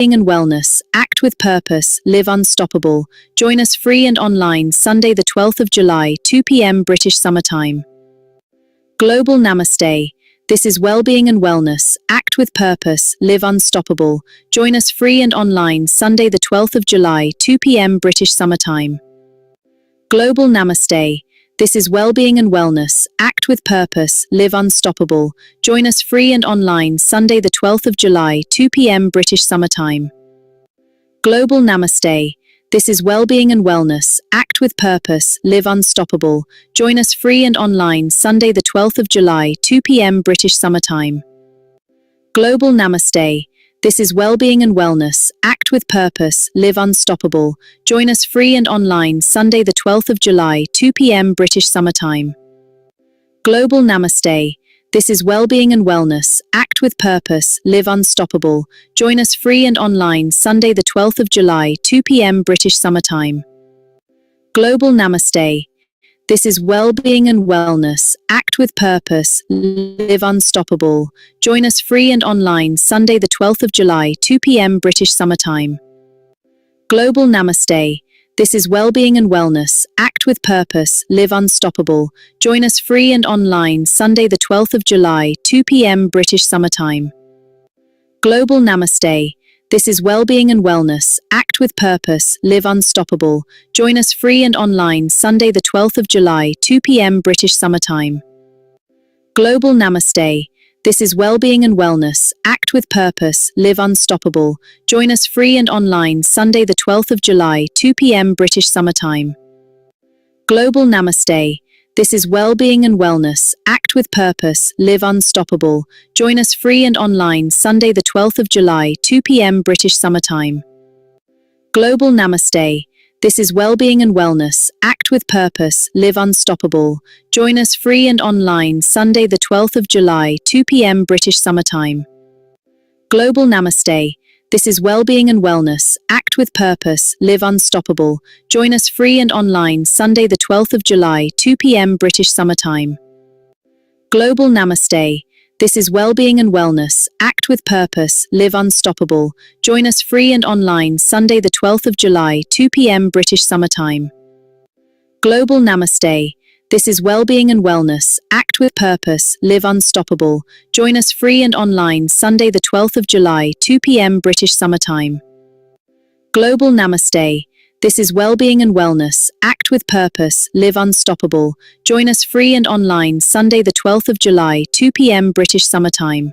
and Wellness. Act with purpose. Live unstoppable. Join us free and online Sunday the 12th of July, 2 p.m. British Summer Time. Global Namaste. This is Wellbeing and Wellness. Act with purpose. Live unstoppable. Join us free and online Sunday the 12th of July, 2 p.m. British Summer Time. Global Namaste. This is Wellbeing and Wellness. Act with purpose. Live unstoppable. Join us free and online Sunday the 12th of July, 2 p.m. British Summer Time. Global Namaste. This is Wellbeing and Wellness. Act with purpose. Live unstoppable. Join us free and online Sunday the 12th of July, 2 p.m. British Summer Time. Global Namaste. This is Wellbeing and Wellness. Act with purpose. Live unstoppable. Join us free and online Sunday the 12th of July, 2 p.m. British Summer Time. Global Namaste. This is Wellbeing and Wellness. Act with purpose. Live unstoppable. Join us free and online Sunday the 12th of July, 2 p.m. British Summer Time. Global Namaste. This is Wellbeing and Wellness. Act with purpose. Live unstoppable. Join us free and online Sunday the 12th of July, 2 p.m. British Summer Time. Global Namaste. This is Wellbeing and Wellness. Act with purpose. Live unstoppable. Join us free and online Sunday the 12th of July, 2 p.m. British Summer Time. Global Namaste. This is Wellbeing and Wellness. Act with purpose. Live unstoppable. Join us free and online Sunday the 12th of July, 2 p.m. British Summer Time. Global Namaste. This is Wellbeing and Wellness. Act with purpose. Live unstoppable. Join us free and online Sunday the 12th of July, 2 p.m. British Summer Time. Global Namaste. This is Wellbeing and Wellness. Act with purpose. Live unstoppable. Join us free and online Sunday the 12th of July, 2 p.m. British Summer Time. Global Namaste. This is Wellbeing and Wellness. Act with purpose. Live unstoppable. Join us free and online Sunday the 12th of July, 2 p.m. British Summer Time. Global Namaste. This is Wellbeing and Wellness. Act with purpose. Live unstoppable. Join us free and online Sunday the 12th of July, 2 p.m. British Summer Time. Global Namaste. This is Wellbeing and Wellness. Act with purpose. Live unstoppable. Join us free and online Sunday the 12th of July, 2 p.m. British Summer Time. Global Namaste. This is Wellbeing and Wellness. Act with purpose. Live unstoppable. Join us free and online Sunday the 12th of July, 2 p.m. British Summer Time. Global Namaste. This is Wellbeing and Wellness. Act with purpose. Live unstoppable. Join us free and online Sunday the 12th of July, 2 p.m. British Summer Time.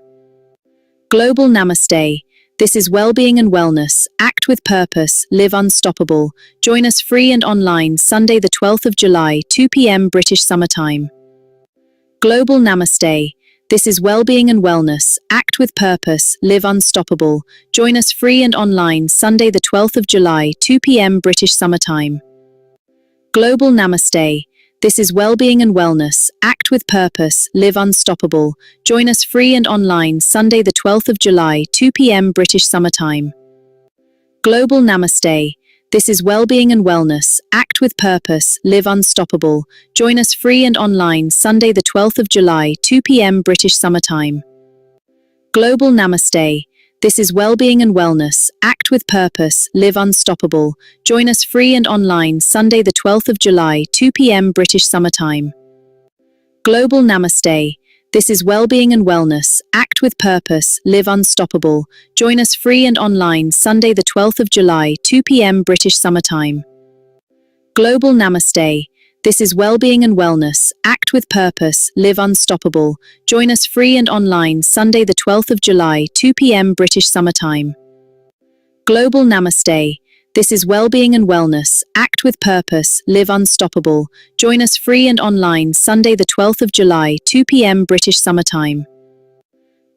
Global Namaste. This is Wellbeing and Wellness. Act with purpose. Live unstoppable. Join us free and online Sunday the 12th of July, 2 p.m. British Summer Time. Global Namaste. This is Wellbeing and Wellness. Act with purpose. Live unstoppable. Join us free and online Sunday the 12th of July, 2 p.m. British Summer Time. Global Namaste. This is Wellbeing and Wellness. Act with purpose. Live unstoppable. Join us free and online Sunday the 12th of July, 2 p.m. British Summer Time. Global Namaste. This is Wellbeing and Wellness. Act with purpose. Live unstoppable. Join us free and online Sunday the 12th of July, 2 p.m. British Summer Time. Global Namaste. This is Wellbeing and Wellness. Act with purpose. Live unstoppable. Join us free and online Sunday the 12th of July, 2 p.m. British Summer Time. Global Namaste. This is Wellbeing and Wellness. Act with purpose. Live unstoppable. Join us free and online Sunday the 12th of July, 2 p.m. British Summer Time. Global Namaste. This is Wellbeing and Wellness. Act with purpose. Live unstoppable. Join us free and online Sunday the 12th of July, 2 p.m. British Summer Time. Global Namaste. This is Wellbeing and Wellness. Act with purpose. Live unstoppable. Join us free and online Sunday the 12th of July, 2 p.m. British Summer Time.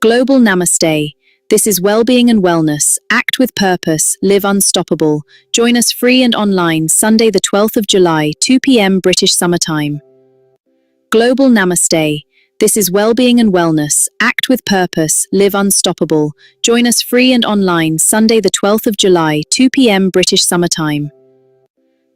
Global Namaste. This is Wellbeing and Wellness. Act with purpose. Live unstoppable. Join us free and online Sunday the 12th of July, 2 p.m. British Summer Time. Global Namaste. This is Wellbeing and Wellness. Act with purpose. Live unstoppable. Join us free and online Sunday the 12th of July, 2 p.m. British Summer Time.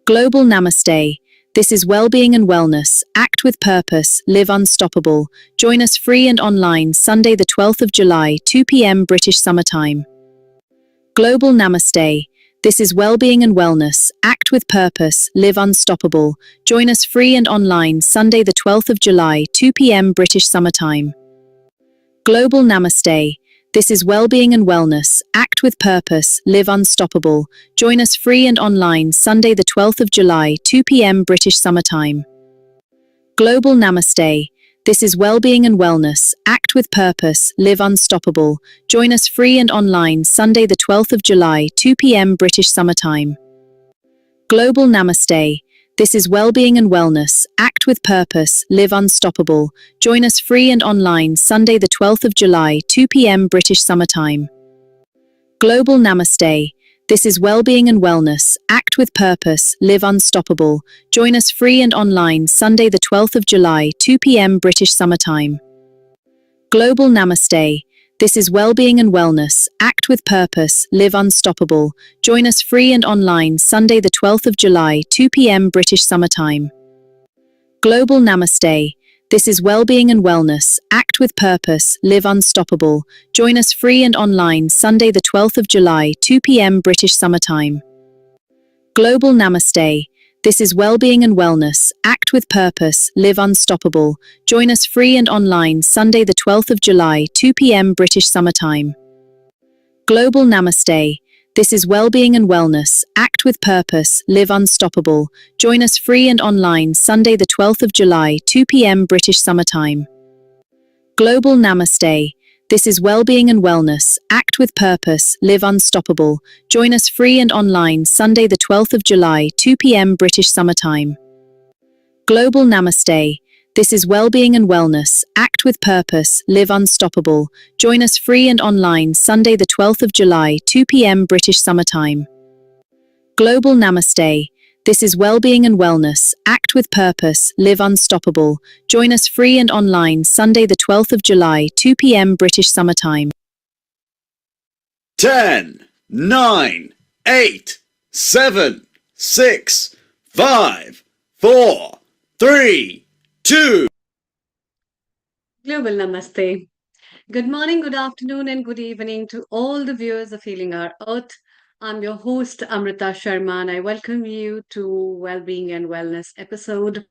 Global Namaste. This is Wellbeing and Wellness. Act with purpose. Live unstoppable. Join us free and online Sunday the 12th of July, 2 p.m. British Summer Time. Global Namaste. This is Wellbeing and Wellness. Act with purpose. Live unstoppable. Join us free and online Sunday the 12th of July, 2 p.m. British Summer Time. Global Namaste. This is Wellbeing and Wellness. Act with purpose. Live unstoppable. Join us free and online Sunday the 12th of July, 2 p.m. British Summer Time. Global Namaste. This is Wellbeing and Wellness. Act with purpose. Live unstoppable. Join us free and online Sunday the 12th of July, 2 p.m. British Summer Time. Global Namaste. This is Wellbeing and Wellness. Act with purpose. Live unstoppable. Join us free and online Sunday the 12th of July, 2 p.m. British Summer Time. Global Namaste. This is Wellbeing and Wellness. Act with purpose. Live unstoppable. Join us free and online Sunday the 12th of July, 2 p.m. British Summer Time. Global Namaste. This is Wellbeing and Wellness. Act with purpose. Live unstoppable. Join us free and online Sunday the 12th of July, 2 p.m. British Summer Time. Global Namaste. This is Wellbeing and Wellness. Act with purpose. Live unstoppable. Join us free and online Sunday the 12th of July, 2 p.m. British Summer Time. Global Namaste. This is Wellbeing and Wellness. Act with purpose. Live unstoppable. Join us free and online Sunday the 12th of July, 2 p.m. British Summer Time. Global Namaste. This is Wellbeing and Wellness. Act with purpose. Live unstoppable. Join us free and online Sunday the 12th of July, 2 p.m. British Summer Time. Global Namaste. This is Wellbeing and Wellness. Act with purpose. Live unstoppable. Join us free and online Sunday the 12th of July, 2 p.m. British Summer Time. Global Namaste. This is Wellbeing and Wellness. Act with purpose. Live unstoppable. Join us free and online Sunday the 12th of July, 2 p.m. British Summer Time. Global Namaste. This is Wellbeing and Wellness. Act with purpose. Live unstoppable. Join us free and online Sunday the 12th of July, 2 p.m. British Summer Time. 10, 9, 8, 7, 6, 5, 4, 3, 2. Global Namaste. Good morning, good afternoon, and good evening to all the viewers of Healing Our Earth. I'm your host, Amrita Sharma, and I welcome you to Wellbeing and Wellness episode.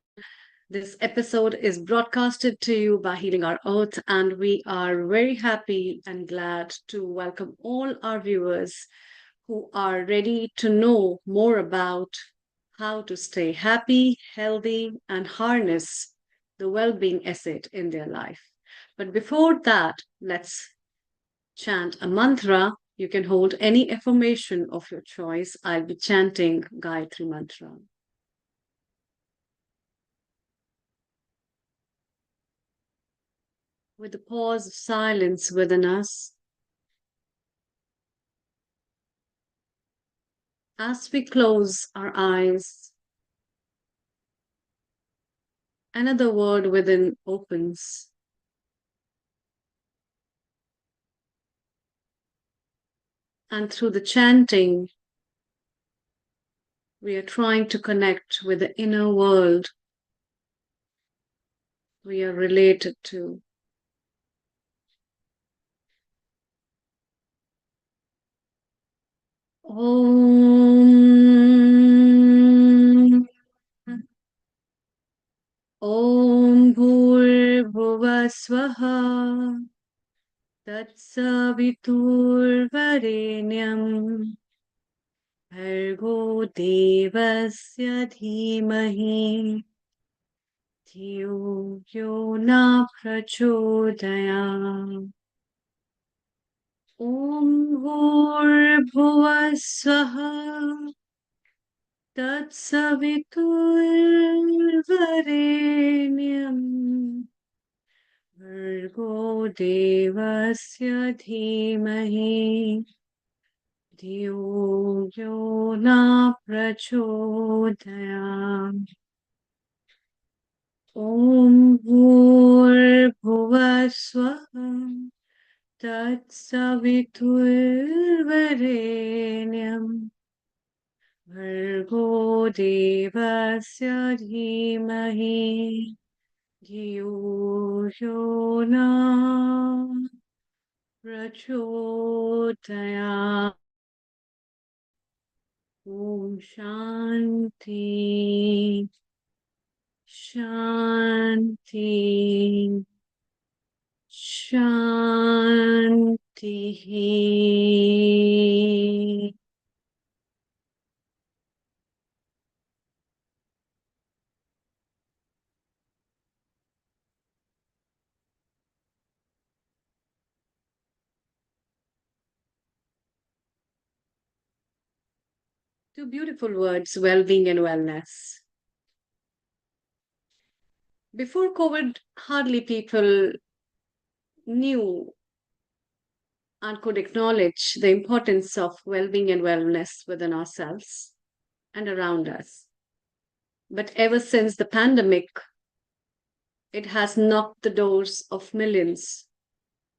This episode is broadcasted to you by Healing Our Earth, and we are very happy and glad to welcome all our viewers who are ready to know more about how to stay happy, healthy, and harness the well-being asset in their life. But before that, let's chant a mantra. You can hold any affirmation of your choice. I'll be chanting Gayatri Mantra. With a pause of silence within us, as we close our eyes, another word within opens. And through the chanting, we are trying to connect with the inner world we are related to. Om Bhurbhuva Swaha Tatsaviturvarenyam Bhargo Devasya Dhimahi Dhiyo Yo Na Prachodayam. Om Bhurbhuva Swaha Tatsaviturvarenyam Bhargo Devasya Dhimahi Dhiyo Yo Na Prachodayam. Om Bhurbhuva Swaha Tatsaviturvarenyam Bhargo Devasya Dhimahi Dhiyo Yo Na Prachodayam. Om Shanti. Shanti. Shanti. Two beautiful words, well-being and wellness. Before COVID, hardly people knew and could acknowledge the importance of well-being and wellness within ourselves and around us. But ever since the pandemic, it has knocked the doors of millions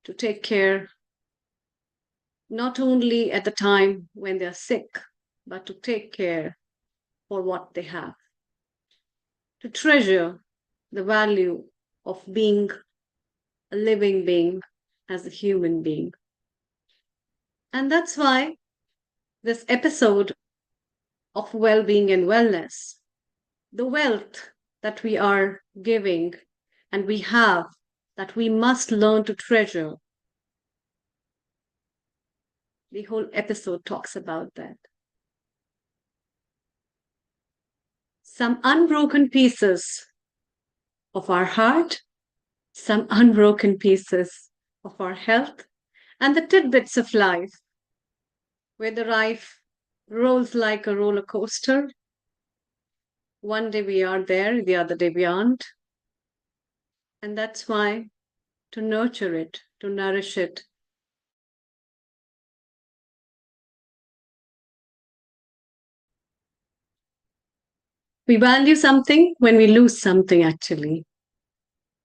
to take care not only at the time when they're sick, but to take care for what they have, to treasure the value of being a living being as a human being. And that's why this episode of well-being and wellness, the wealth that we are giving and we have, that we must learn to treasure. The whole episode talks about that. Some unbroken pieces of our heart, some unbroken pieces of our health, and the tidbits of life where the life rolls like a roller coaster. One day we are there, the other day we aren't. And that's why to nurture it, to nourish it, we value something when we lose something, actually.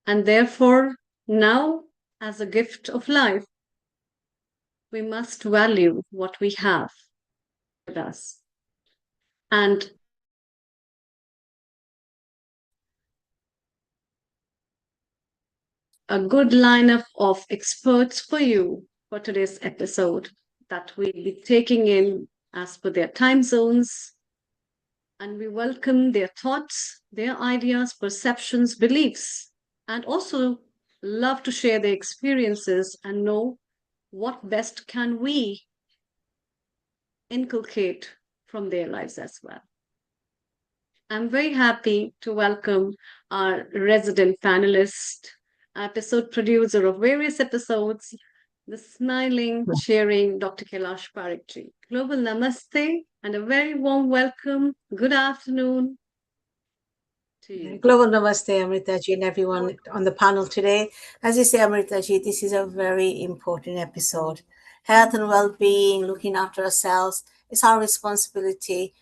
And therefore, now, as a gift of life, we must value what we have with us. And a good lineup of experts for you for today's episode that we'll be taking in as per their time zones. And we welcome their thoughts, their ideas, perceptions, beliefs, and also love to share their experiences and know what best can we inculcate from their lives as well. I'm very happy to welcome our resident panelist, episode producer of various episodes, the smiling, cheering Dr. Kailash Parikji. Global Namaste and a very warm welcome. Good afternoon to you. Global Namaste, Amrita ji, and everyone on the panel today. As you say, Amrita ji, this is a very important episode. Health and well-being, looking after ourselves, it's our responsibility.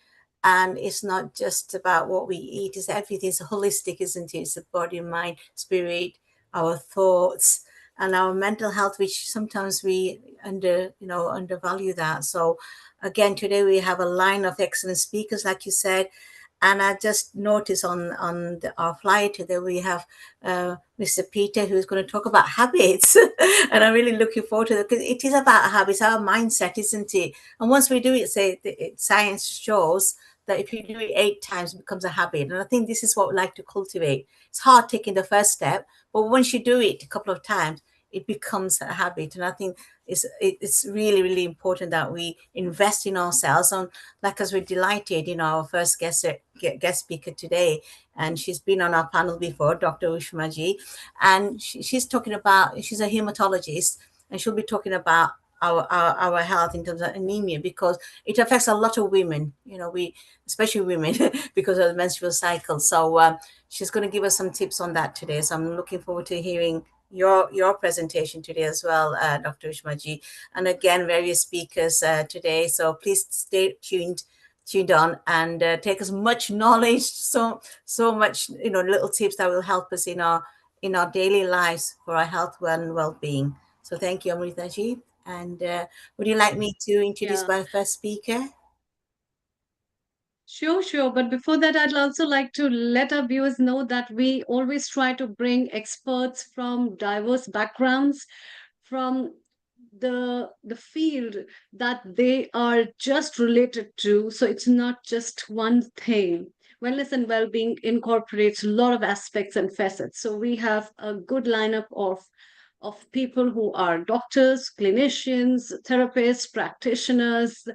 And it's not just about what we eat, it's everything. It's holistic, isn't it? It's the body, mind, spirit, our thoughts, and our mental health, which sometimes we undervalue that. So again, today we have a line of excellent speakers, like you said. And I just noticed on our flyer today, we have Mr. Peter, who's going to talk about habits. And I'm really looking forward to it, because it is about habits, our mindset, isn't it? And once we do it, science shows that if you do it 8 times, it becomes a habit. And I think this is what we like to cultivate. It's hard taking the first step, but once you do it a couple of times, it becomes a habit. And I think it's really, really important that we invest in ourselves. And like, as we're delighted, our first guest speaker today, and she's been on our panel before, Dr. Ushma ji, and she's talking about, she's a hematologist, and she'll be talking about our health in terms of anemia, because it affects a lot of women, especially women, because of the menstrual cycle. So she's going to give us some tips on that today. So I'm looking forward to hearing your presentation today as well, Dr. Ushma ji, and again various speakers today. So please stay tuned on and take as much knowledge, so much little tips that will help us in our daily lives for our health and well-being. So thank you, Amrita ji. And would you like me to introduce my first speaker? Sure. But before that, I'd also like to let our viewers know that we always try to bring experts from diverse backgrounds, from the field that they are just related to. So it's not just one thing. Wellness and well-being incorporates a lot of aspects and facets. So we have a good lineup of people who are doctors, clinicians, therapists, practitioners,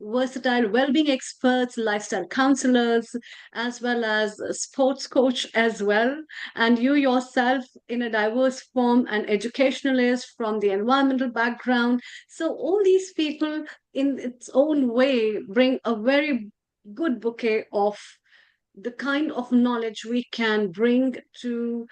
versatile well-being experts, lifestyle counselors, as well as a sports coach as well. And you yourself in a diverse form, an educationalist from the environmental background. So all these people in its own way bring a very good bouquet of the kind of knowledge we can bring to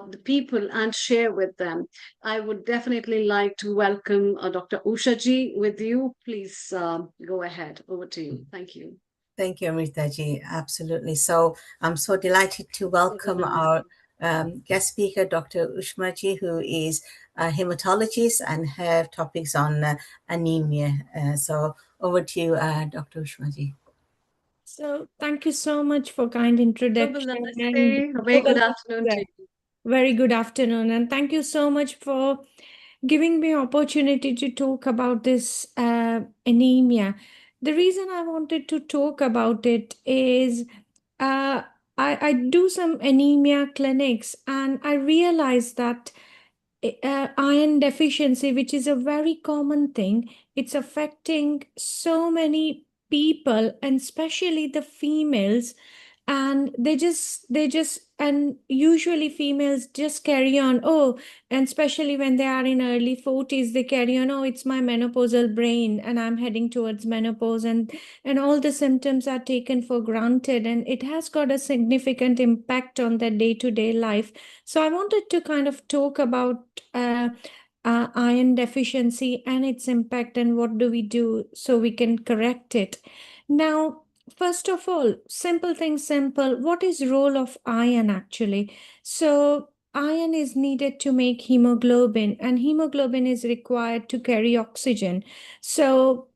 the people and share with them. I would definitely like to welcome Dr. Usha ji with you. Please go ahead. Over to you. Thank you. Thank you, Amrita ji. Absolutely. So I'm so delighted to welcome our guest speaker, Dr. Ushma ji, who is a hematologist and have topics on anemia. So over to you, Dr. Ushma ji. So thank you so much for kind introduction. Namaste. A very good afternoon to you. Very good afternoon, and thank you so much for giving me opportunity to talk about this anemia. The reason I wanted to talk about it is I do some anemia clinics, and I realized that iron deficiency, which is a very common thing, it's affecting so many people, and especially the females. And and usually females just carry on, oh, and especially when they are in early 40s, they carry on, oh, it's my menopausal brain and I'm heading towards menopause, and all the symptoms are taken for granted, and it has got a significant impact on their day-to-day life. So I wanted to kind of talk about iron deficiency and its impact, and what do we do so we can correct it. Now, first of all, simple thing, simple. What is role of iron actually? So iron is needed to make hemoglobin, and hemoglobin is required to carry oxygen. So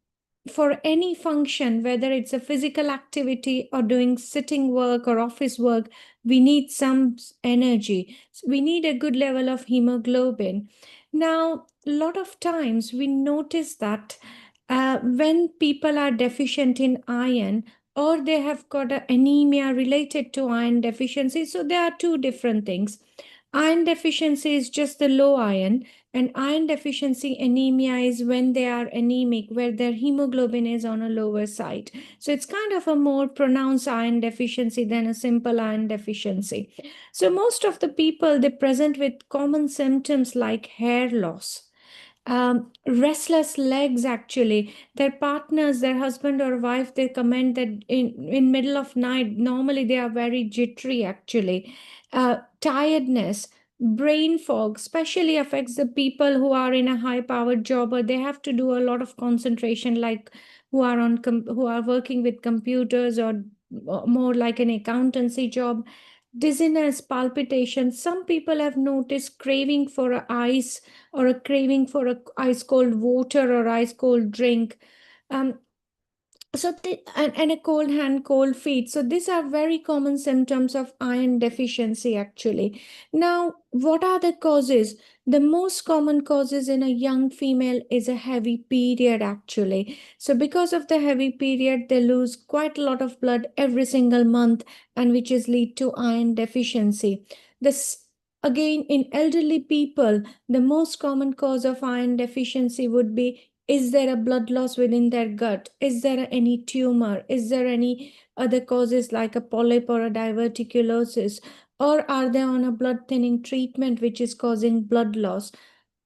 for any function, whether it's a physical activity or doing sitting work or office work, we need some energy. So we need a good level of hemoglobin. Now, a lot of times we notice that when people are deficient in iron, or they have got an anemia related to iron deficiency, so there are two different things. Iron deficiency is just the low iron, and iron deficiency anemia is when they are anemic, where their hemoglobin is on a lower side. So it's kind of a more pronounced iron deficiency than a simple iron deficiency. So most of the people, they present with common symptoms like hair loss, restless legs. Actually, their partners, their husband or wife, they comment that in middle of night, normally they are very jittery actually. Tiredness, brain fog especially affects the people who are in a high powered job, or they have to do a lot of concentration, like who are who are working with computers, or more like an accountancy job. Dizziness, palpitation. Some people have noticed craving for a ice, or a craving for a ice cold water or ice cold drink. Um, and a cold hand, cold feet. So these are very common symptoms of iron deficiency actually. Now, what are the causes? The most common causes in a young female is a heavy period actually. So because of the heavy period, they lose quite a lot of blood every single month, and which is lead to iron deficiency. This again, in elderly people, the most common cause of iron deficiency would be, is there a blood loss within their gut? Is there any tumor? Is there any other causes like a polyp or a diverticulosis? Or are they on a blood thinning treatment which is causing blood loss?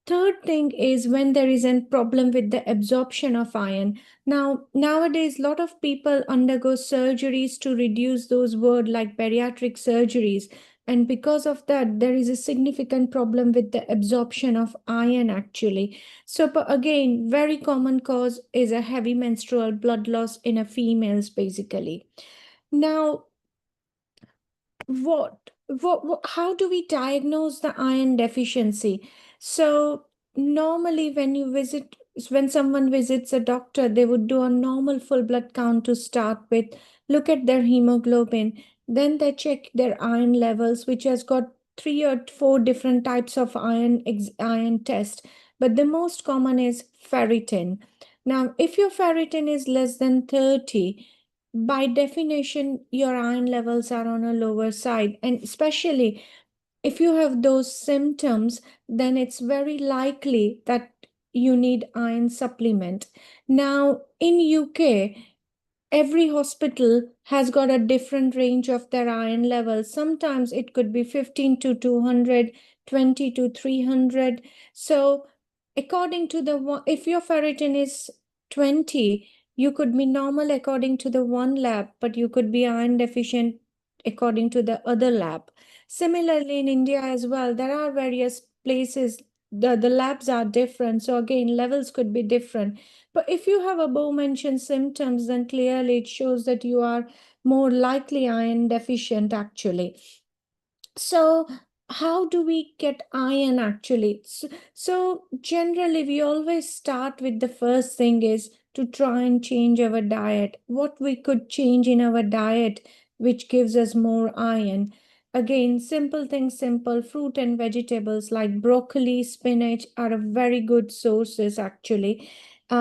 Third thing is when there is a problem with the absorption of iron. Now, nowadays, a lot of people undergo surgeries to reduce those words like bariatric surgeries. And because of that, there is a significant problem with the absorption of iron actually. So again, very common cause is a heavy menstrual blood loss in a females basically. Now, how do we diagnose the iron deficiency? So normally when someone visits a doctor, they would do a normal full blood count to start with, look at their hemoglobin, then they check their iron levels, which has got 3 or 4 different types of iron test. but the most common is ferritin. Now, if your ferritin is less than 30, by definition, your iron levels are on a lower side. And especially if you have those symptoms, then it's very likely that you need iron supplement. Now, in UK, every hospital has got a different range of their iron levels. Sometimes it could be 15 to 200, 20 to 300. So according to if your ferritin is 20, you could be normal according to the one lab, but you could be iron deficient according to the other lab. Similarly, in India as well, there are various places, the labs are different. So again, levels could be different. But if you have above mentioned symptoms, then clearly it shows that you are more likely iron deficient actually. So how do we get iron actually? So generally we always start with the first thing is to try and change our diet. What we could change in our diet which gives us more iron. Again, simple things, simple fruit and vegetables like broccoli, spinach are a very good sources actually.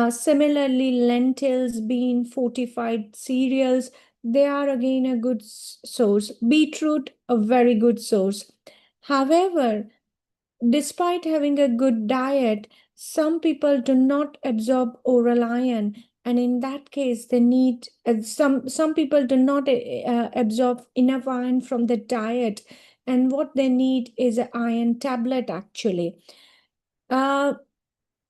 Similarly, lentils, bean, fortified cereals, they are again a good source. Beetroot, a very good source. However, despite having a good diet, some people do not absorb oral iron, and in that case, they need some people do not absorb enough iron from the diet, and what they need is an iron tablet actually. Uh,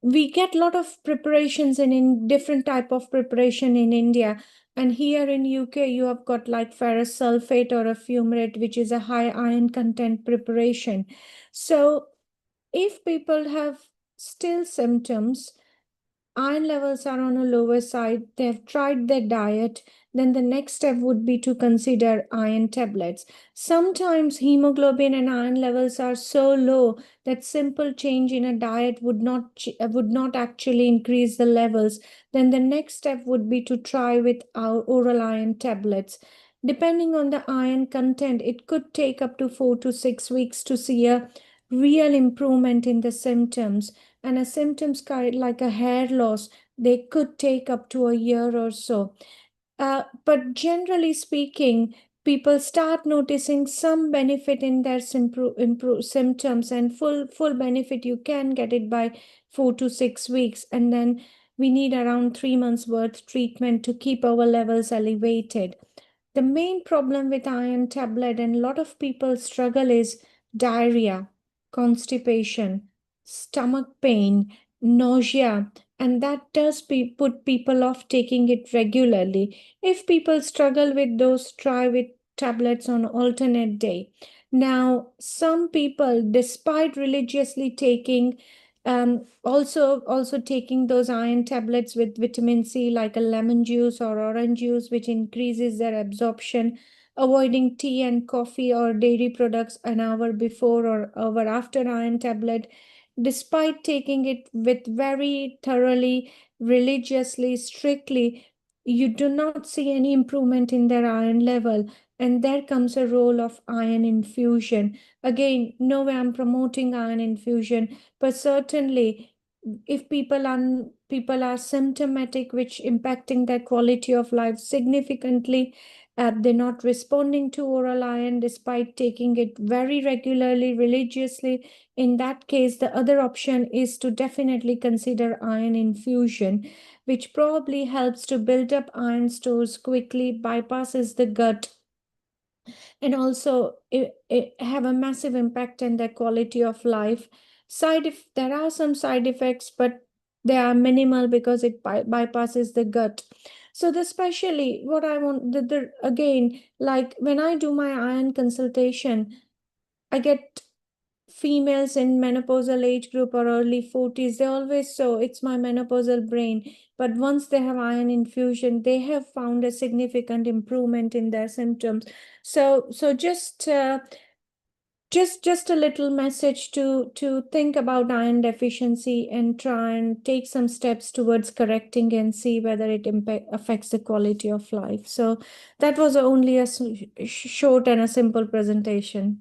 we get a lot of preparations in different type of preparation in India, and here in UK you have got like ferrous sulfate or a fumarate, which is a high iron content preparation. So if people have still symptoms, iron levels are on a lower side, they have tried their diet, then the next step would be to consider iron tablets. Sometimes hemoglobin and iron levels are so low that simple change in a diet would not actually increase the levels. Then the next step would be to try with our oral iron tablets. Depending on the iron content, it could take up to 4 to 6 weeks to see a real improvement in the symptoms, and a symptoms like a hair loss, they could take up to a year or so. But generally speaking, people start noticing some benefit in their improve symptoms, and full benefit you can get it by 4 to 6 weeks, and then we need around 3 months worth treatment to keep our levels elevated. The main problem with iron tablet and a lot of people struggle is diarrhea, constipation, stomach pain, nausea, and that does put people off taking it regularly. If people struggle with those, try with tablets on alternate day. Now, some people, despite religiously taking also taking those iron tablets with vitamin C, like a lemon juice or orange juice, which increases their absorption, avoiding tea and coffee or dairy products an hour before or hour after iron tablet. Despite taking it with very thoroughly, religiously, strictly, you do not see any improvement in their iron level. And there comes a role of iron infusion. Again, no way I'm promoting iron infusion, but certainly if people are symptomatic, which impacting their quality of life significantly, they're not responding to oral iron despite taking it very regularly, religiously. In that case, the other option is to definitely consider iron infusion, which probably helps to build up iron stores quickly, bypasses the gut, and also it have a massive impact on their quality of life. If there are some side effects, but they are minimal because it bypasses the gut. So especially what I want again, like when I do my iron consultation, I get females in menopausal age group or early 40s. They always so it's my menopausal brain, but once they have iron infusion, they have found a significant improvement in their symptoms. So just a little message to think about iron deficiency and try and take some steps towards correcting and see whether it affects the quality of life. So that was only a short and a simple presentation.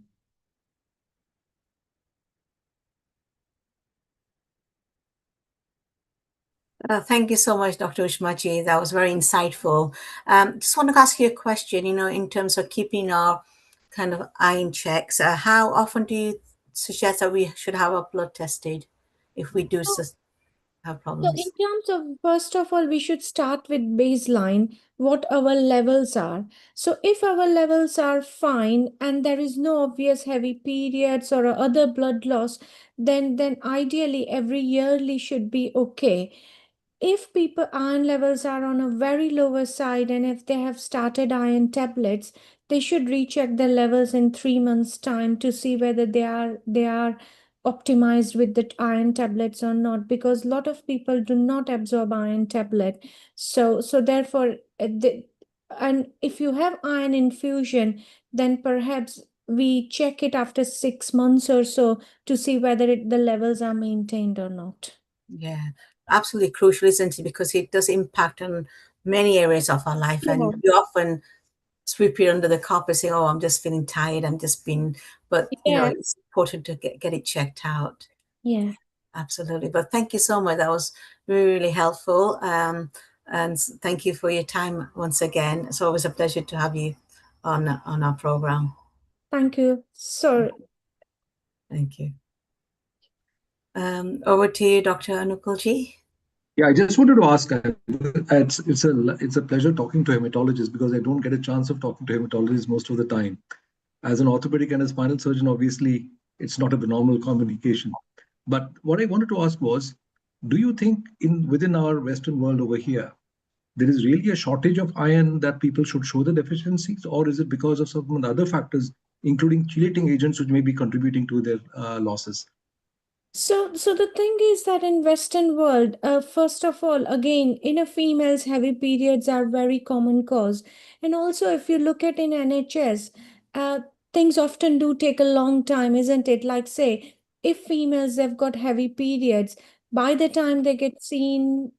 Thank you so much, Dr. Ushmaji. That was very insightful. Just want to ask you a question, in terms of keeping our kind of iron checks. How often do you suggest that we should have our blood tested if we do have So in problems? terms of, first of all, we should start with baseline, what our levels are. So if our levels are fine and there is no obvious heavy periods or other blood loss, then ideally every yearly should be okay. If people iron levels are on a very lower side and if they have started iron tablets, they should recheck their levels in 3 months time to see whether they are optimized with the iron tablets or not, because a lot of people do not absorb iron tablet. So therefore and if you have iron infusion, then perhaps we check it after 6 months or so to see whether the levels are maintained or not. Yeah, absolutely crucial, isn't it? Because it does impact on many areas of our life, Yeah. and we often sweep it under the carpet, saying, "Oh, I'm just feeling tired. I'm just being," but Yeah. it's important to get it checked out. Yeah. Absolutely. But thank you so much. That was really, really helpful. And thank you for your time once again. It's always a pleasure to have you on our program. Thank you. So, Thank you. Over to you, Dr. Anukulji. Yeah, I just wanted to ask. It's a pleasure talking to hematologists because I don't get a chance of talking to hematologists most of the time. As an orthopedic and a spinal surgeon, obviously, it's not a normal communication. But what I wanted to ask was, do you think within our Western world over here, there is really a shortage of iron that people should show the deficiencies, or is it because of some of the other factors, including chelating agents, which may be contributing to their losses? so the thing is that in Western world, first of all, again, in a female's heavy periods are very common cause, and also if you look at in NHS, things often do take a long time, isn't it? Like say, if females have got heavy periods, by the time they get seen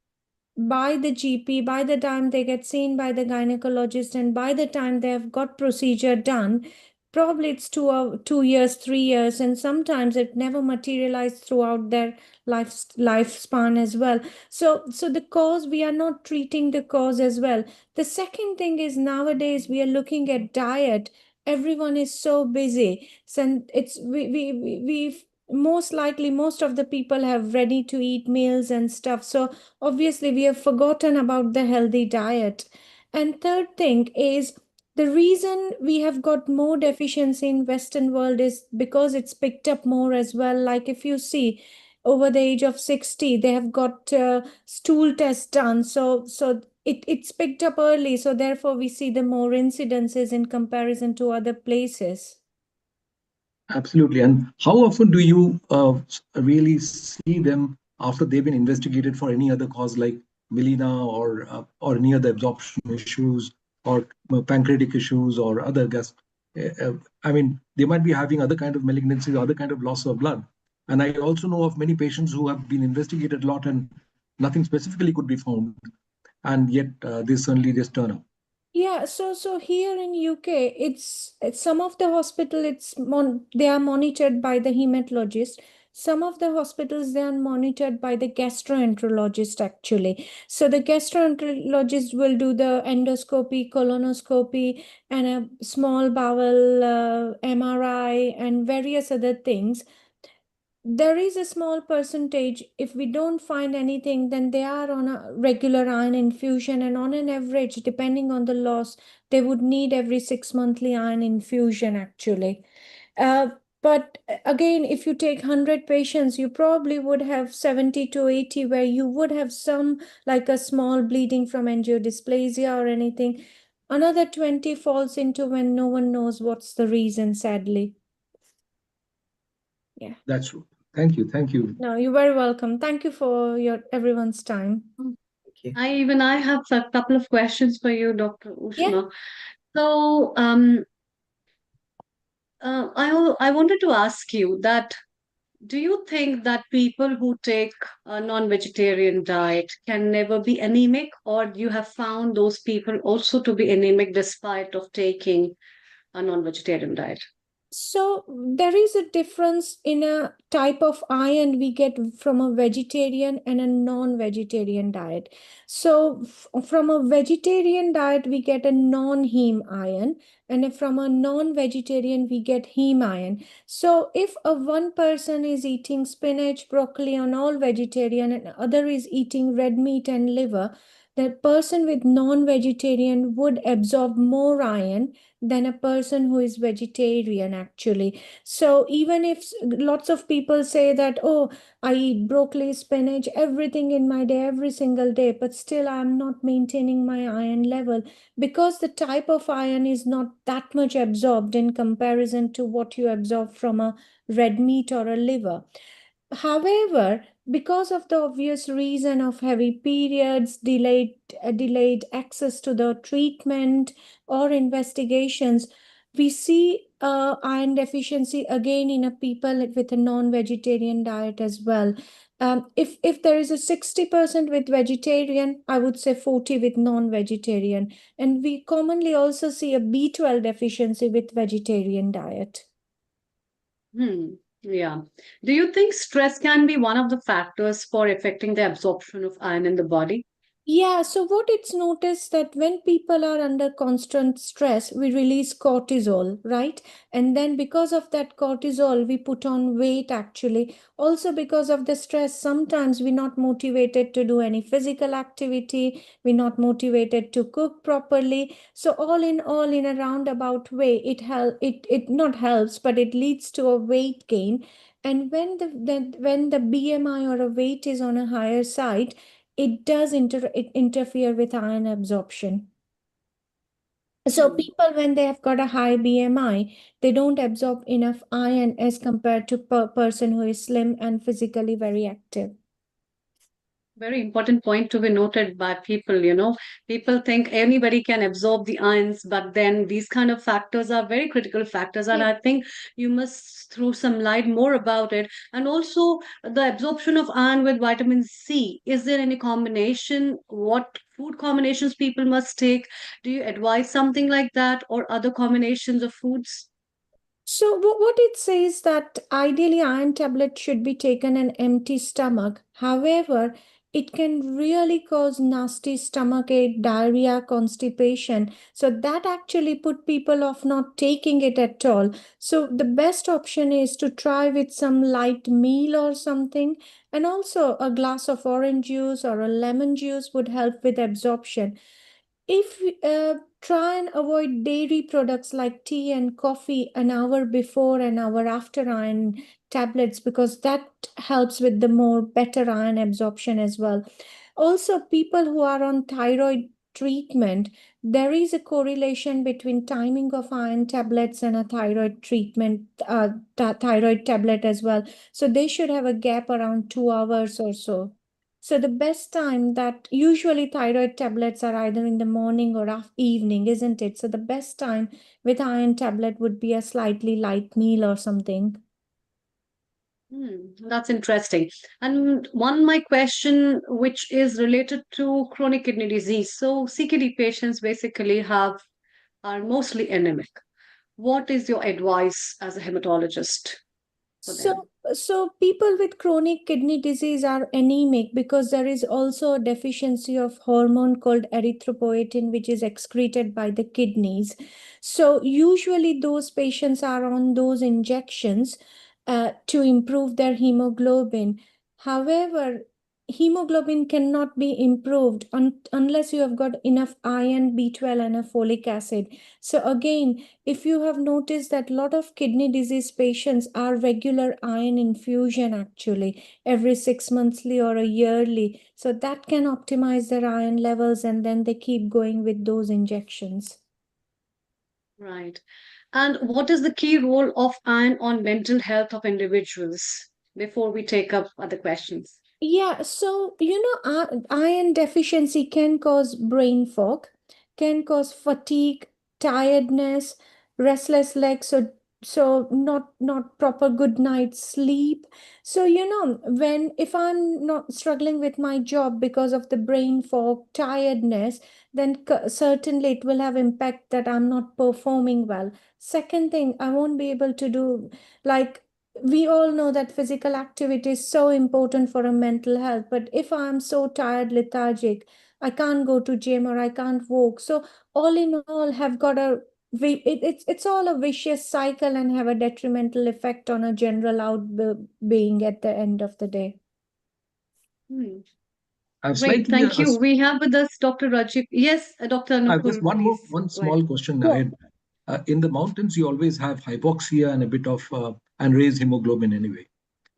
by the GP, by the time they get seen by the gynecologist, and by the time they have got procedure done, probably it's 2 years, 3 years, and sometimes it never materialized throughout their lifespan as well. So the cause, we are not treating the cause as well. The second thing is nowadays we are looking at diet. Everyone is so busy, so it's we most likely most of the people have ready to eat meals and stuff. So obviously we have forgotten about the healthy diet. And third thing is, the reason we have got more deficiency in Western world is because it's picked up more as well. Like if you see over the age of 60, they have got stool tests done. So it's picked up early. So therefore we see the more incidences in comparison to other places. Absolutely. And how often do you really see them after they've been investigated for any other cause like melena or any other absorption issues or pancreatic issues or other gas? I mean, they might be having other kind of malignancies, other kind of loss of blood. And I also know of many patients who have been investigated a lot and nothing specifically could be found, and yet they suddenly just turn up. Yeah, so here in UK, it's some of the hospital they are monitored by the hematologist. Some of the hospitals they are monitored by the gastroenterologist actually. So the gastroenterologist will do the endoscopy, colonoscopy, and a small bowel MRI and various other things. There is a small percentage, if we don't find anything, then they are on a regular iron infusion, and on an average, depending on the loss, they would need every 6 monthly iron infusion actually. But again, if you take 100 patients, you probably would have 70 to 80 where you would have some like a small bleeding from angiodysplasia or anything. Another 20 falls into when no one knows what's the reason, sadly. Yeah. That's true. Thank you. Thank you. No, you're very welcome. Thank you for your everyone's time. Thank you. I have a couple of questions for you, Dr. Yeah. Ushma. So, I wanted to ask you that, do you think that people who take a non-vegetarian diet can never be anemic, or you have found those people also to be anemic despite of taking a non-vegetarian diet? So there is a difference in a type of iron we get from a vegetarian and a non-vegetarian diet. So from a vegetarian diet, we get a non-heme iron, and from a non-vegetarian, we get heme iron. So if a one person is eating spinach, broccoli, and all vegetarian, and other is eating red meat and liver, the person with non-vegetarian would absorb more iron than a person who is vegetarian actually. So even if lots of people say that, oh, I eat broccoli, spinach, everything in my day, every single day, but still I'm not maintaining my iron level because the type of iron is not that much absorbed in comparison to what you absorb from a red meat or a liver. However, because of the obvious reason of heavy periods, delayed access to the treatment or investigations, we see iron deficiency again in a people with a non-vegetarian diet as well. If there is a 60% with vegetarian, I would say 40 with non-vegetarian. And we commonly also see a B12 deficiency with vegetarian diet. Yeah. Do you think stress can be one of the factors for affecting the absorption of iron in the body? Yeah, so what it's noticed that when people are under constant stress, we release cortisol, right? And then because of that cortisol, we put on weight actually. Also because of the stress, sometimes we're not motivated to do any physical activity, we're not motivated to cook properly. So all in a roundabout way, it not helps, but it leads to a weight gain. And when the BMI or a weight is on a higher side, it does interfere with iron absorption. So Hmm. people, when they have got a high BMI, they don't absorb enough iron as compared to person who is slim and physically very active. Very important point to be noted by people. People think anybody can absorb the ions, but then these kind of factors are very critical factors, and Yeah. I think you must throw some light more about it. And also the absorption of iron with vitamin C. Is there any combination? What food combinations people must take? Do you advise something like that or other combinations of foods? So what it says that ideally iron tablet should be taken an empty stomach. However, it can really cause nasty stomachache, diarrhea, constipation. So that actually put people off not taking it at all. So the best option is to try with some light meal or something. And also a glass of orange juice or a lemon juice would help with absorption. If try and avoid dairy products like tea and coffee an hour before and hour after iron tablets because that helps with the more better iron absorption as well. Also, people who are on thyroid treatment, there is a correlation between timing of iron tablets and a thyroid treatment, thyroid tablet as well. So they should have a gap around 2 hours or so. So the best time that usually thyroid tablets are either in the morning or evening, isn't it? So the best time with iron tablet would be a slightly light meal or something. That's interesting. And one my question, which is related to chronic kidney disease. So CKD patients basically are mostly anemic. What is your advice as a hematologist for them? So people with chronic kidney disease are anemic because there is also a deficiency of hormone called erythropoietin, which is excreted by the kidneys. So usually those patients are on those injections to improve their hemoglobin. However, hemoglobin cannot be improved unless you have got enough iron, B12, and a folic acid. So again, if you have noticed that a lot of kidney disease patients are regular iron infusion actually every 6 monthly or a yearly. So that can optimize their iron levels and then they keep going with those injections. Right. And what is the key role of iron on mental health of individuals before we take up other questions? Yeah, so iron deficiency can cause brain fog, can cause fatigue, tiredness, restless legs, or so not proper good night's sleep. So if I'm not struggling with my job because of the brain fog, tiredness, then certainly it will have impact that I'm not performing well. Second thing, I won't be able to do, like, we all know that physical activity is so important for a mental health, but if I'm so tired, lethargic, I can't go to gym or I can't walk. So all in all, have got a it's all a vicious cycle and have a detrimental effect on a general being at the end of the day. Hmm. I'm Great, slightly thank you. We have with us Dr. Rajiv. Yes, Dr. I've Anupul, just please. one Go ahead. small question. Yeah. In the mountains, you always have hypoxia and a bit of and raised hemoglobin anyway.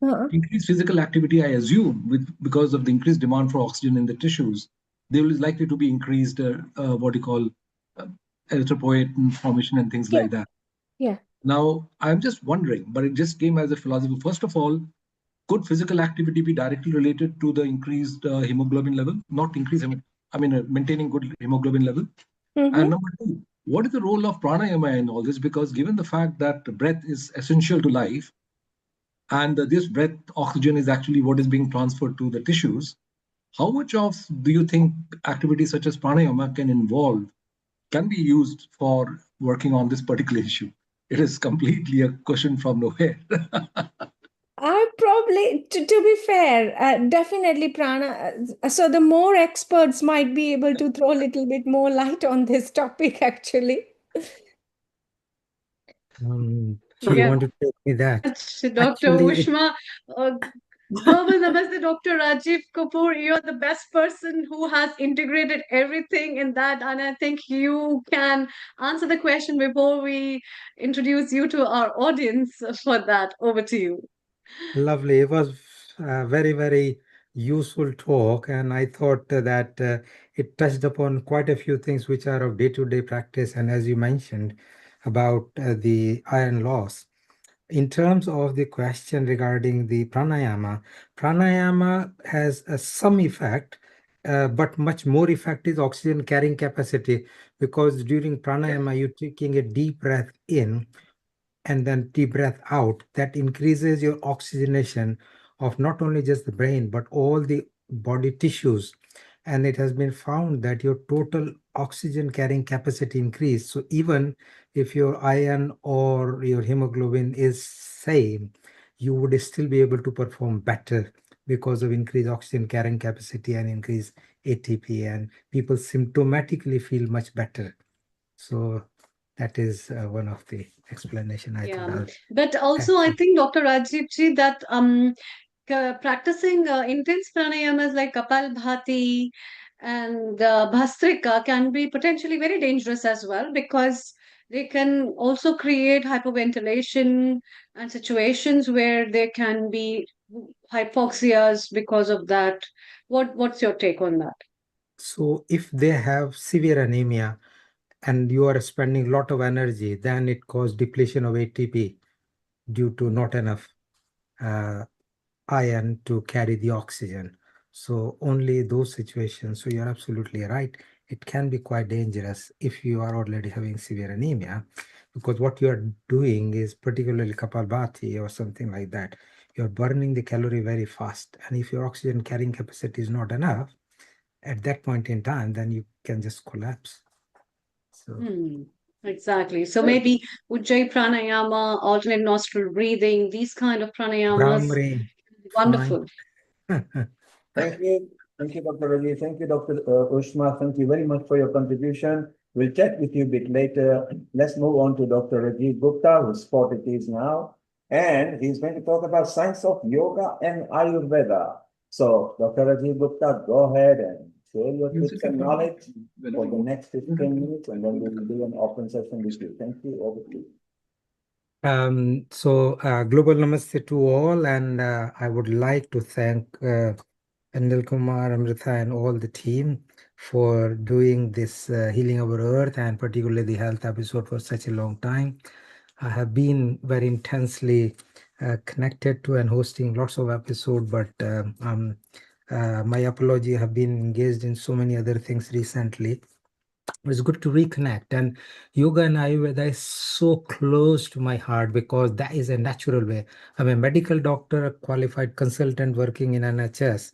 Uh-huh. Increased physical activity, I assume, because of the increased demand for oxygen in the tissues, there is likely to be increased what you call uh, erythropoietin formation and things Yeah. like that. Yeah. Now, I'm just wondering, but it just came as a philosophy. First of all, could physical activity be directly related to the increased hemoglobin level? Not increase, maintaining good hemoglobin level. And number two, what is the role of pranayama in all this? Because given the fact that breath is essential to life, and this breath oxygen is actually what is being transferred to the tissues, how much of do you think activities such as pranayama can be used for working on this particular issue? It is completely a question from nowhere. I probably, to be fair, definitely prana. So the more experts might be able to throw a little bit more light on this topic, actually. She Yeah, wanted to tell me that. Dr. Actually, Ushma. Global Namaste, Dr. Rajiv Kapoor. You're the best person who has integrated everything in that. And I think you can answer the question before we introduce you to our audience for that. Over to you. lovely. It was very, very useful talk, and I thought that it touched upon quite a few things which are of day-to-day practice, and as you mentioned about the iron loss. In terms of the question regarding the pranayama has some effect, but much more effect is oxygen carrying capacity, because during pranayama you're taking a deep breath in and then deep breath out. That increases your oxygenation of not only just the brain but all the body tissues, and it has been found that your total oxygen carrying capacity increase. So even if your iron or your hemoglobin is same, you would still be able to perform better because of increased oxygen carrying capacity and increased ATP, and people symptomatically feel much better. So that is one of the explanation I thought Yeah, I'll but add also I to. think Dr. Rajiv ji that practicing intense pranayamas like Kapalbhati and Bhastrika can be potentially very dangerous as well because they can also create hyperventilation and situations where there can be hypoxias because of that. What's your take on that? So if they have severe anemia and you are spending a lot of energy, then it causes depletion of ATP due to not enough uh, iron to carry the oxygen. So only those situations. So you're absolutely right. It can be quite dangerous if you are already having severe anemia, because what you are doing is, particularly Kapalbhati or something like that, you're burning the calorie very fast. And if your oxygen carrying capacity is not enough, at that point in time, then you can just collapse. So Exactly. So maybe Ujjayi pranayama, alternate nostril breathing, these kind of pranayamas, Brahmari, fine. wonderful. Thank you. Thank you, Dr. Ravi. Thank you, Dr. Ushma. Thank you very much for your contribution. We'll chat with you a bit later. Let's move on to Dr. Rajiv Gupta, whose spot it is now. And he's going to talk about science of yoga and Ayurveda. So, Dr. Rajiv Gupta, go ahead and share your tips and knowledge for the next 15 minutes, and then we'll do an open session with you. Thank you. Over to you. Global namaste to all, and I would like to thank Anil Kumar, Amrita, and all the team for doing this Healing Our Earth and particularly the health episode for such a long time. I have been very intensely connected to and hosting lots of episodes, but my apology, I have been engaged in so many other things recently. It's good to reconnect. And yoga and Ayurveda is so close to my heart because that is a natural way. I'm a medical doctor, a qualified consultant working in NHS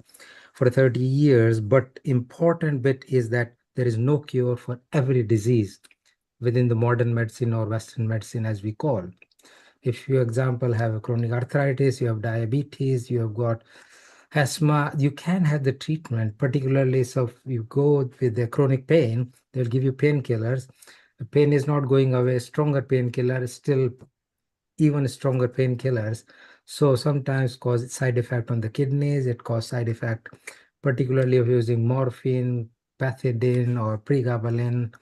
for 30 years. But important bit is that there is no cure for every disease within the modern medicine or Western medicine, as we call. If you, example, have a chronic arthritis, you have diabetes, you have got asthma, you can have the treatment, particularly so if you go with the chronic pain, they'll give you painkillers. The pain is not going away, stronger painkiller is still even stronger painkillers. So sometimes cause side effect on the kidneys, it cause side effect, particularly if using morphine, pethidine or pregabalin.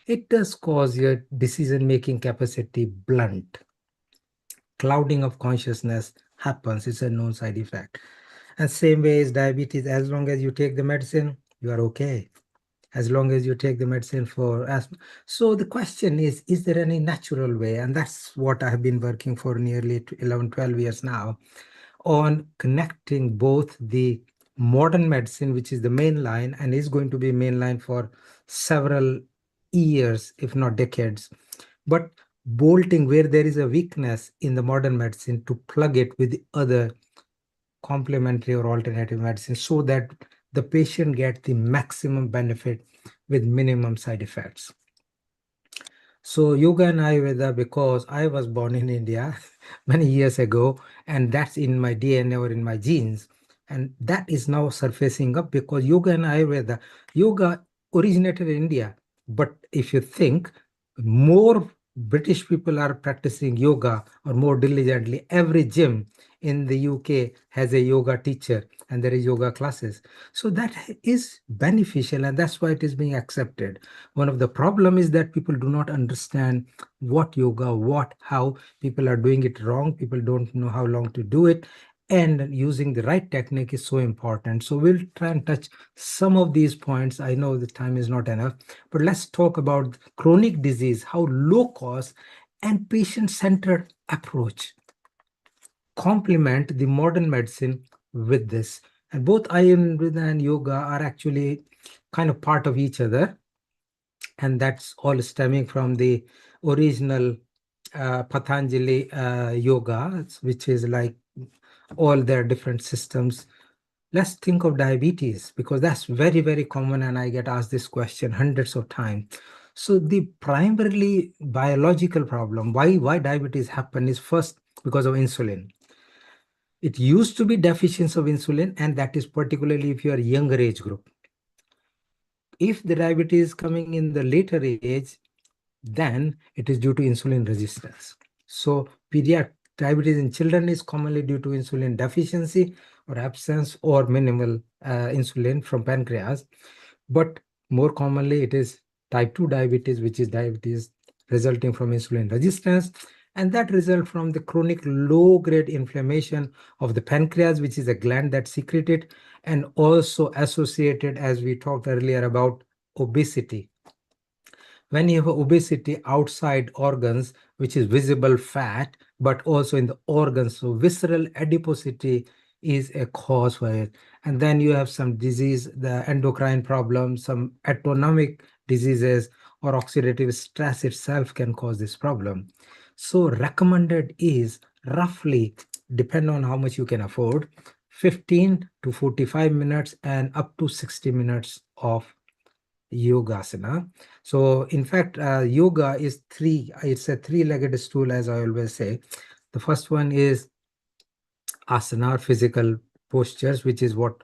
It does cause your decision-making capacity blunt. Clouding of consciousness happens. It's a known side effect. And same way is diabetes. As long as you take the medicine, you are okay. As long as you take the medicine for asthma. So the question is there any natural way? And that's what I have been working for nearly 11, 12 years now on connecting both the modern medicine, which is the main line and is going to be main line for several years, if not decades, but bolting where there is a weakness in the modern medicine to plug it with the other complementary or alternative medicine so that the patient gets the maximum benefit with minimum side effects. So yoga and Ayurveda, because I was born in India many years ago, and that's in my DNA or in my genes, and that is now surfacing up because yoga and Ayurveda, yoga originated in India, but if you think more British people are practicing yoga or more diligently, every gym in the UK has a yoga teacher and there is yoga classes. So that is beneficial and that's why it is being accepted. One of the problem is that people do not understand what yoga, how people are doing it wrong. People don't know how long to do it. And using the right technique is so important. So we'll try and touch some of these points. I know the time is not enough, but let's talk about chronic disease, how low cost and patient-centered approach complement the modern medicine with this. And both Ayurveda and yoga are actually kind of part of each other. And that's all stemming from the original Patanjali yoga, which is like all their different systems. Let's think of diabetes because that's very, very common. And I get asked this question hundreds of times. So the primarily biological problem, why diabetes happen is first because of insulin. It used to be deficiency of insulin, and that is particularly if you are younger age group. If the diabetes is coming in the later age, then it is due to insulin resistance. So pediatric diabetes in children is commonly due to insulin deficiency or absence or minimal insulin from pancreas. But more commonly, it is type 2 diabetes, which is diabetes resulting from insulin resistance. And that results from the chronic low-grade inflammation of the pancreas, which is a gland that secretes it, and also associated, as we talked earlier, about obesity. When you have obesity outside organs, which is visible fat, but also in the organs, so visceral adiposity is a cause for it. And then you have some disease, the endocrine problems, some autonomic diseases, or oxidative stress itself can cause this problem. So recommended is roughly, depend on how much you can afford, 15 to 45 minutes and up to 60 minutes of yogasana. So in fact, yoga is it's a three-legged stool, as I always say. The first one is asana, physical postures, which is what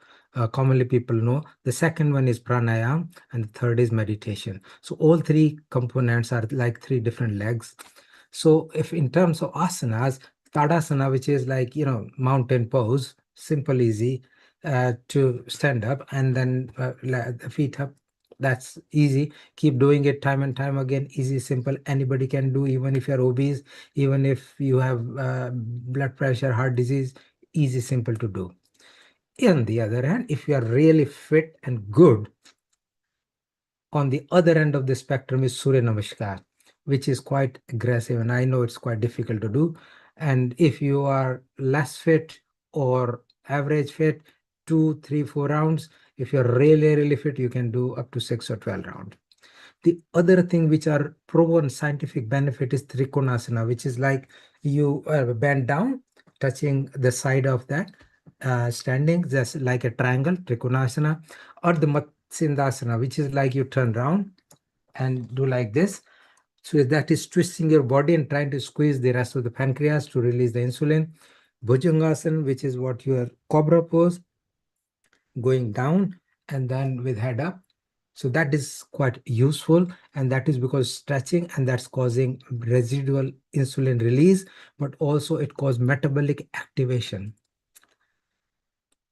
commonly people know. The second one is pranayam, and the third is meditation. So all three components are like three different legs. So if in terms of asanas, Tadasana, which is like, mountain pose, simple, easy to stand up, and then the feet up. That's easy. Keep doing it time and time again. Easy, simple. Anybody can do, even if you're obese, even if you have blood pressure, heart disease, easy, simple to do. On the other hand, if you are really fit and good, on the other end of the spectrum is Surya Namaskar, which is quite aggressive, and I know it's quite difficult to do. And if you are less fit or average fit, 2, 3, 4 rounds. If you're really, really fit, you can do up to 6 or 12 rounds. The other thing which are proven scientific benefit is Trikonasana, which is like you bend down, touching the side of that, standing just like a triangle, Trikonasana, or the Matsindasana, which is like you turn around and do like this. So that is twisting your body and trying to squeeze the rest of the pancreas to release the insulin. Bhujangasana, which is what your cobra pose, going down and then with head up. So that is quite useful, and that is because stretching, and that's causing residual insulin release, but also it causes metabolic activation.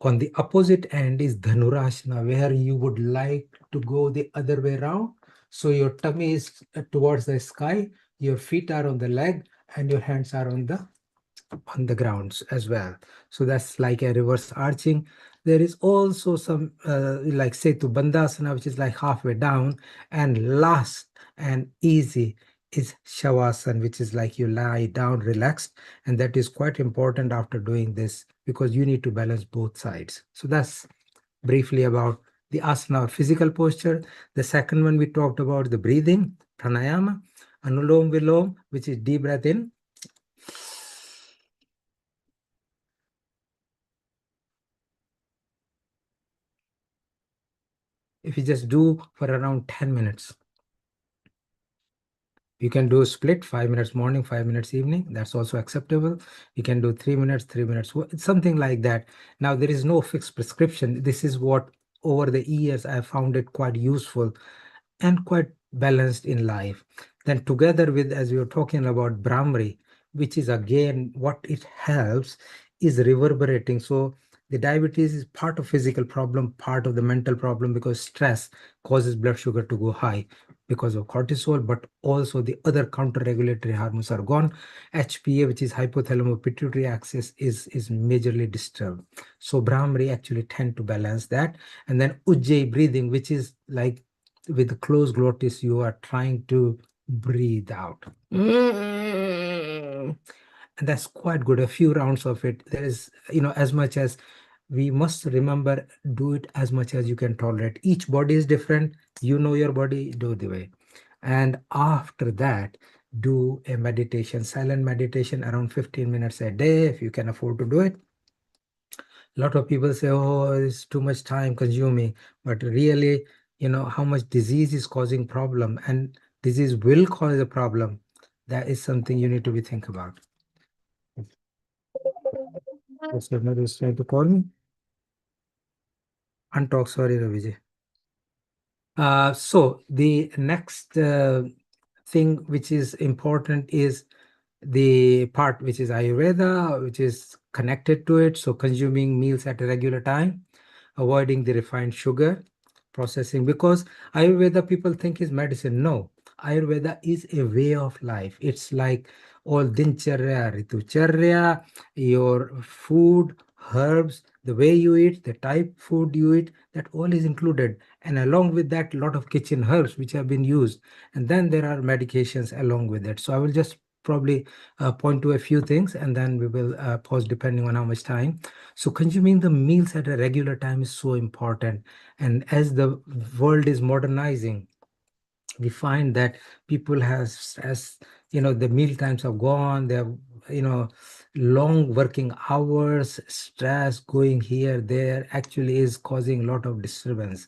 On the opposite end is Dhanurasana, where you would like to go the other way around. So your tummy is towards the sky, your feet are on the leg, and your hands are on the grounds as well. So that's like a reverse arching. There is also some like Setu Bandhasana, which is like halfway down, and last and easy is Shavasana, which is like you lie down relaxed, and that is quite important after doing this because you need to balance both sides. So that's briefly about the asana or physical posture. The second one we talked about the breathing, pranayama, anulom vilom, which is deep breath in. If you just do for around 10 minutes. You can do a split, 5 minutes morning, 5 minutes evening. That's also acceptable. You can do 3 minutes, 3 minutes, something like that. Now, there is no fixed prescription. This is what over the years I found it quite useful and quite balanced in life. Then together with, as we were talking about Brahmari, which is again, what it helps is reverberating. So the diabetes is part of physical problem, part of the mental problem, because stress causes blood sugar to go high because of cortisol, but also the other counter-regulatory hormones are gone. HPA, which is hypothalamo-pituitary axis, is majorly disturbed. So Brahmari actually tend to balance that. And then Ujjayi breathing, which is like with the closed glottis, you are trying to breathe out. And that's quite good. A few rounds of it. There is, as much as we must remember, do it as much as you can tolerate. Each body is different. You know your body, do the way. And after that, do a meditation, silent meditation around 15 minutes a day, if you can afford to do it. A lot of people say, oh, it's too much time consuming, but really, how much disease is causing problem, and disease will cause a problem. That is something you need to be think about. Somebody is trying to call me. Untalk, sorry, Raviji. So the next thing which is important is the part which is Ayurveda, which is connected to it. So consuming meals at a regular time, avoiding the refined sugar, processing, because Ayurveda people think is medicine. No, Ayurveda is a way of life. It's like all dincharya, ritucharya, your food, herbs, the way you eat, the type food you eat, that all is included. And along with that, a lot of kitchen herbs which have been used. And then there are medications along with it. So I will just probably point to a few things, and then we will pause depending on how much time. So consuming the meals at a regular time is so important. And as the world is modernizing, we find that people the meal times have gone, they have, long working hours, stress going here, there, actually is causing a lot of disturbance.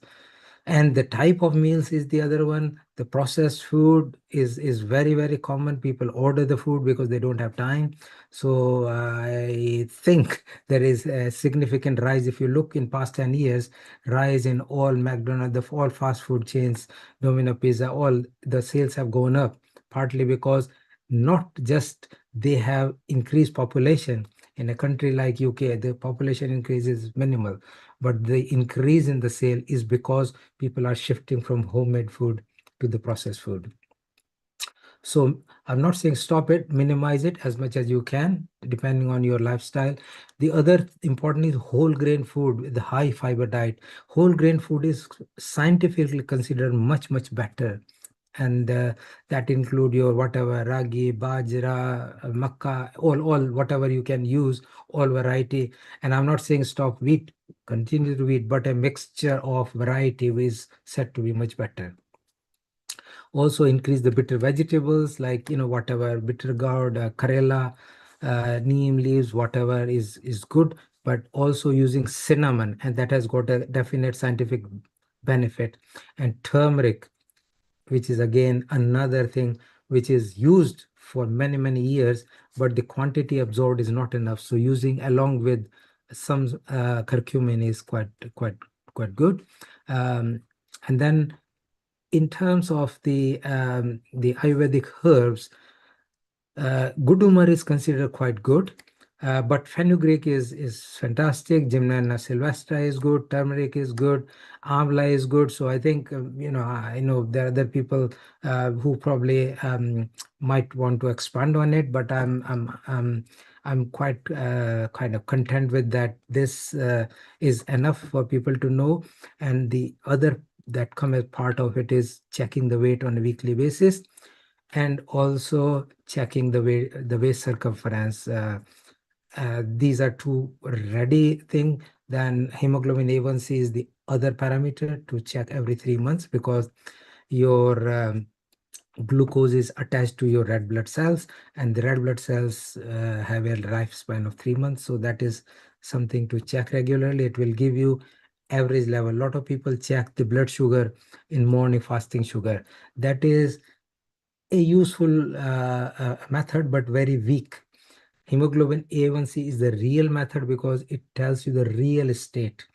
And the type of meals is the other one. The processed food is very, very common. People order the food because they don't have time. So I think there is a significant rise. If you look in past 10 years, rise in all McDonald's, all fast food chains, Domino Pizza, all the sales have gone up, partly because not just they have increased population. In a country like UK, the population increase is minimal, but the increase in the sale is because people are shifting from homemade food to the processed food. So I'm not saying stop it, minimize it as much as you can, depending on your lifestyle. The other important is whole grain food with the high fiber diet. Whole grain food is scientifically considered much, much better. And that include your whatever, ragi, bajra, makkah, all whatever you can use, all variety. And I'm not saying stop wheat, continue to wheat, but a mixture of variety is said to be much better. Also increase the bitter vegetables like, whatever, bitter gourd, karela, neem leaves, whatever is good, but also using cinnamon, and that has got a definite scientific benefit. And turmeric, which is again another thing which is used for many, many years, but the quantity absorbed is not enough. So using along with some curcumin is quite good. And then in terms of the Ayurvedic herbs, Gudumar is considered quite good, but fenugreek is fantastic. Gymnana sylvestra is good. Turmeric is good. Amla is good. So I think I know there are other people who probably might want to expand on it, but I'm quite kind of content with that. This is enough for people to know, and the other that come as part of it is checking the weight on a weekly basis, and also checking the waist circumference. These are two ready thing. Then hemoglobin A1C is the other parameter to check every 3 months, because your glucose is attached to your red blood cells, and the red blood cells have a lifespan of 3 months. So that is something to check regularly. It will give you average level. A lot of people check the blood sugar in morning fasting sugar. That is a useful method, but very weak. Hemoglobin A1C is the real method because it tells you the real state.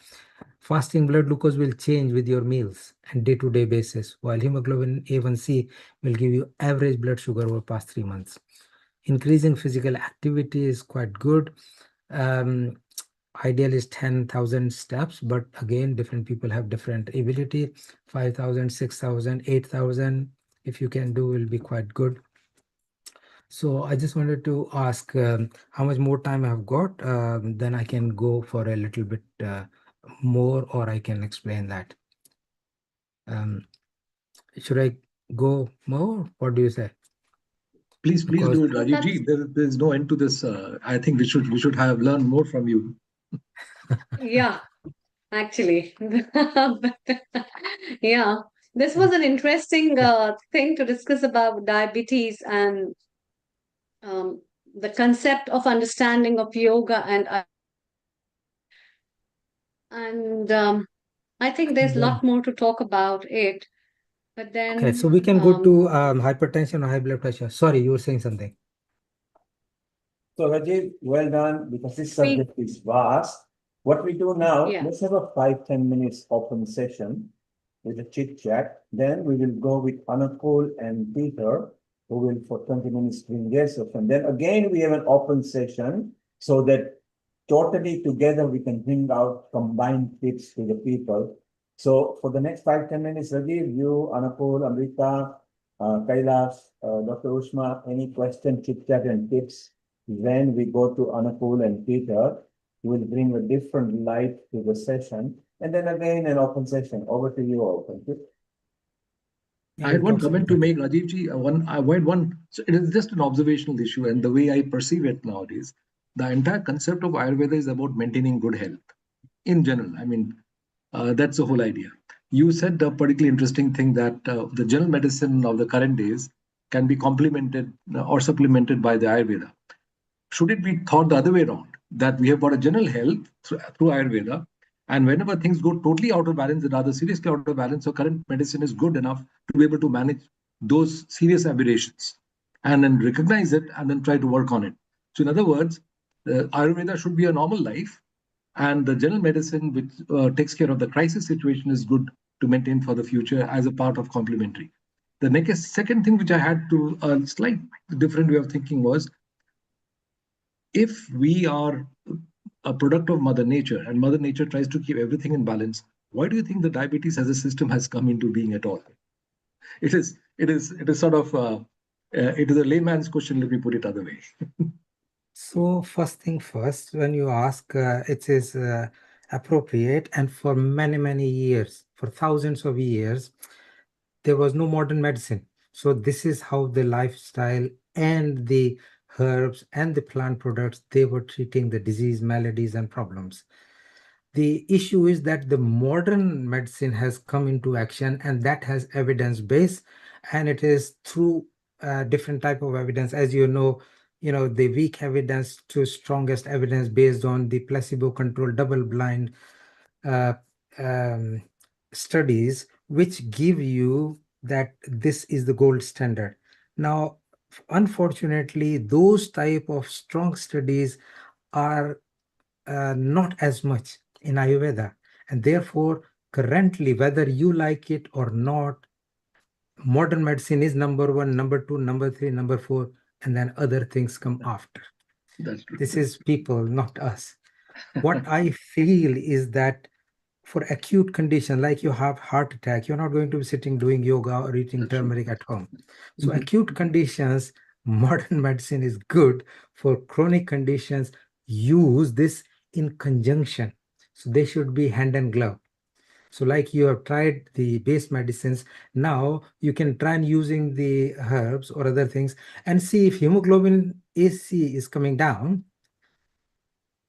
Fasting blood glucose will change with your meals and day-to-day basis, while hemoglobin A1C will give you average blood sugar over past 3 months. Increasing physical activity is quite good. Ideal is 10,000 steps, but again, different people have different ability. 5,000, 6,000, 8,000, if you can do, will be quite good. So I just wanted to ask how much more time I've got, then I can go for a little bit more, or I can explain that. Should I go more? What do you say? Please Because do it, Rajiv ji. There's no end to this. I think we should have learned more from you. Yeah, actually. Yeah, this was an interesting thing to discuss about diabetes and the concept of understanding of yoga and I think there's a lot more to talk about it. But then okay, so we can go to hypertension or high blood pressure. Sorry, you were saying something. So Rajiv, well done, because this subject is vast. What we do now, Yeah. let's have a 5-10 minutes open session with a chit chat. Then we will go with Anakul and Peter, who will for 20 minutes bring their session. Then again, we have an open session so that totally together we can bring out combined tips to the people. So for the next 5-10 minutes, Rajiv, you, Anakul, Amrita, Kailash, Dr. Ushma, any question, chit chat and tips? When we go to Anakul and Peter, we will bring a different light to the session. And then again, an open session. Over to you all. Thank you. I had one comment to make, Rajiv ji. So it is just an observational issue, and the way I perceive it nowadays, the entire concept of Ayurveda is about maintaining good health in general. I mean, that's the whole idea. You said a particularly interesting thing that the general medicine of the current days can be complemented or supplemented by the Ayurveda. Should it be thought the other way around, that we have got a general health through Ayurveda, and whenever things go totally out of balance and rather seriously out of balance, so current medicine is good enough to be able to manage those serious aberrations and then recognize it and then try to work on it. So in other words, Ayurveda should be a normal life, and the general medicine, which takes care of the crisis situation, is good to maintain for the future as a part of complementary. The second thing which I had to a slight different way of thinking was, if we are a product of Mother Nature and Mother Nature tries to keep everything in balance, why do you think the diabetes as a system has come into being at all? It is sort of it is a layman's question. Let me put it other way. So first thing first, when you ask, it is appropriate, and for many, many years, for thousands of years, there was no modern medicine. So this is how the lifestyle and the herbs and the plant products, they were treating the disease, maladies, and problems. The issue is that the modern medicine has come into action, and that has evidence base, and it is through different type of evidence. As you know, the weak evidence to strongest evidence based on the placebo-controlled double-blind um, studies, which give you that this is the gold standard. Now, unfortunately, those type of strong studies are not as much in Ayurveda, and therefore currently, whether you like it or not, modern medicine is number one, number two, number three, number four, and then other things come after. That's true. This is people, not us. What I feel is that for acute condition, like you have heart attack, you're not going to be sitting doing yoga or eating That's true. turmeric at home. So Mhm. acute conditions, modern medicine is good. For chronic conditions, use this in conjunction. So they should be hand and glove. So like you have tried the base medicines, now you can try and using the herbs or other things and see if hemoglobin AC is coming down,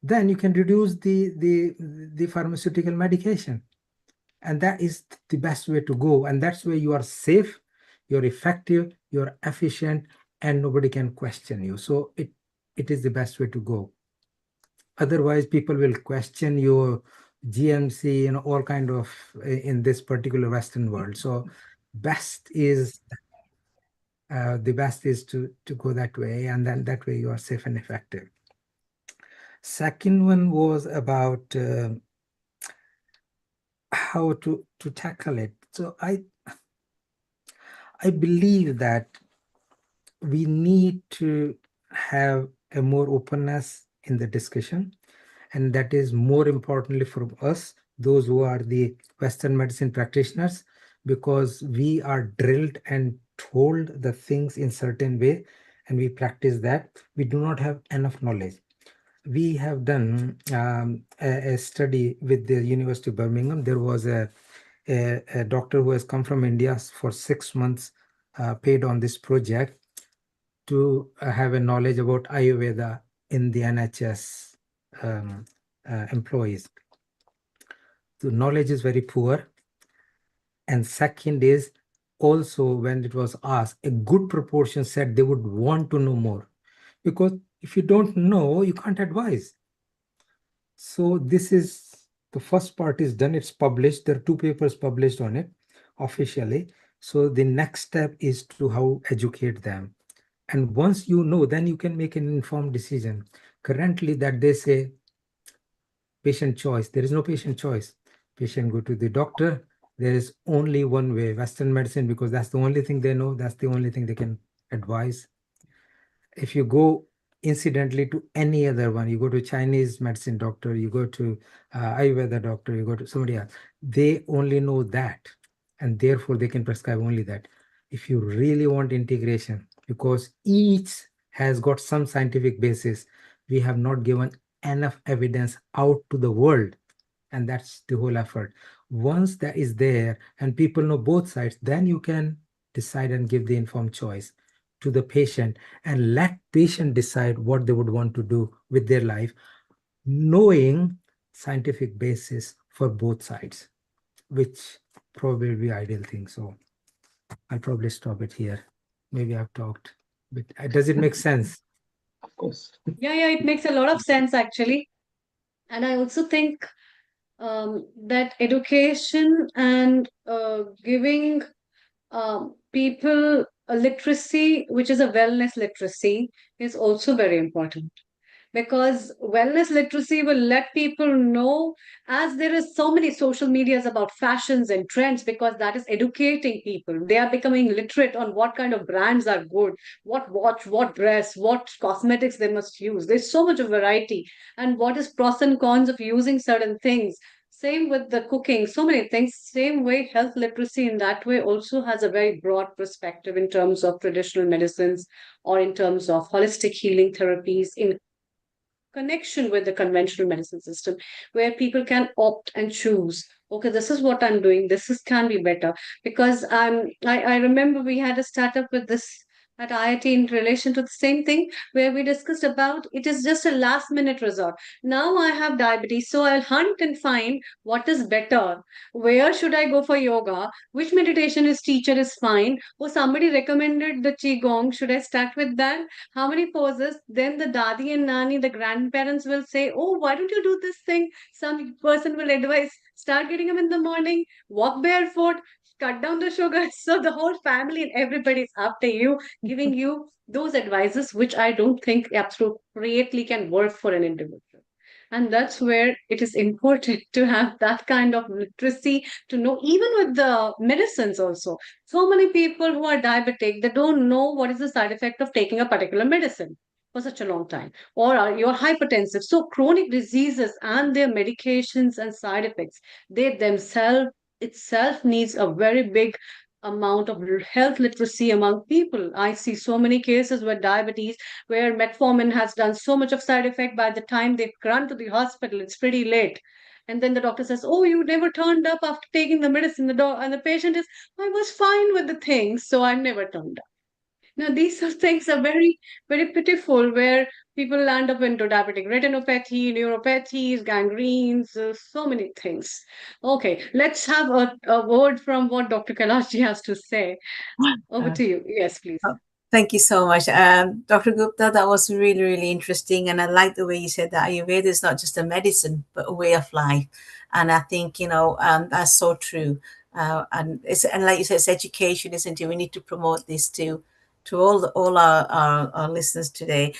then you can reduce the pharmaceutical medication. And that is the best way to go. And that's where you are safe, you're effective, you're efficient, and nobody can question you. So it is the best way to go. Otherwise, people will question your GMC and all kind of in this particular Western world. So best is the best is to go that way, and then that way you are safe and effective. Second one was about how to tackle it. So I believe that we need to have a more openness in the discussion, and that is more importantly for us, those who are the Western medicine practitioners, because we are drilled and told the things in certain way, and we practice that. We do not have enough knowledge. We have done a study with the University of Birmingham. There was a doctor who has come from India for 6 months, paid on this project to have a knowledge about Ayurveda in the NHS employees. The knowledge is very poor. And second is also, when it was asked, a good proportion said they would want to know more. Because if you don't know, you can't advise. So this is the first part is done. It's published. There are 2 papers published on it officially. So the next step is to how educate them. And once you know, then you can make an informed decision. Currently, that they say patient choice. There is no patient choice. Patient go to the doctor. There is only one way, Western medicine, because that's the only thing they know. That's the only thing they can advise. If you go incidentally to any other one, you go to Chinese medicine doctor, you go to Ayurveda doctor, you go to somebody else, they only know that, and therefore they can prescribe only that. If you really want integration, because each has got some scientific basis, we have not given enough evidence out to the world, and that's the whole effort. Once that is there and people know both sides, then you can decide and give the informed choice to the patient, and let patient decide what they would want to do with their life, knowing scientific basis for both sides, which probably be ideal thing. So I'll probably stop it here. Maybe I've talked, but does it make sense? Of course. Yeah, it makes a lot of sense actually. And I also think that education and giving people a literacy, which is a wellness literacy, is also very important, because wellness literacy will let people know, as there is so many social medias about fashions and trends, because that is educating people. They are becoming literate on what kind of brands are good, what watch, what dress, what cosmetics they must use. There's so much of variety, and what is pros and cons of using certain things. Same with the cooking, so many things. Same way, health literacy in that way also has a very broad perspective in terms of traditional medicines, or in terms of holistic healing therapies, in connection with the conventional medicine system, where people can opt and choose, okay, this is what I'm doing, this is can be better. Because I remember we had a startup with this at IIT in relation to the same thing where we discussed about it is just a last minute resort. Now I have diabetes, so I'll hunt and find what is better. Where should I go for yoga? Which meditation is teacher is fine? Oh, somebody recommended the Qigong. Should I start with that? How many poses? Then the dadi and nani, the grandparents will say, oh, why don't you do this thing? Some person will advise, start getting them in the morning, walk barefoot, cut down the sugar. So the whole family and everybody's after you, giving you those advices, which I don't think appropriately can work for an individual. And that's where it is important to have that kind of literacy to know, even with the medicines also. So many people who are diabetic, they don't know what is the side effect of taking a particular medicine for such a long time, or are you're hypertensive. So chronic diseases and their medications and side effects, they themselves itself needs a very big amount of health literacy among people. I see so many cases where diabetes, where metformin has done so much of side effect, by the time they've run to the hospital, it's pretty late. And then the doctor says, oh, you never turned up after taking the medicine. And the patient is, I was fine with the things, so I never turned up. Now, these are things are very, very pitiful where people land up into diabetic retinopathy, neuropathies, gangrenes, so many things. Okay, let's have a word from what Dr. Kailash has to say. Over to you. Yes, please. Thank you so much. Dr. Gupta, that was really, really interesting. And I like the way you said that Ayurveda is not just a medicine, but a way of life. And I think, that's so true. And like you said, it's education, isn't it? We need to promote this to all our listeners today.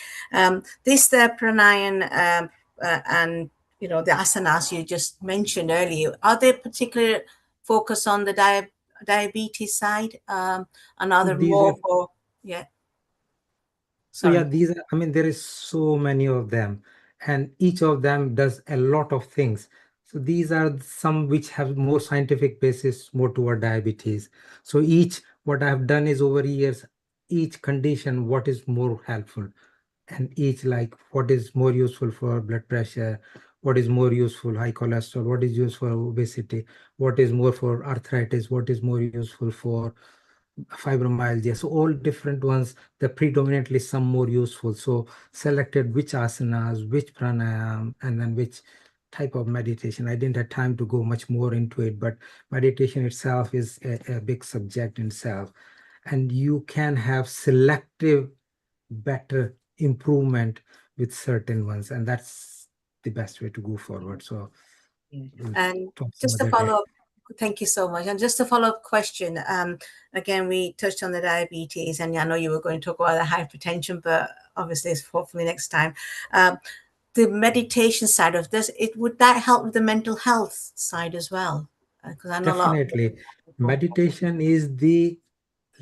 This pranayam and, the asanas you just mentioned earlier, are they particular focus on the diabetes side? And are there more for... Yeah. So yeah, these are, I mean, there is so many of them, and each of them does a lot of things. So these are some which have more scientific basis, more toward diabetes. So each, what I have done is over years, each condition, what is more helpful, and each like what is more useful for blood pressure, what is more useful high cholesterol, what is useful for obesity, what is more for arthritis, what is more useful for fibromyalgia. So all different ones, they're predominantly some more useful. So selected which asanas, which pranayam, and then which type of meditation. I didn't have time to go much more into it, but meditation itself is a big subject in itself. And you can have selective better improvement with certain ones, and that's the best way to go forward. So and just to follow up, thank you so much. And just a follow-up question, again, we touched on the diabetes, and I know you were going to talk about the hypertension, but obviously it's hopefully next time. The meditation side of this, would that help with the mental health side as well? Because I know definitely meditation is the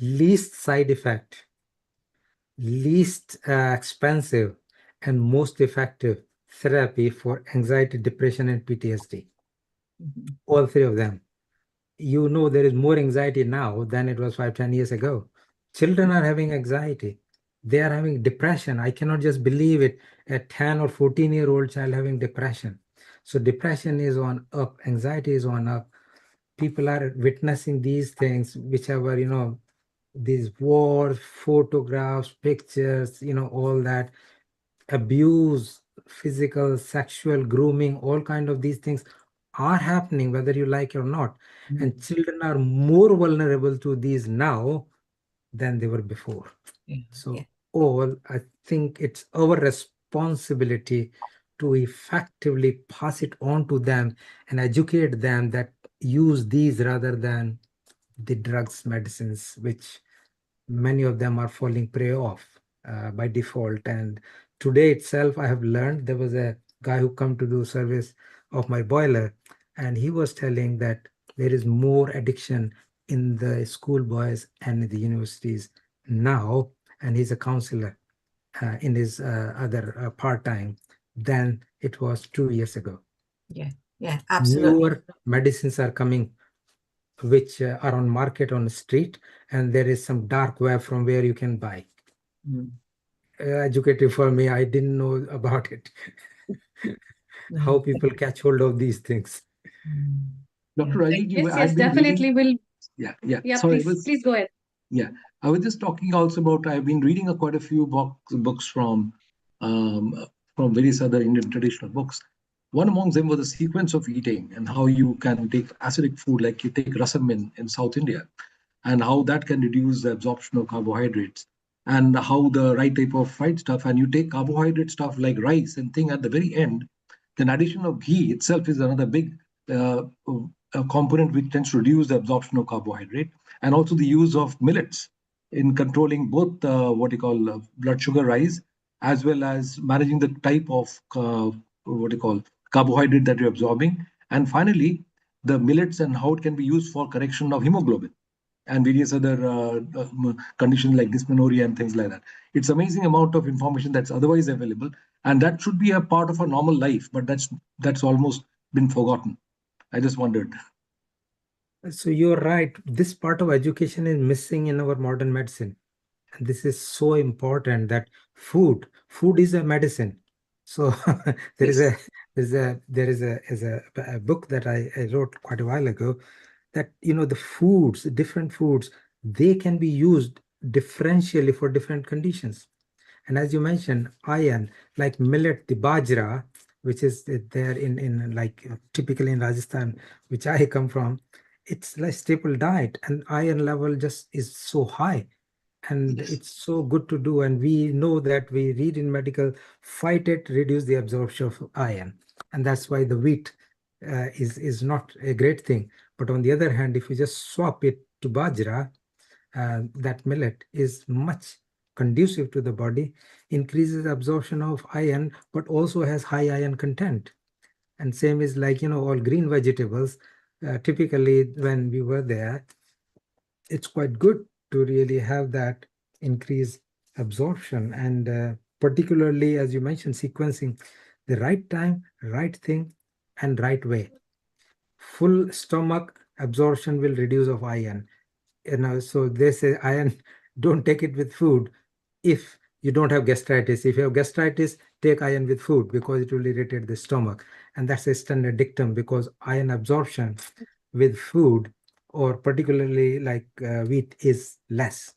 least side effect, least expensive, and most effective therapy for anxiety, depression, and PTSD. All three of them. You know, there is more anxiety now than it was 5-10 years ago. Children are having anxiety. They are having depression. I cannot just believe it. A 10 or 14-year-old child having depression. So depression is on up, anxiety is on up. People are witnessing these things, whichever, these wars, photographs, pictures, all that abuse, physical, sexual grooming, all kind of these things are happening, whether you like it or not. And children are more vulnerable to these now than they were before. So I think it's our responsibility to effectively pass it on to them and educate them that use these rather than the drugs, medicines, which many of them are falling prey of by default. And today itself, I have learned, there was a guy who come to do service of my boiler, and he was telling that there is more addiction in the school boys and in the universities now, and he's a counselor in his other part-time than it was 2 years ago. Yeah, absolutely. Newer medicines are coming which are on market on the street, and there is some dark web from where you can buy. Educative for me, I didn't know about it. How people catch hold of these things. Dr. Rajeev, yes, definitely will. Yeah. Yeah, Sorry, please go ahead. Yeah, I was just talking also about, I've been reading quite a few books um, from various other Indian traditional books. One among them was the sequence of eating and how you can take acidic food, like you take rasam in South India, and how that can reduce the absorption of carbohydrates, and how the right type of fried stuff, and you take carbohydrate stuff like rice and thing at the very end. Then addition of ghee itself is another big component which tends to reduce the absorption of carbohydrate, and also the use of millets in controlling both what you call blood sugar rise, as well as managing the type of what you call carbohydrate that you're absorbing. And finally, the millets and how it can be used for correction of hemoglobin and various other conditions like dysmenorrhea and things like that. It's amazing amount of information that's otherwise available, and that should be a part of a normal life, but that's almost been forgotten. I just wondered. So you're right. This part of education is missing in our modern medicine. And this is so important that food is a medicine. So there is Yes. a book that I wrote quite a while ago, that the different foods, they can be used differentially for different conditions. And as you mentioned, iron, like millet, the bajra, which is there in like typically in Rajasthan, which I come from, it's like staple diet, and iron level just is so high, and Yes. it's so good to do. And we know that, we read in medical, fight it, reduce the absorption of iron, and that's why the wheat is not a great thing. But on the other hand, if you just swap it to bajra, that millet is much conducive to the body, increases absorption of iron, but also has high iron content. And same is like, all green vegetables. Typically, when we were there, it's quite good to really have that increased absorption. And particularly, as you mentioned, sequencing the right time, right thing, and right way. Full stomach absorption will reduce of iron. So they say iron, don't take it with food if you don't have gastritis. If you have gastritis, take iron with food because it will irritate the stomach. And that's a standard dictum, because iron absorption with food, or particularly like wheat, is less.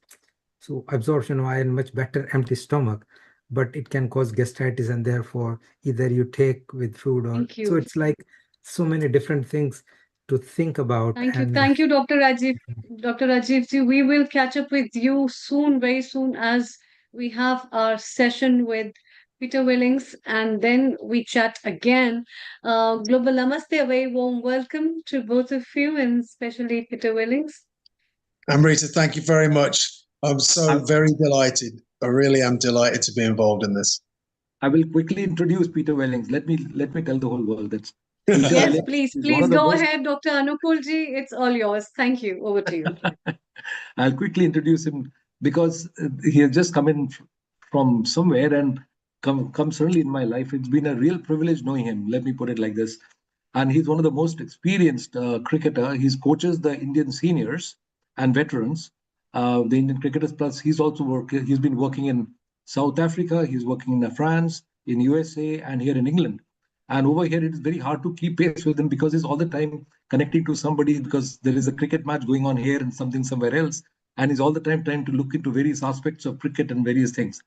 So absorption of iron much better empty stomach, but it can cause gastritis, and therefore either you take with food, or Thank so you. it's like so many different things to think about. Thank you. And Thank you, Dr. Rajiv. Dr. Rajiv ji, we will catch up with you soon, very soon, as we have our session with Peter Willings, and then we chat again. Global Namaste, a very warm welcome to both of you, and especially Peter Willings. Amrita, thank you very much. I'm so I, very delighted. I really am delighted to be involved in this. I will quickly introduce Peter Wellings. Let me tell the whole world that Peter Yes, Wellings please, is one please of the go most. ahead, Dr. Anupul ji. It's all yours. Thank you. Over to you. I'll quickly introduce him because he has just come in from somewhere and come suddenly in my life. It's been a real privilege knowing him. Let me put it like this. And he's one of the most experienced cricketer. He coaches the Indian seniors and veterans, the Indian cricketers. Plus, he's been working in South Africa. He's working in France, in USA, and here in England. And over here, it is very hard to keep pace with him because he's all the time connecting to somebody, because there is a cricket match going on here and something somewhere else. And he's all the time trying to look into various aspects of cricket and various things.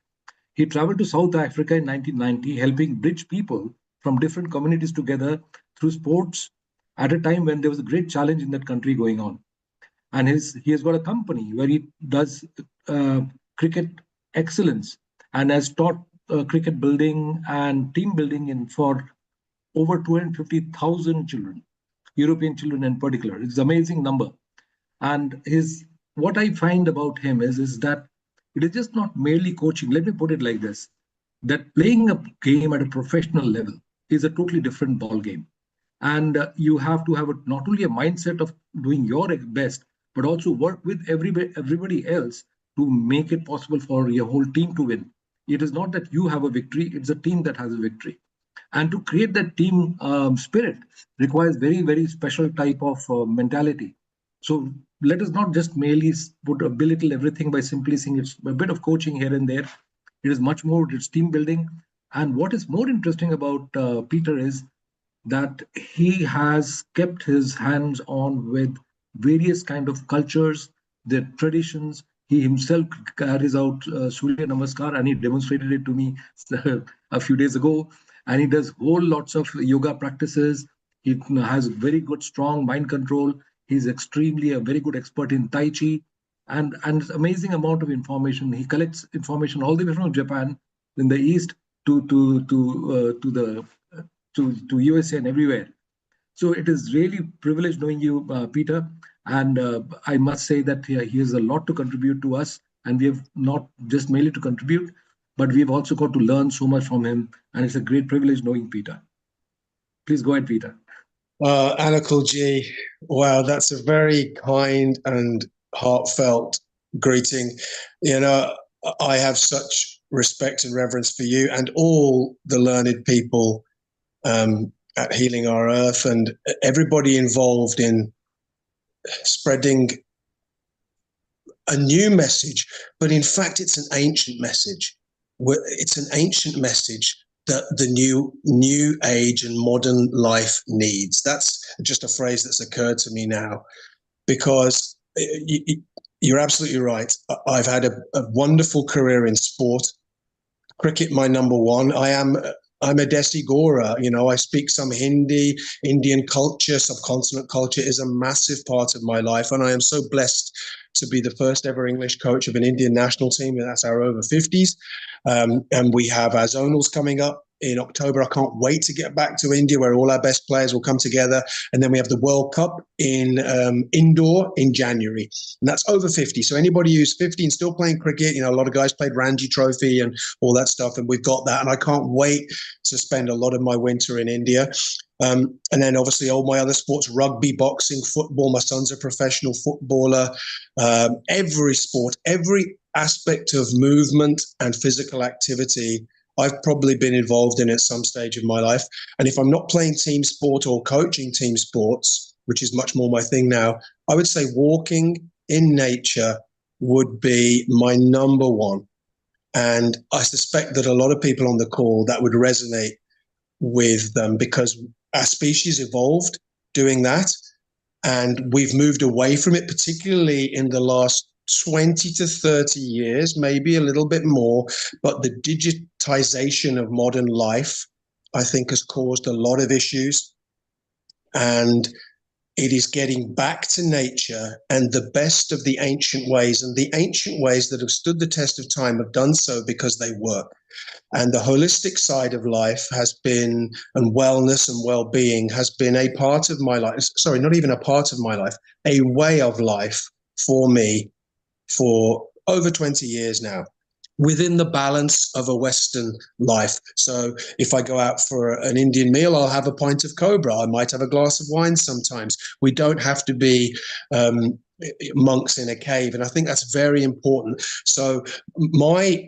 He traveled to South Africa in 1990, helping bridge people from different communities together through sports at a time when there was a great challenge in that country going on. And he has got a company where he does cricket excellence and has taught cricket building and team building for over 250,000 children, European children in particular. It's an amazing number. And what I find about him is that it is just not merely coaching. Let me put it like this: that playing a game at a professional level is a totally different ball game, and you have to have not only a mindset of doing your best, but also work with everybody else to make it possible for your whole team to win. It is not that you have a victory; it's a team that has a victory. And to create that team spirit requires very, very special type of mentality. So let us not just merely belittle everything by simply saying it's a bit of coaching here and there. It is much more, it's team building. And what is more interesting about Peter is that he has kept his hands on with various kind of cultures, their traditions, He himself carries out Surya Namaskar, and he demonstrated it to me a few days ago. And he does whole lots of yoga practices. He has very good, strong mind control. He's extremely a very good expert in Tai Chi, and it's amazing amount of information. He collects information all the way from Japan in the East to USA and everywhere. So it is really privileged knowing you, Peter. And I must say that he has a lot to contribute to us. And we have not just mainly to contribute, but we've also got to learn so much from him. And it's a great privilege knowing Peter. Please go ahead, Peter. Anakulji, wow, that's a very kind and heartfelt greeting. You know, I have such respect and reverence for you and all the learned people at Healing Our Earth, and everybody involved in spreading a new message, but in fact it's an ancient message. It's an ancient message that the new age and modern life needs. That's just a phrase that's occurred to me now, because you're absolutely right. I've had a wonderful career in sport. Cricket, my number one. I'm a Desi Gora, you know, I speak some Hindi. Indian culture, subcontinent culture is a massive part of my life. And I am so blessed to be the first ever English coach of an Indian national team. And that's our over 50s. And we have our zonals coming up in October. I can't wait to get back to India, where all our best players will come together. And then we have the World Cup in indoor in January. And that's over 50. So anybody who's 50 and still playing cricket, you know, a lot of guys played Ranji Trophy and all that stuff. And we've got that. And I can't wait to spend a lot of my winter in India. And then obviously all my other sports, rugby, boxing, football. My son's a professional footballer. Every sport, every aspect of movement and physical activity, I've probably been involved in at some stage of my life. And if I'm not playing team sport or coaching team sports, which is much more my thing now, I would say walking in nature would be my number one. And I suspect that a lot of people on the call, that would resonate with them, because our species evolved doing that. And we've moved away from it, particularly in the last 20 to 30 years, maybe a little bit more. But the digitization of modern life, I think, has caused a lot of issues. And it is getting back to nature and the best of the ancient ways. And the ancient ways that have stood the test of time have done so because they work. And the holistic side of life has been, and wellness and well-being has been a part of my life. Sorry, not even a part of my life, a way of life for me for over 20 years now, within the balance of a Western life. So if I go out for an Indian meal, I'll have a pint of Cobra. I might have a glass of wine sometimes. We don't have to be monks in a cave. And I think that's very important. So my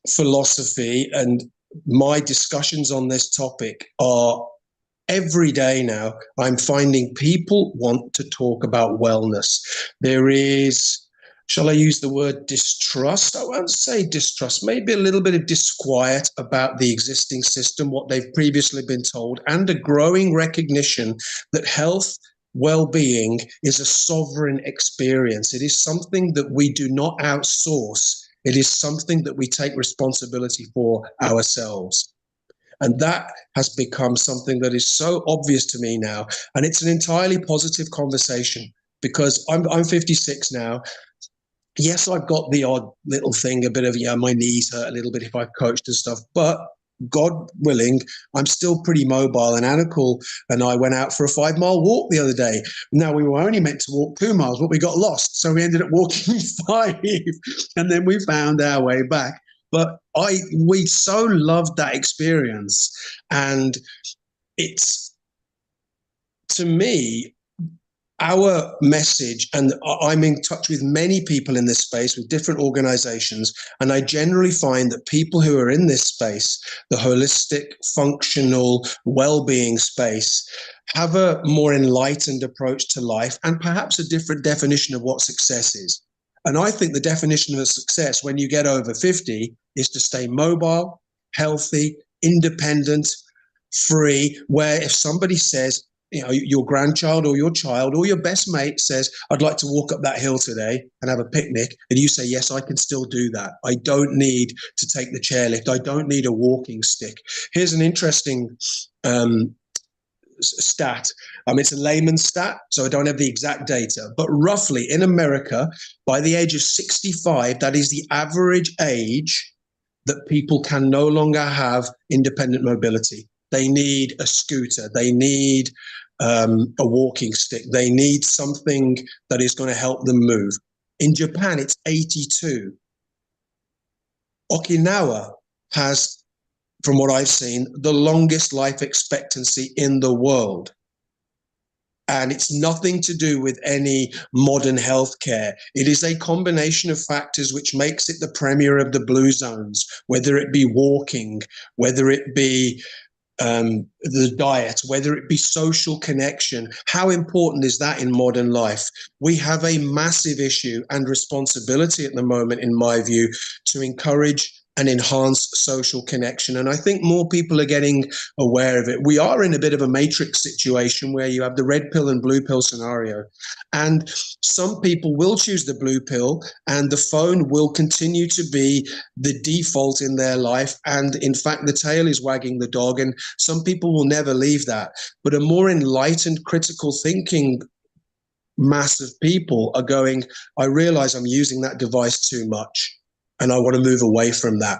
philosophy and my discussions on this topic are every day now. I'm finding people want to talk about wellness. There is, shall I use the word distrust? I won't say distrust, maybe a little bit of disquiet about the existing system, what they've previously been told, and a growing recognition that health, well-being is a sovereign experience. It is something that we do not outsource. It is something that we take responsibility for ourselves. And that has become something that is so obvious to me now. And it's an entirely positive conversation, because I'm 56 now. Yes, I've got the odd little thing, a bit of, my knees hurt a little bit if I've coached and stuff, but God willing, I'm still pretty mobile. And Anakul and I went out for a 5-mile walk the other day. Now, we were only meant to walk 2 miles, but we got lost. So we ended up walking 5, and then we found our way back. But we so loved that experience. And it's, to me, our message, and I'm in touch with many people in this space with different organizations, and I generally find that people who are in this space, the holistic, functional, well-being space, have a more enlightened approach to life and perhaps a different definition of what success is. And I think the definition of a success when you get over 50 is to stay mobile, healthy, independent, free, where if somebody says, your grandchild or your child or your best mate says, I'd like to walk up that hill today and have a picnic, and you say, yes, I can still do that. I don't need to take the chairlift. I don't need a walking stick. Here's an interesting stat. It's a layman's stat, so I don't have the exact data, but roughly in America, by the age of 65, that is the average age that people can no longer have independent mobility. They need a scooter. They need a walking stick. They need something that is going to help them move. In Japan, it's 82. Okinawa has, from what I've seen, the longest life expectancy in the world. And it's nothing to do with any modern healthcare. It is a combination of factors which makes it the premier of the blue zones, whether it be walking, whether it be the diet, whether it be social connection. How important is that in modern life? We have a massive issue and responsibility at the moment, in my view, to encourage and enhance social connection. And I think more people are getting aware of it. We are in a bit of a matrix situation where you have the red pill and blue pill scenario. And some people will choose the blue pill, and the phone will continue to be the default in their life. And in fact, the tail is wagging the dog, and some people will never leave that. But a more enlightened, critical thinking mass of people are going, I realize I'm using that device too much, and I want to move away from that.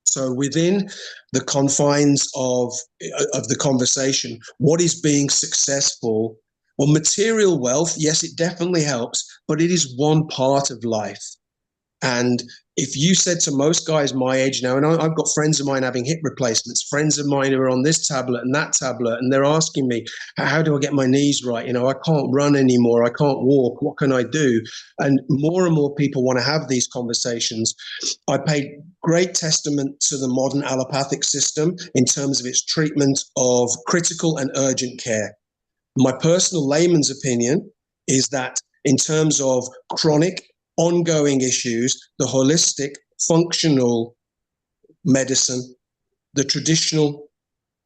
So within the confines of the conversation, what is being successful? Well, material wealth, yes, it definitely helps, but it is one part of life. And if you said to most guys my age now, and I've got friends of mine having hip replacements, friends of mine who are on this tablet and that tablet, and they're asking me, how do I get my knees right? I can't run anymore. I can't walk. What can I do? And more people want to have these conversations. I pay great testament to the modern allopathic system in terms of its treatment of critical and urgent care. My personal layman's opinion is that in terms of chronic, ongoing issues, the holistic, functional medicine, the traditional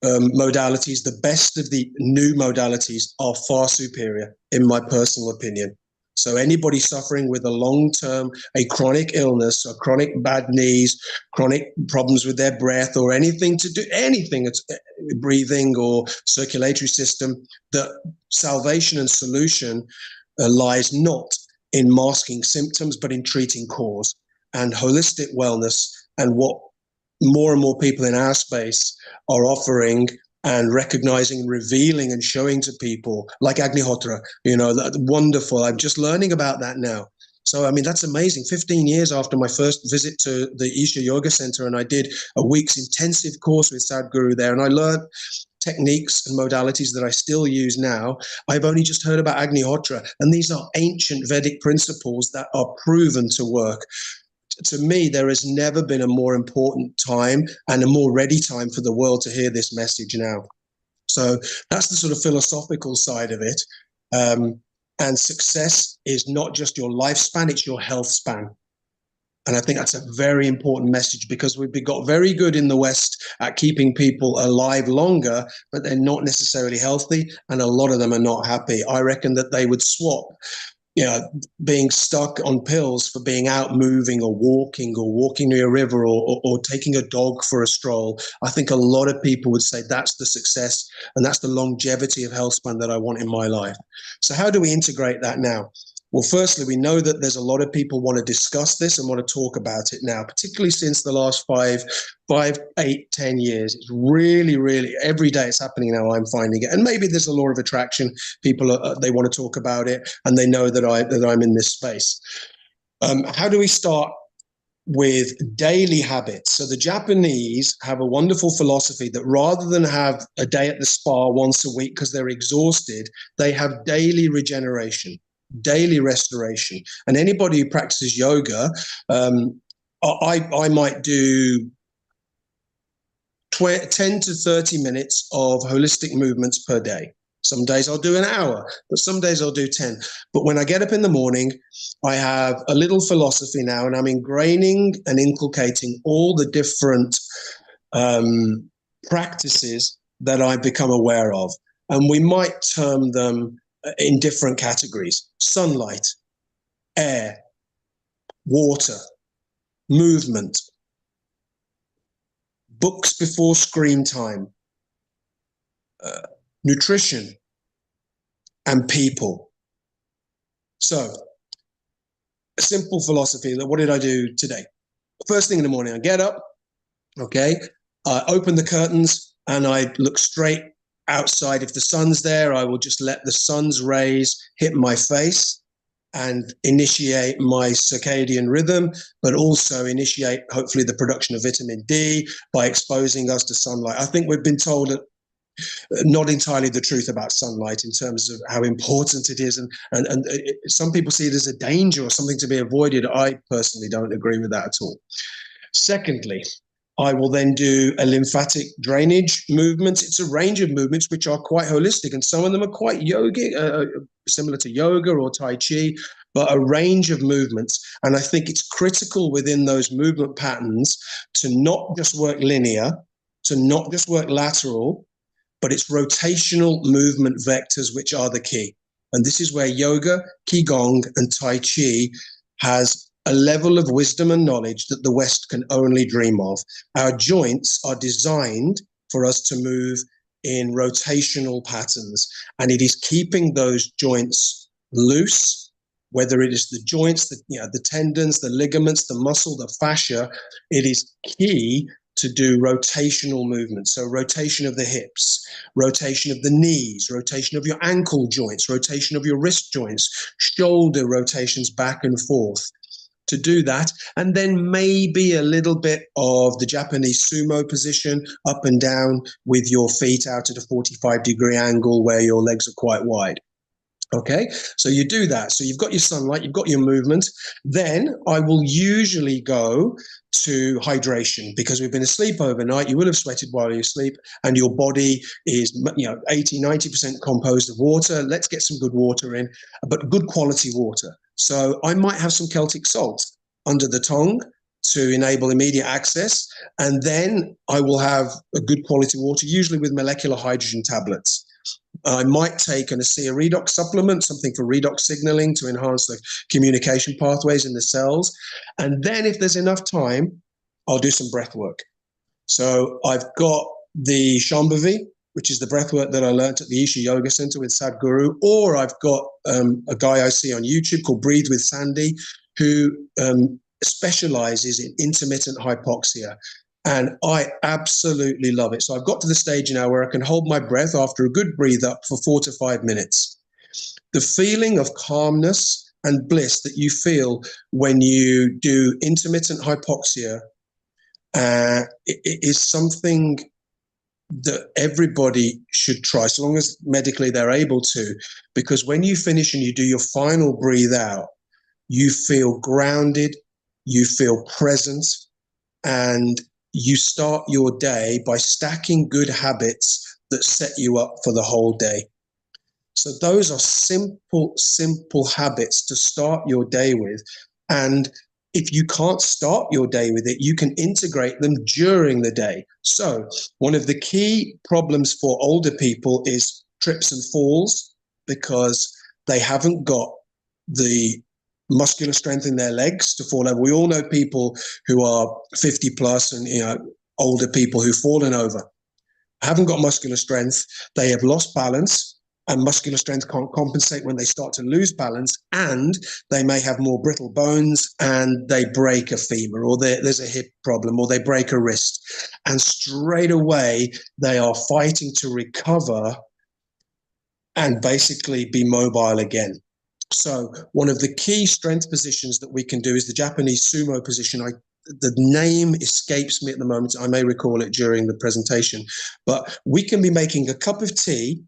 modalities, the best of the new modalities are far superior, in my personal opinion. So anybody suffering with a chronic illness, or chronic bad knees, chronic problems with their breath, or anything, breathing or circulatory system, the salvation and solution lies not in masking symptoms, but in treating cause. And holistic wellness, and what more and more people in our space are offering and recognizing and revealing and showing to people, like Agnihotra, wonderful. I'm just learning about that now. So, that's amazing. 15 years after my first visit to the Isha Yoga Center, and I did a week's intensive course with Sadhguru there, and I learned techniques and modalities that I still use now. I've only just heard about Agnihotra, and these are ancient Vedic principles that are proven to work. To me, there has never been a more important time and a more ready time for the world to hear this message now. So that's the sort of philosophical side of it. And success is not just your lifespan, it's your health span. And I think that's a very important message, because we've got very good in the West at keeping people alive longer, but they're not necessarily healthy, and a lot of them are not happy. I reckon that they would swap being stuck on pills for being out moving or walking near a river, or taking a dog for a stroll. I think a lot of people would say that's the success and that's the longevity of health span that I want in my life. So how do we integrate that now? Well, firstly, we know that there's a lot of people want to discuss this and want to talk about it now, particularly since the last 5, 8, 10 years. It's really, really, every day it's happening now, I'm finding it. And maybe there's a law of attraction. People, they want to talk about it, and they know that I'm in this space. How do we start? With daily habits. So the Japanese have a wonderful philosophy that rather than have a day at the spa once a week because they're exhausted, they have daily regeneration, daily restoration. And anybody who practices yoga, I might do 10 to 30 minutes of holistic movements per day. Some days I'll do an hour, but some days I'll do 10. But when I get up in the morning, I have a little philosophy now, and I'm ingraining and inculcating all the different practices that I've become aware of. And we might term them in different categories: sunlight, air, water, movement, books before screen time, nutrition, and people. So, a simple philosophy. What did I do today? First thing in the morning, I get up, okay, I open the curtains and I look straight outside. If the sun's there, I will just let the sun's rays hit my face and initiate my circadian rhythm, but also initiate, hopefully, the production of vitamin D by exposing us to sunlight. I think we've been told that not entirely the truth about sunlight in terms of how important it is. And some people see it as a danger or something to be avoided. I personally don't agree with that at all. Secondly, I will then do a lymphatic drainage movement. It's a range of movements which are quite holistic, and some of them are quite yogic, similar to yoga or Tai Chi, but a range of movements. And I think it's critical within those movement patterns to not just work linear, to not just work lateral, but it's rotational movement vectors which are the key. And this is where yoga, Qigong, and Tai Chi has a level of wisdom and knowledge that the West can only dream of. Our joints are designed for us to move in rotational patterns, and it is keeping those joints loose, whether it is the joints, the tendons, the ligaments, the muscle, the fascia. It is key to do rotational movements. So rotation of the hips, rotation of the knees, rotation of your ankle joints, rotation of your wrist joints, shoulder rotations back and forth. To do that, and then maybe a little bit of the Japanese sumo position, up and down with your feet out at a 45-degree angle where your legs are quite wide. Okay, so you do that. So you've got your sunlight, you've got your movement. Then I will usually go to hydration, because we've been asleep overnight. You will have sweated while you're asleep, and your body is 80-90% composed of water. Let's get some good water in, but good quality water. So I might have some Celtic salt under the tongue to enable immediate access, and then I will have a good quality water, usually with molecular hydrogen tablets. I might take an ASEA redox supplement, something for redox signaling to enhance the communication pathways in the cells. And then if there's enough time, I'll do some breath work. So I've got the Shambhavi, which is the breath work that I learned at the Isha Yoga Center with Sadhguru, or I've got a guy I see on YouTube called Breathe with Sandy, who specializes in intermittent hypoxia. And I absolutely love it. So I've got to the stage now where I can hold my breath after a good breathe up for 4 to 5 minutes. The feeling of calmness and bliss that you feel when you do intermittent hypoxia it is something that everybody should try, so long as medically they're able to, because when you finish and you do your final breathe out, you feel grounded, you feel present, and you start your day by stacking good habits that set you up for the whole day. So those are simple habits to start your day with. And if you can't start your day with it, you can integrate them during the day. So one of the key problems for older people is trips and falls, because they haven't got the muscular strength in their legs to fall over. We all know people who are 50 plus and older people who've fallen over, haven't got muscular strength. They have lost balance, and muscular strength can't compensate when they start to lose balance, and they may have more brittle bones and they break a femur, or there's a hip problem, or they break a wrist, and straight away they are fighting to recover and basically be mobile again. So one of the key strength positions that we can do is the Japanese sumo position. The name escapes me at the moment. I may recall it during the presentation, but we can be making a cup of tea,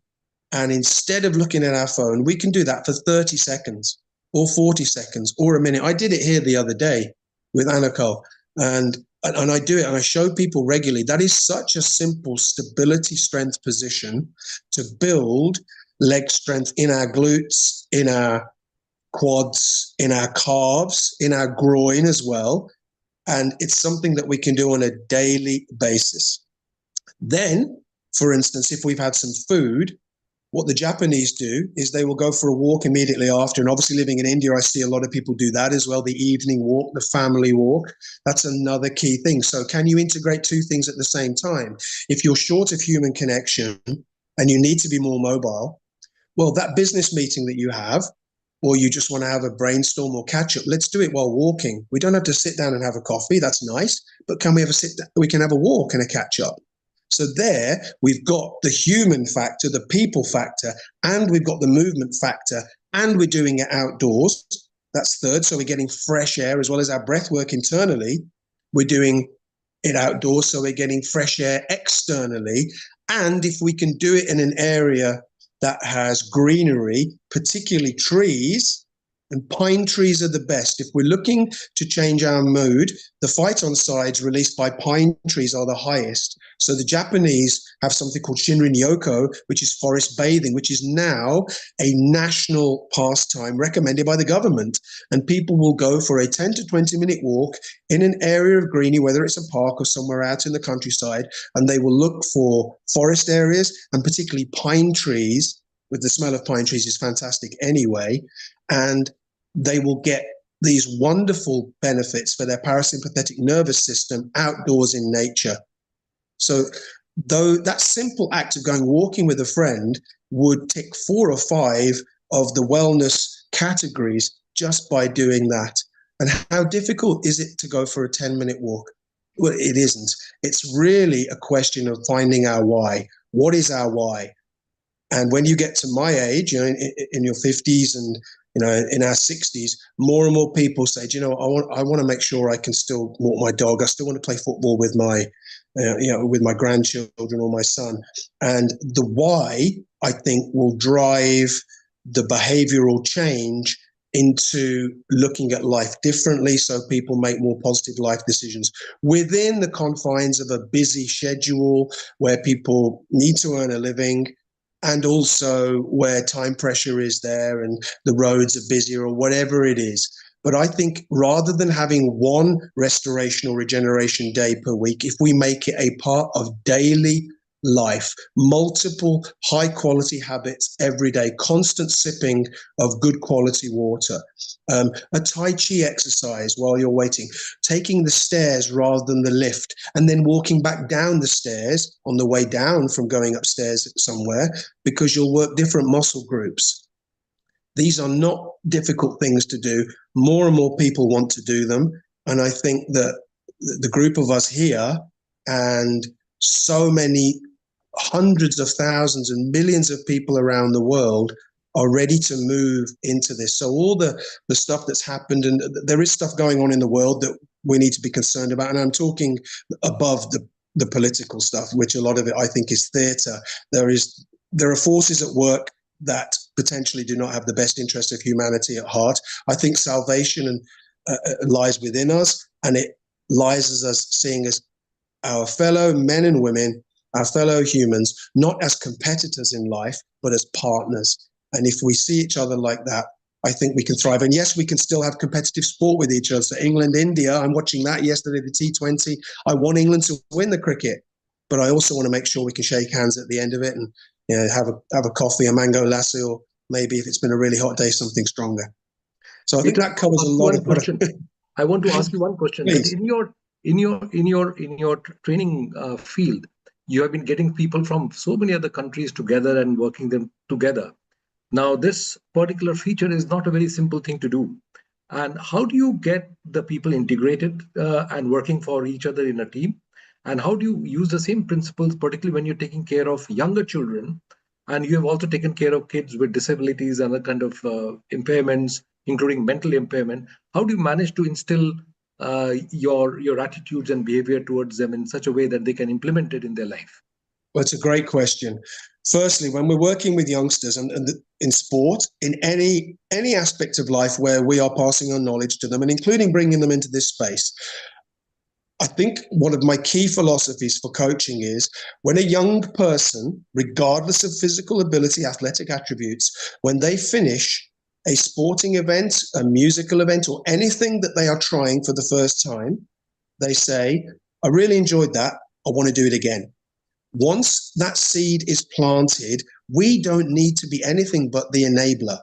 and instead of looking at our phone, we can do that for 30 seconds or 40 seconds or a minute. I did it here the other day with Anako, and I do it and I show people regularly. That is such a simple stability strength position to build leg strength in our glutes, in our quads, in our calves, in our groin as well. And it's something that we can do on a daily basis. Then, for instance, if we've had some food What the Japanese do is they will go for a walk immediately after. And obviously living in India, I see a lot of people do that as well. The evening walk, the family walk. That's another key thing. So can you integrate two things at the same time? If you're short of human connection and you need to be more mobile, well, that business meeting that you have, or you just want to have a brainstorm or catch up, let's do it while walking. We don't have to sit down and have a coffee. That's nice. But can we have a sit down? We can have a walk and a catch up. So there we've got the human factor, the people factor, and we've got the movement factor, and we're doing it outdoors. That's third. So we're getting fresh air as well as our breath work internally. We're doing it outdoors, so we're getting fresh air externally. And if we can do it in an area that has greenery, particularly trees, and pine trees are the best. If we're looking to change our mood, the phytoncides released by pine trees are the highest. So the Japanese have something called Shinrin-yoku, which is forest bathing, which is now a national pastime recommended by the government. And people will go for a 10 to 20-minute walk in an area of greenery, whether it's a park or somewhere out in the countryside, and they will look for forest areas and particularly pine trees. With the smell of pine trees is fantastic anyway, and they will get these wonderful benefits for their parasympathetic nervous system outdoors in nature. So though that simple act of going walking with a friend would tick 4 or 5 of the wellness categories just by doing that. And how difficult is it to go for a 10-minute walk? Well, it isn't. It's really a question of finding our why. What is our why? And when you get to my age, you know, in your 50s and, you know, in our 60s, more and more people say, do you know, I want to make sure I can still walk my dog. I still want to play football with my, with my grandchildren or my son. And the why, I think, will drive the behavioral change into looking at life differently, so people make more positive life decisions within the confines of a busy schedule where people need to earn a living, and also where time pressure is there and the roads are busier or whatever it is. But I think rather than having one restoration or regeneration day per week, if we make it a part of daily life, multiple high quality habits every day, constant sipping of good quality water, a Tai Chi exercise while you're waiting, taking the stairs rather than the lift, and then walking back down the stairs on the way down from going upstairs somewhere, because you'll work different muscle groups. These are not difficult things to do. More and more people want to do them. And I think that the group of us here and so many hundreds of thousands and millions of people around the world are ready to move into this. So all the stuff that's happened, and there is stuff going on in the world that we need to be concerned about. And I'm talking above the political stuff, which a lot of it I think is theatre. There are forces at work that potentially do not have the best interest of humanity at heart. I think salvation lies within us, and it lies as us seeing as our fellow men and women, our fellow humans, not as competitors in life, but as partners. And if we see each other like that, I think we can thrive. And yes, we can still have competitive sport with each other. So England, India, I'm watching that yesterday, the T20. I want England to win the cricket, but I also want to make sure we can shake hands at the end of it and, you know, have a coffee, a mango lassi, or maybe if it's been a really hot day, something stronger. So I think that covers a lot of question. I want to ask you one question. That in your training field, you have been getting people from so many other countries together and working them together. Now, this particular feature is not a very simple thing to do. And how do you get the people integrated and working for each other in a team? And how do you use the same principles, particularly when you're taking care of younger children, and you have also taken care of kids with disabilities and other kind of impairments, including mental impairment? How do you manage to instill your attitudes and behavior towards them in such a way that they can implement it in their life? Well, it's a great question. Firstly, when we're working with youngsters and in sport, in any aspect of life where we are passing on knowledge to them, and including bringing them into this space, I think one of my key philosophies for coaching is when a young person, regardless of physical ability, athletic attributes, when they finish a sporting event, a musical event, or anything that they are trying for the first time, they say, I really enjoyed that. I want to do it again. Once that seed is planted, we don't need to be anything but the enabler.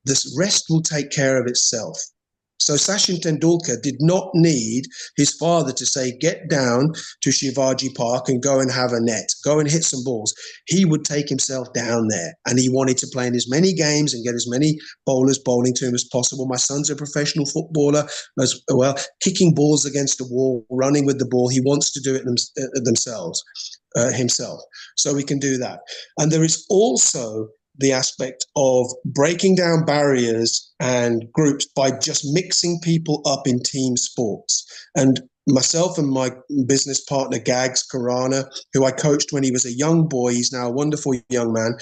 The rest will take care of itself. So Sachin Tendulkar did not need his father to say, get down to Shivaji Park and go and have a net, go and hit some balls. He would take himself down there, and he wanted to play in as many games and get as many bowlers bowling to him as possible. My son's a professional footballer as well, kicking balls against the wall, running with the ball. He wants to do it himself. So we can do that. And there is also the aspect of breaking down barriers and groups by just mixing people up in team sports. And myself and my business partner, Gags Karana, who I coached when he was a young boy, he's now a wonderful young man.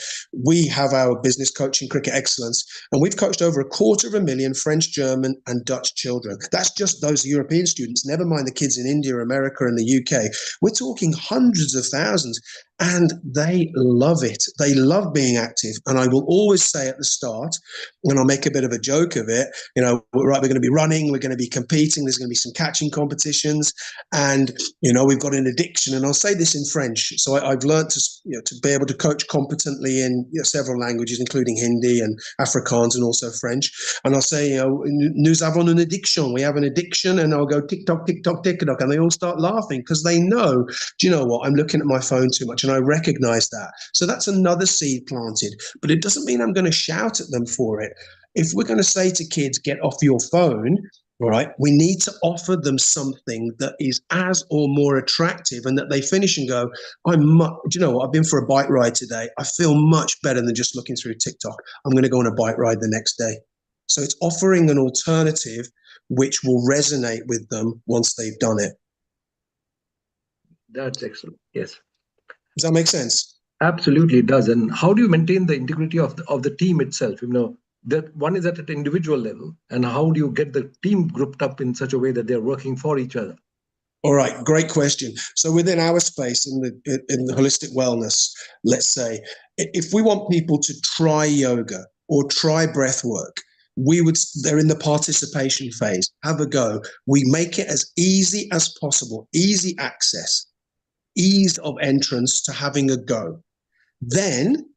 We have our business coaching cricket excellence, and we've coached over 250,000 French, German, and Dutch children. That's just those European students, never mind the kids in India, America, and the UK. We're talking hundreds of thousands, and they love it. They love being active. And I will always say at the start, and I'll make a bit of a joke of it, you know, we're going to be running, we're going to be competing, there's going to be some catching competitions, and, you know, we've got an addiction. And I'll say this in French. So I've learned to be able to coach competently in several languages, including Hindi and Afrikaans and also French. And I'll say, nous avons une addiction. We have an addiction. And I'll go tick-tock, tick-tock, tick-tock. And they all start laughing because they know, do you know what? I'm looking at my phone too much, and I recognize that. So that's another seed planted. But it doesn't mean I'm going to shout at them for it. If we're going to say to kids, get off your phone, all right, we need to offer them something that is as or more attractive, and that they finish and go, do you know what? I've been for a bike ride today. I feel much better than just looking through TikTok. I'm going to go on a bike ride the next day. So it's offering an alternative which will resonate with them once they've done it. That's excellent. Yes. Does that make sense? Absolutely, it does. And how do you maintain the integrity of the team itself? You know, that one is at an individual level, and how do you get the team grouped up in such a way that they're working for each other? All right, great question. So within our space in the holistic wellness, let's say, if we want people to try yoga or try breath work, they're in the participation phase. Have a go. We make it as easy as possible, easy access, ease of entrance to having a go. Then,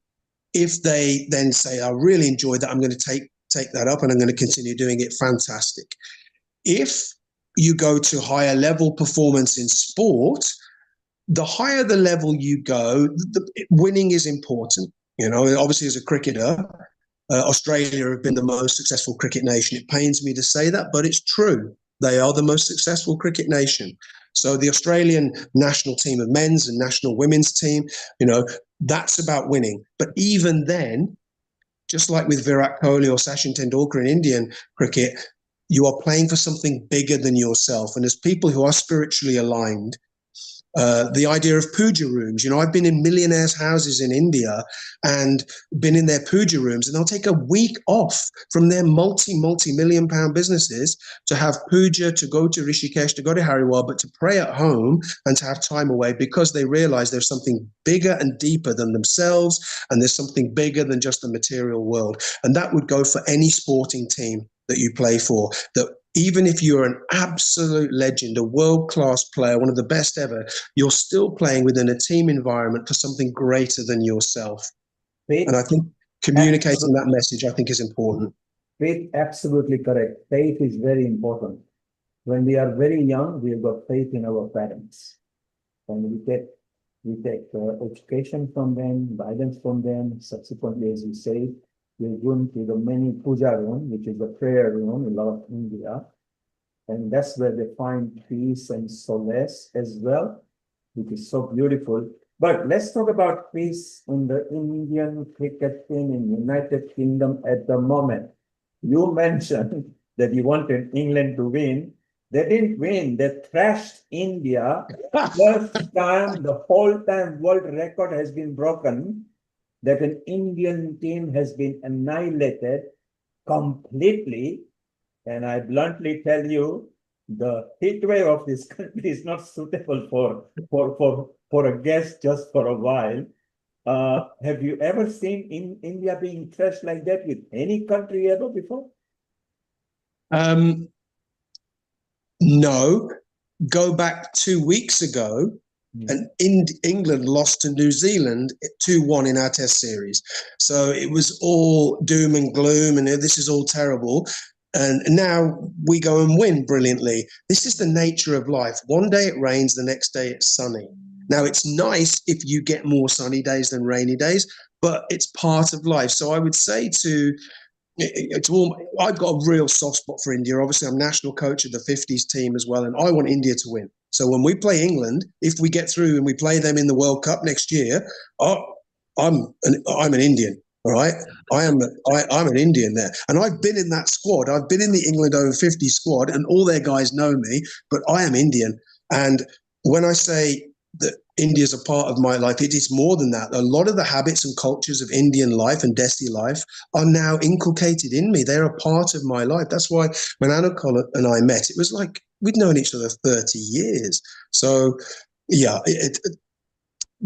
if they then say, I really enjoyed that, I'm going to take that up and I'm going to continue doing it, fantastic. If you go to higher level performance in sport, the higher the level you go, winning is important. You know, obviously as a cricketer, Australia have been the most successful cricket nation. It pains me to say that, but it's true. They are the most successful cricket nation. So the Australian national team of men's and national women's team, you know, that's about winning. But even then, just like with Virat Kohli or Sachin Tendulkar in Indian cricket, you are playing for something bigger than yourself. And as people who are spiritually aligned, the idea of puja rooms, you know, I've been in millionaires' houses in India and been in their puja rooms, and they'll take a week off from their multi-million pound businesses to have puja, to go to Rishikesh, to go to Haridwar, but to pray at home and to have time away, because they realize there's something bigger and deeper than themselves, and there's something bigger than just the material world. And that would go for any sporting team that you play for, that even if you're an absolute legend, a world-class player, one of the best ever, you're still playing within a team environment for something greater than yourself. Faith, and I think communicating that message, I think, is important. Faith, absolutely correct. Faith is very important. When we are very young, we have got faith in our parents. And we take education from them, guidance from them. Subsequently, as you say, we're going to the many puja room, which is the prayer room in a lot of India. And that's where they find peace and solace as well, which is so beautiful. But let's talk about peace in the Indian cricket team in United Kingdom at the moment. You mentioned that you wanted England to win. They didn't win. They thrashed India. First time, the whole time world record has been broken, that an Indian team has been annihilated completely. And I bluntly tell you, the heat wave of this country is not suitable for a guest just for a while. Have you ever seen India being thrashed like that with any country ever before? No. Go back 2 weeks ago, And England lost to New Zealand 2-1 in our test series. So it was all doom and gloom and this is all terrible. And now we go and win brilliantly. This is the nature of life. One day it rains, the next day it's sunny. Now, it's nice if you get more sunny days than rainy days, but it's part of life. So I would say I've got a real soft spot for India. Obviously, I'm national coach of the 50s team as well, and I want India to win. So when we play England, if we get through and we play them in the World Cup next year, I'm an Indian. All right, I'm an Indian there, and I've been in that squad. I've been in the England over 50 squad, and all their guys know me. But I am Indian, and when I say that India is a part of my life, it is more than that. A lot of the habits and cultures of Indian life and Desi life are now inculcated in me. They're a part of my life. That's why when Anukul and I met, it was like we'd known each other 30 years. So, yeah,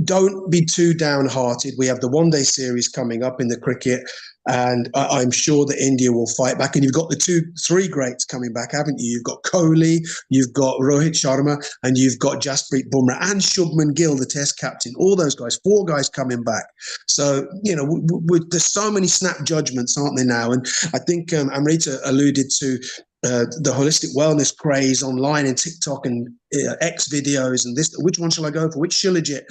don't be too downhearted. We have the one-day series coming up in the cricket, and I'm sure that India will fight back. And you've got the 3 greats coming back, haven't you? You've got Kohli, you've got Rohit Sharma, and you've got Jasprit Bumrah and Shubman Gill, the Test captain. All those guys, 4 guys coming back. So there's so many snap judgments, aren't there now? And I think Amrita alluded to the holistic wellness craze online and TikTok and X videos and this. Which one shall I go for? Which shilajit?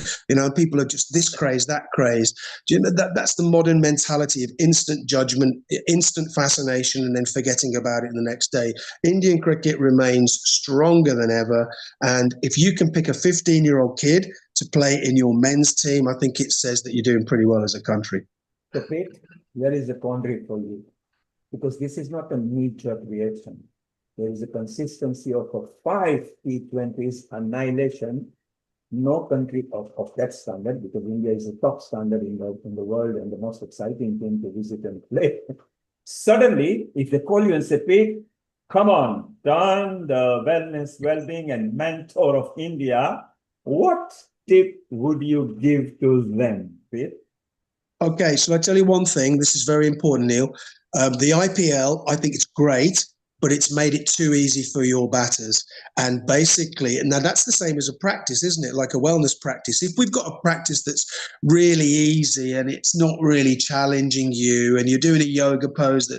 People are just this craze, that craze. Do you know that's the modern mentality of instant judgment, instant fascination, and then forgetting about it the next day. Indian cricket remains stronger than ever, and if you can pick a 15-year-old kid to play in your men's team, I think it says that you're doing pretty well as a country. So, Pete, there is a quandary for you, because this is not a knee-jerk reaction. There is a consistency of a 5 T20s annihilation. No country of that standard, because India is the top standard in the world and the most exciting thing to visit and play. Suddenly, if they call you and say, Pete, come on, Don, the wellness, well-being and mentor of India, what tip would you give to them, Pete? Okay, so I tell you one thing. This is very important, Neil. The IPL, I think it's great, but it's made it too easy for your batters. And basically, now that's the same as a practice, isn't it? Like a wellness practice. If we've got a practice that's really easy and it's not really challenging you, and you're doing a yoga pose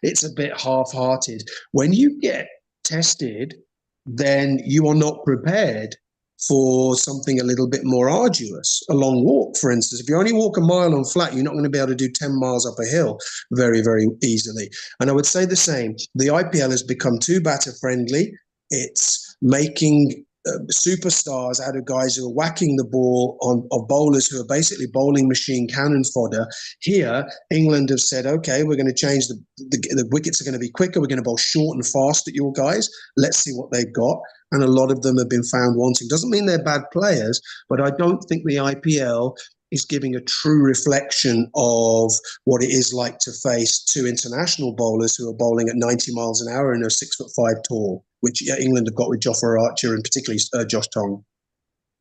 it's a bit half-hearted, when you get tested, then you are not prepared for something a little bit more arduous. A long walk, for instance. If you only walk a mile on flat, you're not going to be able to do 10 miles up a hill very, very easily. And I would say the same. The IPL has become too batter friendly. It's making superstars out of guys who are whacking the ball of bowlers who are basically bowling machine cannon fodder. Here, England have said, okay, we're going to change the wickets are going to be quicker. We're going to bowl short and fast at your guys. Let's see what they've got. And a lot of them have been found wanting. Doesn't mean they're bad players, but I don't think the IPL is giving a true reflection of what it is like to face 2 international bowlers who are bowling at 90 miles an hour and are 6'5" tall, which England have got with Jofra Archer and particularly Josh Tongue.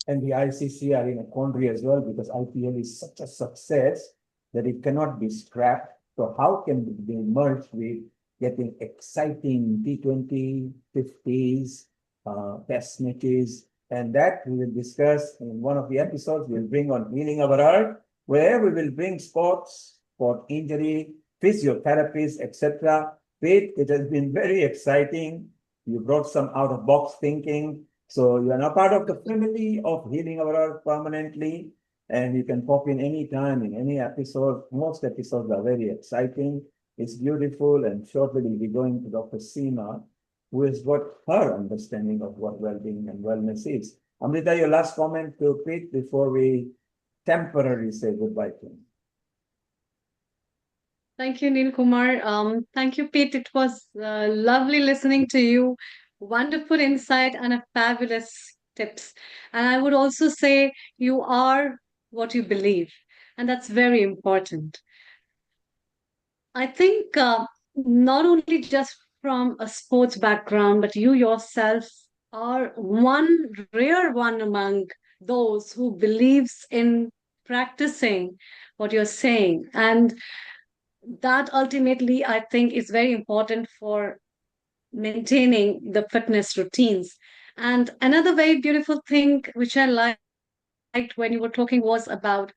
And the ICC are in a quandary as well, because IPL is such a success that it cannot be scrapped. So how can they merge with getting exciting T20, 50s, test matches? And that we will discuss in one of the episodes we'll bring on Healing Our Earth, where we will bring sports, sport injury, physiotherapists, etc. Pete, it has been very exciting. You brought some out-of-box thinking. So you are now part of the family of Healing Our Earth permanently, and you can pop in any time in any episode. Most episodes are very exciting. It's beautiful, and shortly we'll be going to Dr. Seema, who has got her understanding of what well-being and wellness is. Amrita, your last comment to Pete before we temporarily say goodbye to him. Thank you, Neil Kumar. Thank you, Pete. It was lovely listening to you. Wonderful insight and a fabulous tips. And I would also say you are what you believe, and that's very important. I think not only just from a sports background, but you yourself are one rare one among those who believes in practicing what you're saying. And that ultimately, I think, is very important for maintaining the fitness routines. And another very beautiful thing which I like when you were talking was about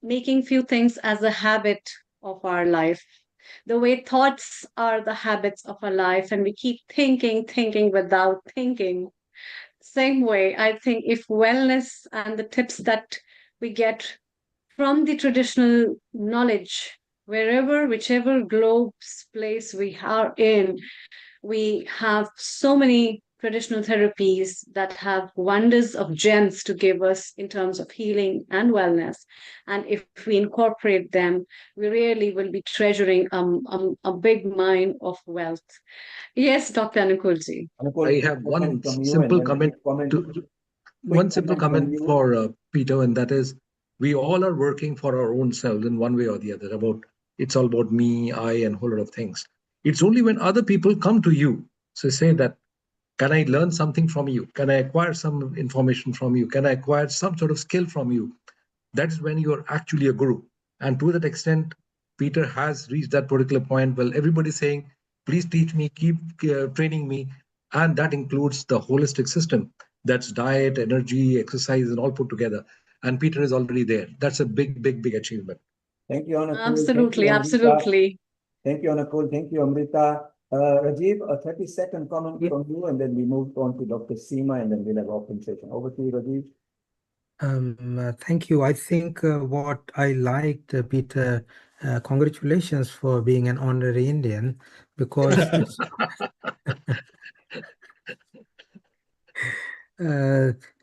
making few things as a habit of our life. The way thoughts are the habits of our life, and we keep thinking without thinking. Same way, I think if wellness and the tips that we get from the traditional knowledge, whichever globe's place we are in, we have so many traditional therapies that have wonders of gems to give us in terms of healing and wellness. And if we incorporate them, we really will be treasuring a big mine of wealth. Yes, Dr. Anukulji. I have one simple comment for Peter, and that is we all are working for our own selves in one way or the other. It's all about me, I, and a whole lot of things. It's only when other people come to you, so say that, can I learn something from you? Can I acquire some information from you? Can I acquire some sort of skill from you? That is when you're actually a guru. And to that extent, Peter has reached that particular point. Well, everybody's saying, please teach me, keep training me. And that includes the holistic system. That's diet, energy, exercise, and all put together. And Peter is already there. That's a big achievement. Thank you, Anakul. Absolutely, absolutely. Thank you, Anakul. Thank you, Amrita. Rajiv, a 30-second comment from you, and then we move on to Dr. Seema, and then we'll have open session. Over to you, Rajiv. Thank you. I think what I liked, Peter, congratulations for being an honorary Indian, because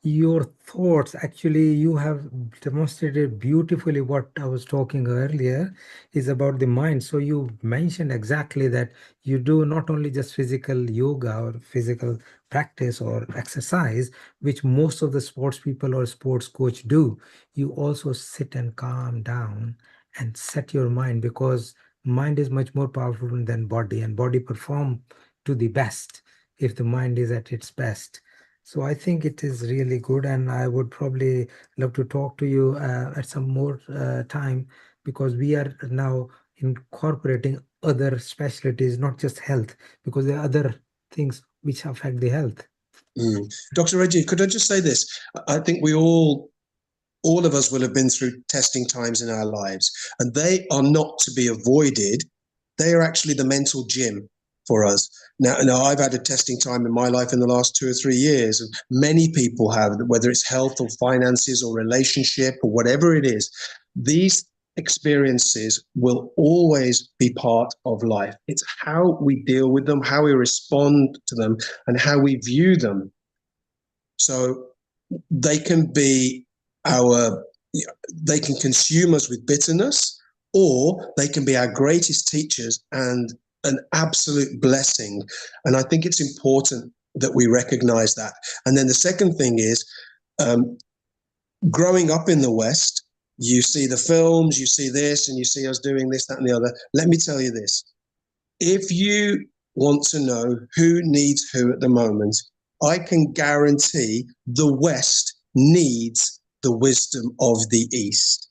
your thoughts, actually, you have demonstrated beautifully what I was talking earlier is about the mind. So you mentioned exactly that you do not only just physical yoga or physical practice or exercise, which most of the sports people or sports coach do. You also sit and calm down and set your mind, because mind is much more powerful than body, and body perform to the best if the mind is at its best. So I think it is really good, and I would probably love to talk to you at some more time, because we are now incorporating other specialties, not just health, because there are other things which affect the health. Dr. Rajiv, could I just say this? I think we all of us will have been through testing times in our lives, and they are not to be avoided. They are actually the mental gym for us. Now, I've had a testing time in my life in the last 2 or 3 years, and many people have, whether it's health or finances or relationship or whatever it is. These experiences will always be part of life. It's how we deal with them, how we respond to them, and how we view them. So they can be they can consume us with bitterness, or they can be our greatest teachers and an absolute blessing. And I think it's important that we recognize that. And then the second thing is, growing up in the West, you see the films, you see this, and you see us doing this, that, and the other. Let me tell you this. If you want to know who needs who at the moment, I can guarantee the West needs the wisdom of the East.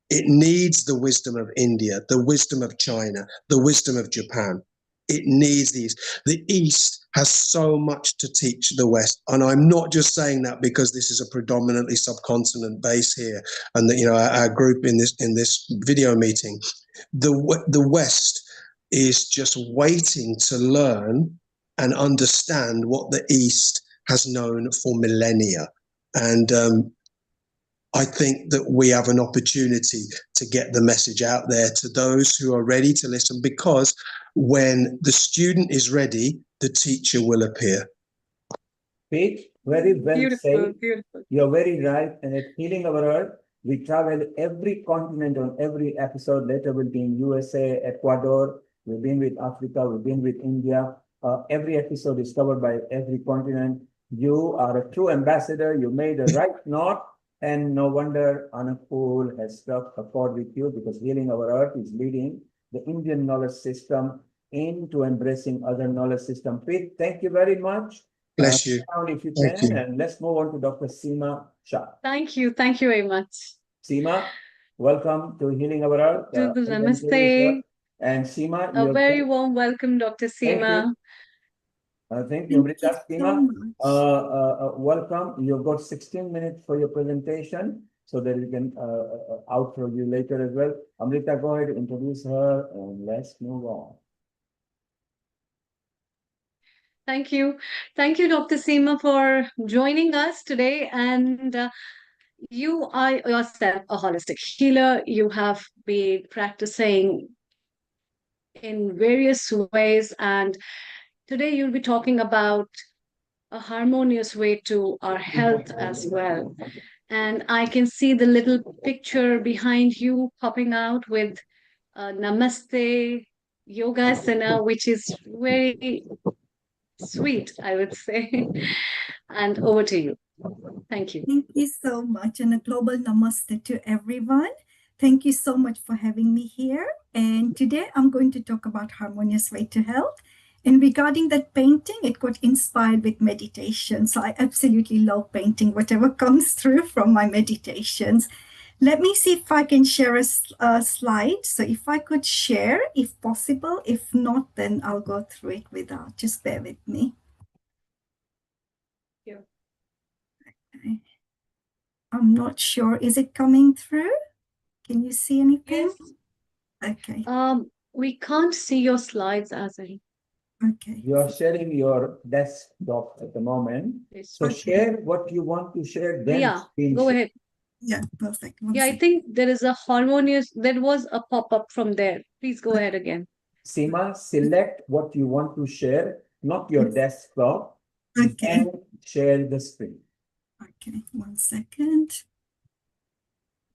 It needs the wisdom of India, the wisdom of China, the wisdom of Japan. It needs these. The East has so much to teach the West. And I'm not just saying that because this is a predominantly subcontinent base here, and that, our group in this video meeting. The West is just waiting to learn and understand what the East has known for millennia. And I think that we have an opportunity to get the message out there to those who are ready to listen, because when the student is ready, the teacher will appear. Pete, very well said. Beautiful. You're very right. And at Healing Our Earth, we travel every continent on every episode. Later we'll be in USA, Ecuador. We've been with Africa. We've been with India. Every episode is covered by every continent. You are a true ambassador. You made a right knot. And no wonder Anakul has struck a chord with you, because Healing Our Earth is leading the Indian knowledge system into embracing other knowledge system. Pete, thank you very much. Bless you. If you can, and let's move on to Dr. Seema Shah. Thank you very much. Seema, welcome to Healing Our Earth. Namaste. And Seema, A very warm welcome, Dr. Seema. Thank you, Amrita. so Seema, much. welcome. You've got 16 minutes for your presentation so that we can outro you later as well. Amrita, go ahead, introduce her, and let's move on. Thank you. Thank you, Dr. Seema, for joining us today. And you are yourself a holistic healer. You have been practicing in various ways. And today you'll be talking about a harmonious way to our health as well. And I can see the little picture behind you popping out with Namaste Yoga Asana, which is very sweet, I would say. And over to you. Thank you. Thank you so much, and a global namaste to everyone. Thank you so much for having me here. And today I'm going to talk about harmonious way to health. And regarding that painting, it got inspired with meditation. So I absolutely love painting, whatever comes through from my meditations. Let me see if I can share a slide. So if I could share, if possible. If not, then I'll go through it without. Just bear with me. Yeah. Okay. I'm not sure. Is it coming through? Can you see anything? Yes. Okay. We can't see your slides as a Okay. You are sharing your desktop at the moment. So Okay. share what you want to share, then yeah, screen go share. ahead. Yeah, perfect. One Yeah, I second. think there is a harmonious, there was a pop-up from there. Please go ahead again. Seema, select what you want to share, not your desktop, Okay. and share the screen. Okay, 1 second.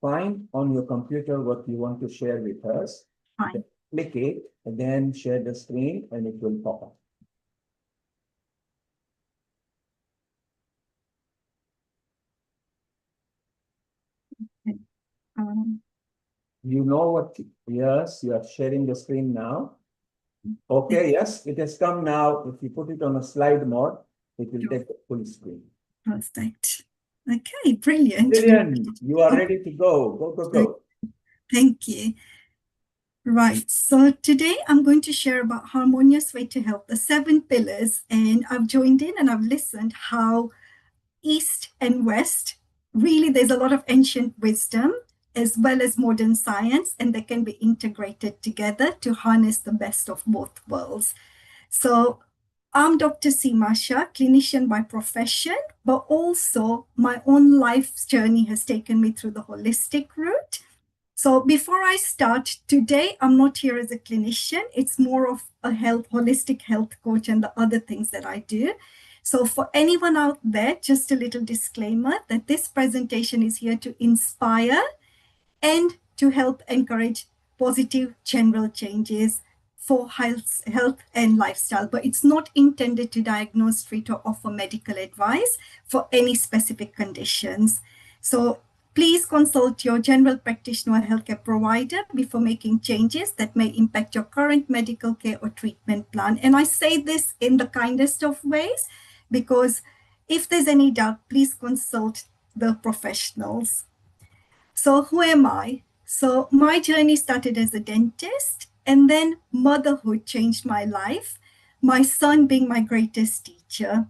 Find on your computer what you want to share with us. Fine. Click it, and then share the screen, and it will pop up. Okay. You know what? Yes, you are sharing the screen now. Okay, yes, it has come now. If you put it on a slide mode, it will take the full screen. Perfect. Okay, brilliant. Brilliant. You are ready to go. Go, go, go. Thank you. Right, so today I'm going to share about harmonious way to health, the 7 pillars, and I've joined in and I've listened how East and West, really there's a lot of ancient wisdom as well as modern science, and they can be integrated together to harness the best of both worlds. So I'm Dr. Seema Shah, clinician by profession, but also my own life's journey has taken me through the holistic route. So before I start today, I'm not here as a clinician. It's more of a holistic health coach and the other things that I do. So for anyone out there, just a little disclaimer that this presentation is here to inspire and to help encourage positive general changes for health and lifestyle, but it's not intended to diagnose, treat, or offer medical advice for any specific conditions. So please consult your general practitioner or healthcare provider before making changes that may impact your current medical care or treatment plan. And I say this in the kindest of ways because if there's any doubt, please consult the professionals. So who am I? So my journey started as a dentist, and then motherhood changed my life, my son being my greatest teacher.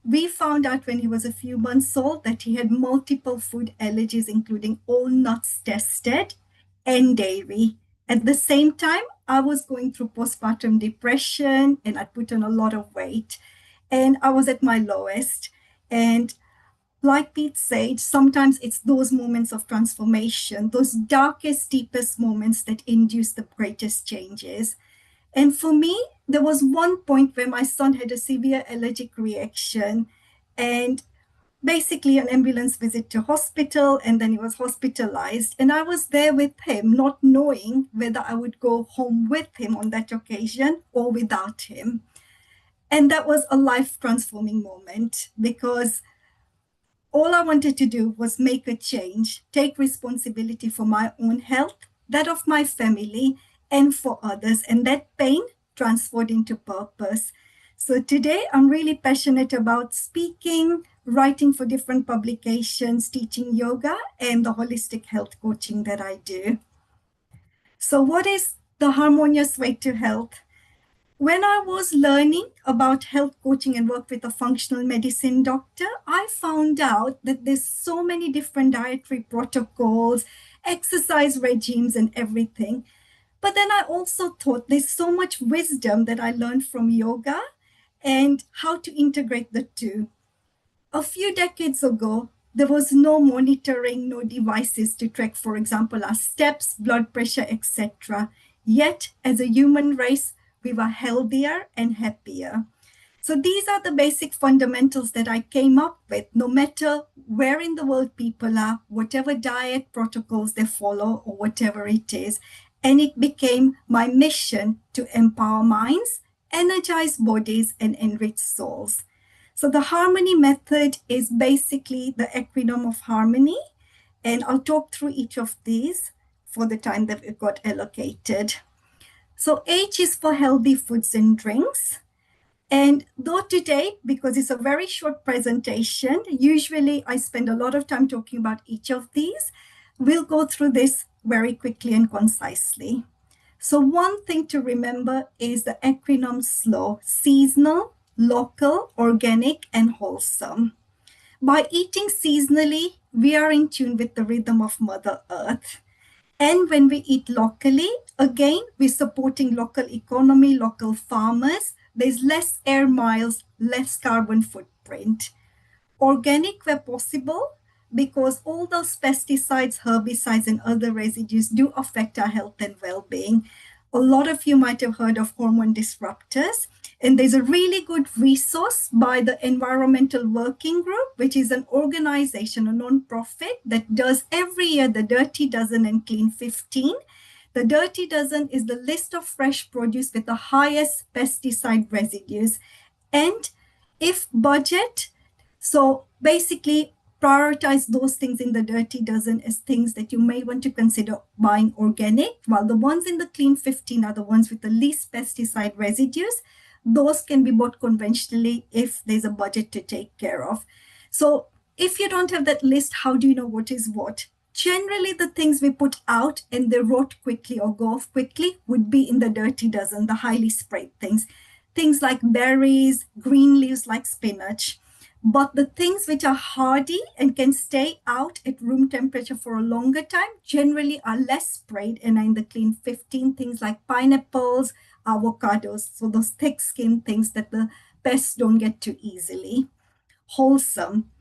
We found out when he was a few months old that he had multiple food allergies, including all nuts tested and dairy. At the same time, I was going through postpartum depression and I put on a lot of weight. And I was at my lowest. And like Pete said, sometimes it's those moments of transformation, those darkest, deepest moments that induce the greatest changes. And for me, there was one point where my son had a severe allergic reaction and basically an ambulance visit to hospital, and then he was hospitalized. And I was there with him, not knowing whether I would go home with him on that occasion or without him. And that was a life transforming moment because all I wanted to do was make a change, take responsibility for my own health, that of my family, and for others. And that pain transformed into purpose. So today I'm really passionate about speaking, writing for different publications, teaching yoga, and the holistic health coaching that I do. So what is the harmonious way to health? when I was learning about health coaching and work with a functional medicine doctor, I found out that there's so many different dietary protocols, exercise regimes, and everything. But then I also thought there's so much wisdom that I learned from yoga and how to integrate the two. A few decades ago, there was no monitoring, no devices to track, for example, our steps, blood pressure, etc. Yet, as a human race, we were healthier and happier. So these are the basic fundamentals that I came up with, no matter where in the world people are, whatever diet protocols they follow, or whatever it is. And it became my mission to empower minds, energize bodies, and enrich souls. So the harmony method is basically the acronym of harmony. And I'll talk through each of these for the time that we've got allocated. So H is for healthy foods and drinks. And though today, because it's a very short presentation, usually I spend a lot of time talking about each of these, we'll go through this very quickly and concisely. So one thing to remember is the acronym SLOW: seasonal, local, organic, and wholesome. By eating seasonally, we are in tune with the rhythm of Mother Earth. And when we eat locally, again, we're supporting local economy, local farmers. There's less air miles, less carbon footprint. Organic where possible, because all those pesticides, herbicides, and other residues do affect our health and well-being. A lot of you might have heard of hormone disruptors, and there's a really good resource by the Environmental Working Group, which is an organization, a non-profit that does every year the Dirty Dozen and Clean 15. The Dirty Dozen is the list of fresh produce with the highest pesticide residues. And if budget, so basically prioritize those things in the Dirty Dozen as things that you may want to consider buying organic, while the ones in the Clean 15 are the ones with the least pesticide residues. Those can be bought conventionally if there's a budget to take care of. So if you don't have that list, how do you know what is what? Generally, the things we put out and they rot quickly or go off quickly would be in the Dirty Dozen, the highly sprayed things. Things like berries, green leaves like spinach. But the things which are hardy and can stay out at room temperature for a longer time generally are less sprayed and are in the Clean 15, things like pineapples, avocados, so those thick-skinned things that the pests don't get to easily. Wholesome.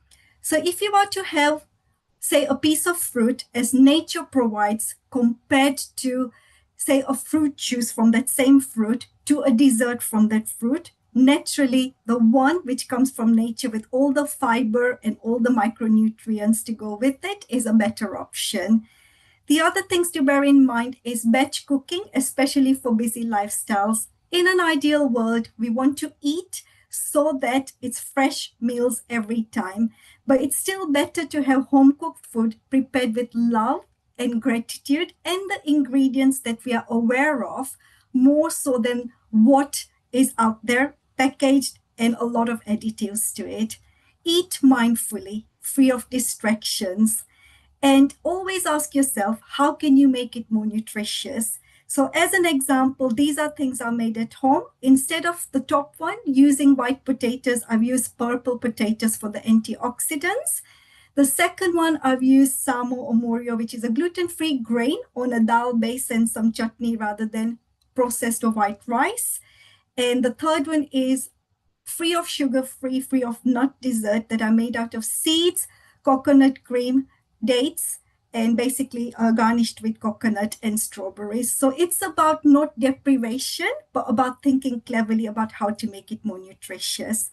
So if you were to have, say, a piece of fruit as nature provides compared to, say, a fruit juice from that same fruit to a dessert from that fruit, naturally, the one which comes from nature with all the fiber and all the micronutrients to go with it is a better option. The other things to bear in mind is batch cooking, especially for busy lifestyles. In an ideal world, we want to eat so that it's fresh meals every time. But it's still better to have home-cooked food prepared with love and gratitude and the ingredients that we are aware of, more so than what is out there, packaged, and a lot of additives to it. Eat mindfully, free of distractions. And always ask yourself, how can you make it more nutritious? So as an example, these are things I made at home. Instead of the top one, using white potatoes, I've used purple potatoes for the antioxidants. The second one, I've used samo or morio, which is a gluten-free grain on a dal base and some chutney rather than processed or white rice. And the third one is free of sugar, free of nut dessert that are made out of seeds, coconut cream, dates, and basically garnished with coconut and strawberries. So it's about not deprivation, but about thinking cleverly about how to make it more nutritious.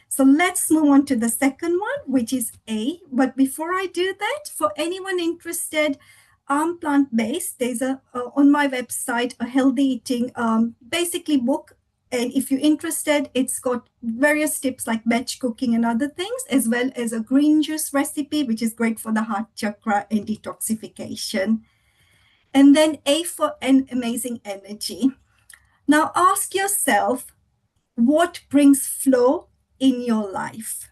So let's move on to the second one, which is A. But before I do that, for anyone interested, I'm plant-based. There's on my website, a healthy eating basically book. And if you're interested, it's got various tips like batch cooking and other things, as well as a green juice recipe, which is great for the heart chakra and detoxification. And then A for an amazing energy. Now ask yourself, what brings flow in your life?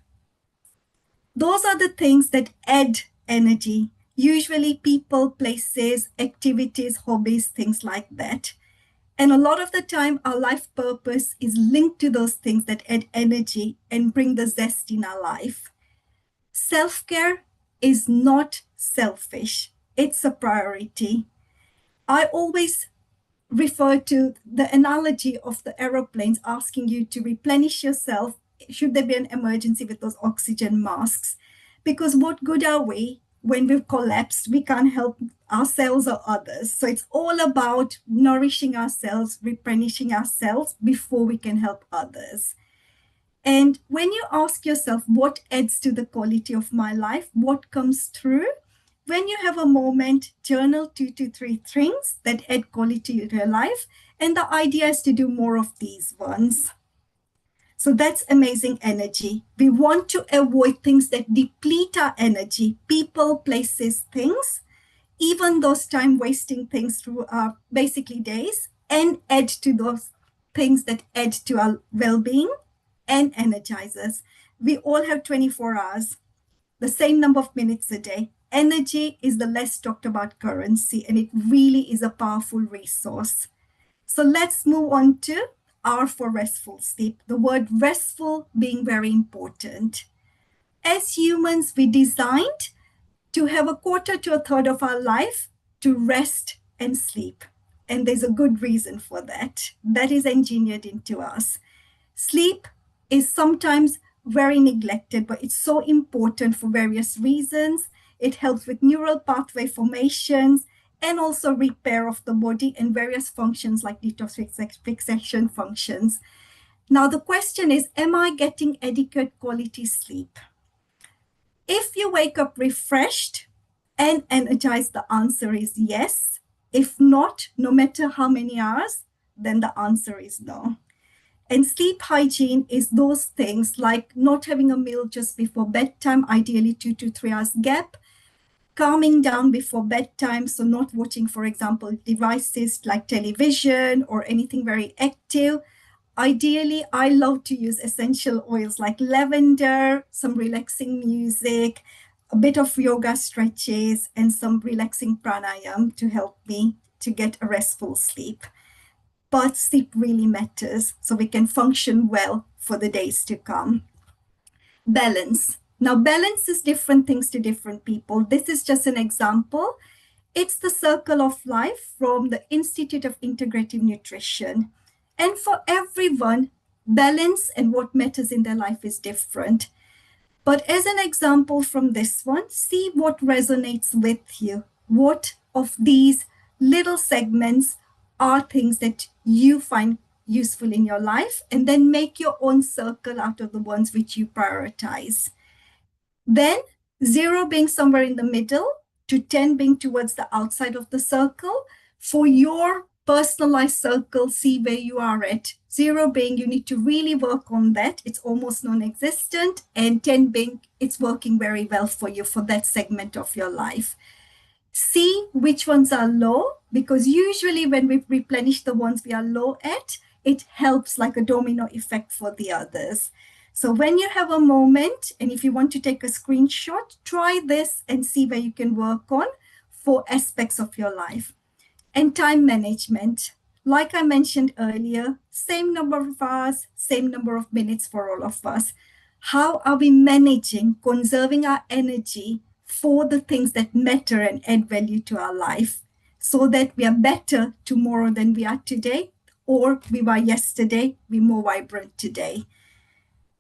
Those are the things that add energy. Usually people, places, activities, hobbies, things like that. And a lot of the time, our life purpose is linked to those things that add energy and bring the zest in our life. Self-care is not selfish. It's a priority. I always refer to the analogy of the aeroplanes asking you to replenish yourself should there be an emergency with those oxygen masks. Because what good are we when we've collapsed? We can't help ourselves or others. So it's all about nourishing ourselves, replenishing ourselves before we can help others. And when you ask yourself, what adds to the quality of my life? What comes through? When you have a moment, journal 2 to 3 things that add quality to your life. And the idea is to do more of these ones. So that's amazing energy. We want to avoid things that deplete our energy, people, places, things, even those time wasting things through our basically days, and add to those things that add to our well-being and energize us. We all have 24 hours, the same number of minutes a day. Energy is the less talked about currency, and it really is a powerful resource. So let's move on to R for restful sleep. The word restful being very important. As humans, we designed to have a quarter to a third of our life to rest and sleep. And there's a good reason for that. That is engineered into us. Sleep is sometimes very neglected, but it's so important for various reasons. It helps with neural pathway formations and also repair of the body and various functions like detoxification functions. Now, the question is, am I getting adequate quality sleep? If you wake up refreshed and energized, the answer is yes. If not, no matter how many hours, then the answer is no. And sleep hygiene is those things like not having a meal just before bedtime, ideally 2 to 3 hours gap, calming down before bedtime, so not watching, for example, devices like television or anything very active. Ideally, I love to use essential oils like lavender, some relaxing music, a bit of yoga stretches, and some relaxing pranayam to help me to get a restful sleep. But sleep really matters so we can function well for the days to come. Balance. Now, balance is different things to different people. This is just an example. It's the circle of life from the Institute of Integrative Nutrition. And for everyone, balance and what matters in their life is different. But as an example from this one, see what resonates with you. What of these little segments are things that you find useful in your life, and then make your own circle out of the ones which you prioritize. Then 0 being somewhere in the middle to 10 being towards the outside of the circle. For your personalized circle, see where you are at. 0 being you need to really work on that. It's almost non-existent. And 10 being it's working very well for you for that segment of your life. See which ones are low, because usually when we replenish the ones we are low at, it helps like a domino effect for the others. So when you have a moment, and if you want to take a screenshot, try this and see where you can work on for aspects of your life. And time management. Like I mentioned earlier, same number of hours, same number of minutes for all of us. How are we managing, conserving our energy for the things that matter and add value to our life, so that we are better tomorrow than we are today, or we were yesterday, we're more vibrant today.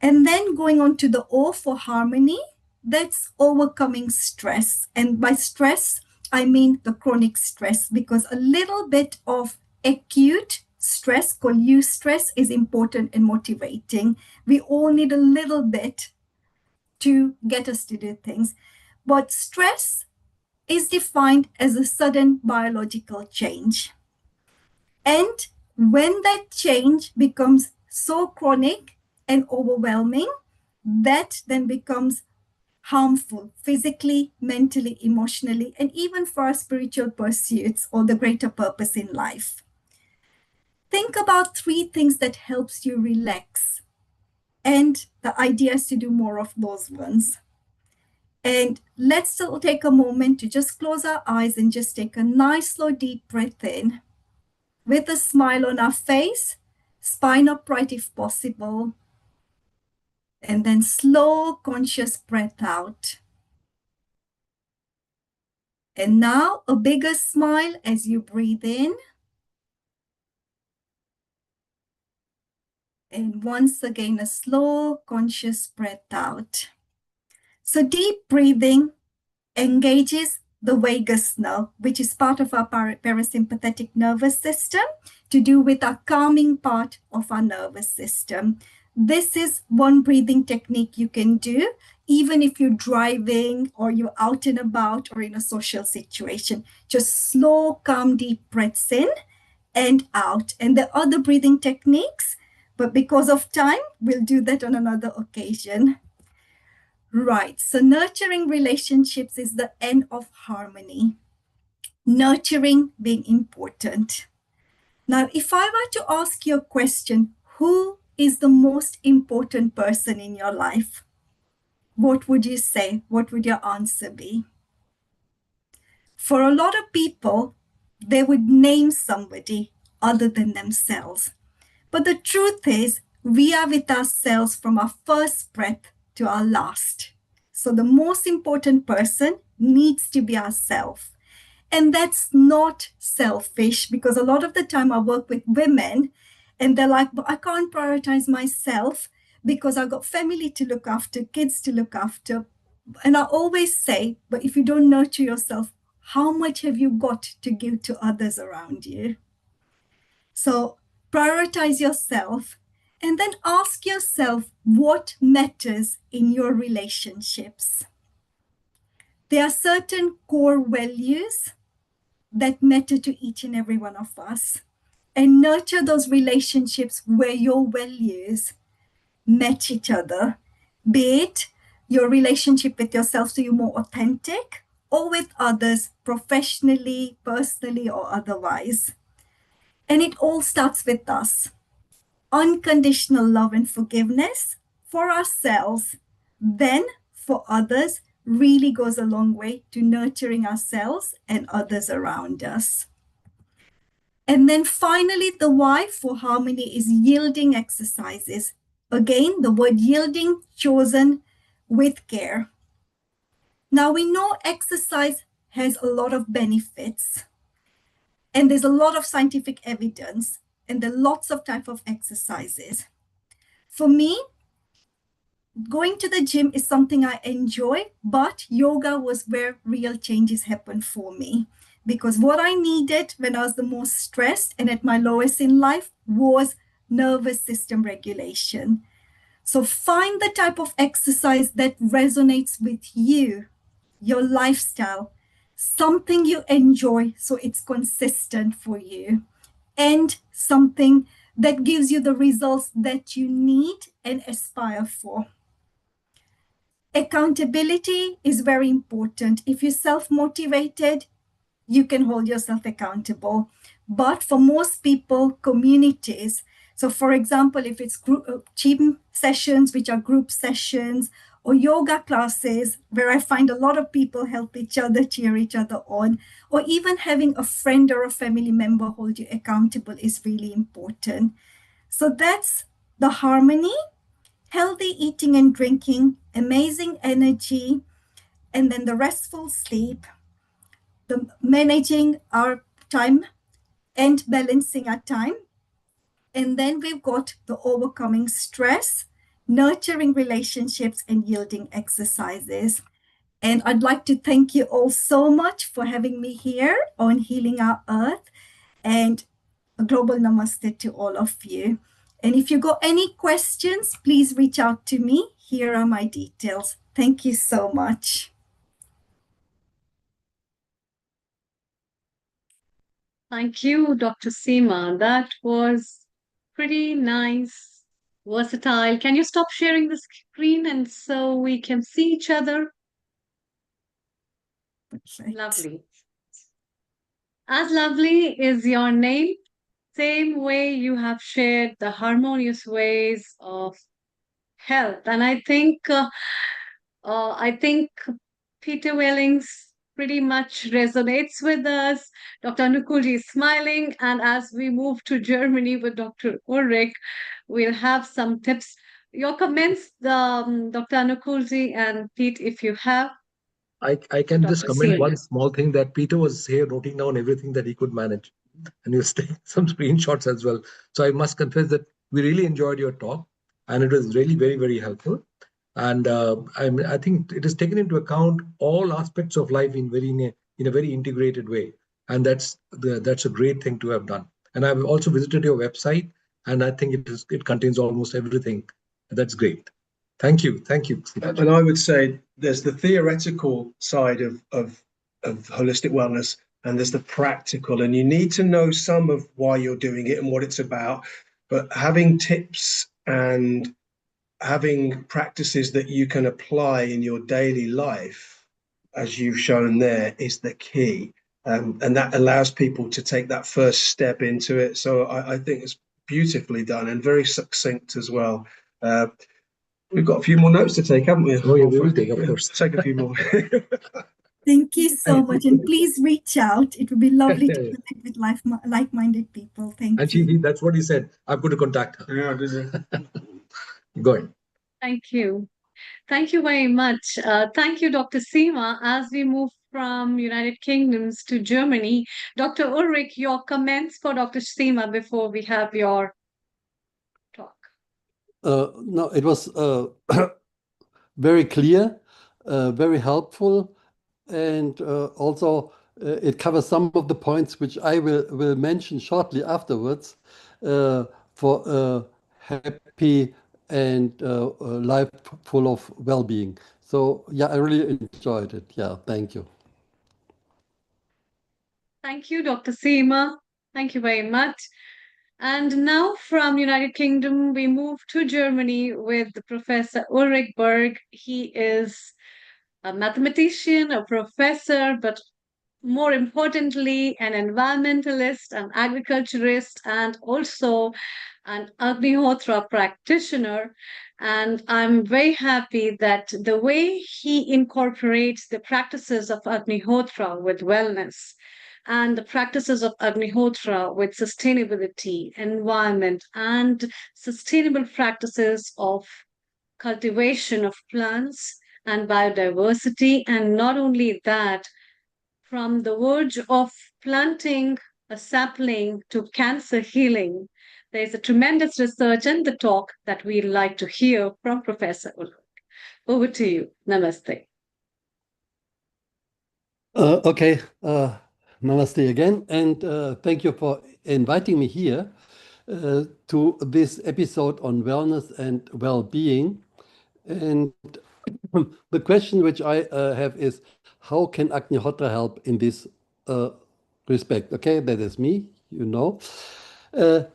And then going on to the O for harmony, that's overcoming stress. And by stress, I mean the chronic stress, because a little bit of acute stress, called eustress, is important and motivating. We all need a little bit to get us to do things. But stress is defined as a sudden biological change. And when that change becomes so chronic and overwhelming, that then becomes harmful physically, mentally, emotionally, and even for our spiritual pursuits or the greater purpose in life. Think about 3 things that helps you relax. And the idea is to do more of those ones. And let's still take a moment to just close our eyes and just take a nice, slow, deep breath in. with a smile on our face, spine upright if possible, and then slow, conscious breath out. And now a bigger smile as you breathe in. And once again, a slow, conscious breath out. So deep breathing engages the vagus nerve, which is part of our parasympathetic nervous system, to do with our calming part of our nervous system. This is one breathing technique you can do, even if you're driving or you're out and about or in a social situation. Just slow, calm, deep breaths in and out. And there are other breathing techniques, but because of time, we'll do that on another occasion. Right, so nurturing relationships is the end of harmony. Nurturing being important. Now, if I were to ask you a question, who is the most important person in your life? What would you say? What would your answer be? For a lot of people, they would name somebody other than themselves. But the truth is, we are with ourselves from our first breath to our last. So the most important person needs to be ourselves. And that's not selfish, because a lot of the time I work with women and they're like, but I can't prioritize myself because I've got family to look after, kids to look after. And I always say, but if you don't nurture yourself, how much have you got to give to others around you? So prioritize yourself and then ask yourself what matters in your relationships. There are certain core values that matter to each and every one of us, and nurture those relationships where your values match each other, be it your relationship with yourself so you're more authentic, or with others professionally, personally, or otherwise. And it all starts with us. Unconditional love and forgiveness for ourselves, then for others, really goes a long way to nurturing ourselves and others around us. And then finally, the why for harmony is yielding exercises. Again, the word yielding chosen with care. Now we know exercise has a lot of benefits, and there's a lot of scientific evidence, and there are lots of type of exercises. For me, going to the gym is something I enjoy, but yoga was where real changes happened for me, because what I needed when I was the most stressed and at my lowest in life was nervous system regulation. So find the type of exercise that resonates with you, your lifestyle, something you enjoy so it's consistent for you, and something that gives you the results that you need and aspire for. Accountability is very important. If you're self-motivated, you can hold yourself accountable. But for most people, communities, so for example, if it's group gym sessions, which are group sessions, or yoga classes, where I find a lot of people help each other, cheer each other on, or even having a friend or a family member hold you accountable is really important. So that's the harmony, healthy eating and drinking, amazing energy, and then the restful sleep, the managing our time and balancing our time. And then we've got the overcoming stress, nurturing relationships, and yielding exercises. And I'd like to thank you all so much for having me here on Healing Our Earth, and a global namaste to all of you. And if you got any questions, please reach out to me. Here are my details. Thank you so much. Thank you, Dr. Seema. That was pretty nice, versatile. Can you stop sharing the screen and so we can see each other? Perfect. Lovely. As lovely is your name, same way you have shared the harmonious ways of health. And I think Peter Wellings pretty much resonates with us. Dr. Anukulji is smiling, and as we move to Germany with Dr. Ulrich, we'll have some tips. Your comments, Dr. Anukulji and Pete, if you have. I can just Dr. comment one Senior. small thing that Peter was here noting down everything that he could manage. And he was taking some screenshots as well. So I must confess that we really enjoyed your talk and it was really very, very helpful. And I think it has taken into account all aspects of life in a very integrated way. And that's a great thing to have done. And I've also visited your website and I think it contains almost everything. That's great. Thank you. Thank you. And I would say there's the theoretical side of holistic wellness and there's the practical, and you need to know some of why you're doing it and what it's about. But having tips and having practices that you can apply in your daily life, as you've shown there, is the key. And that allows people to take that first step into it. So I think it's beautifully done and very succinct as well. We've got a few more notes to take, haven't we? Oh, yeah, we will take, of course. Take a few more. Thank you so much. And please reach out. It would be lovely to connect with like-minded people. Thank you. And that's what he said. I'm going to contact her. Yeah, did you? Go ahead. Thank you. Thank you very much. Thank you, Dr. Seema. As we move from United Kingdoms to Germany, Dr. Ulrich, your comments for Dr. Seema before we have your talk. No, it was very clear, very helpful, and also it covers some of the points which I will mention shortly afterwards for happy and life full of well-being. So yeah, I really enjoyed it. Yeah, thank you. Thank you, Dr. Seema. Thank you very much. And now from United Kingdom, we move to Germany with Professor Ulrich Berg. He is a mathematician, a professor, but more importantly, an environmentalist, an agriculturist, and also an Agnihotra practitioner. And I'm very happy that the way he incorporates the practices of Agnihotra with wellness and the practices of Agnihotra with sustainability, environment, and sustainable practices of cultivation of plants and biodiversity. And not only that, from the verge of planting a sapling to cancer healing, there's a tremendous research and the talk that we'd like to hear from Professor Ulrich. Over to you. Namaste. Okay. Namaste again, and thank you for inviting me here to this episode on wellness and well-being. And the question which I have is, how can Agnihotra help in this respect? Okay, that is me, you know.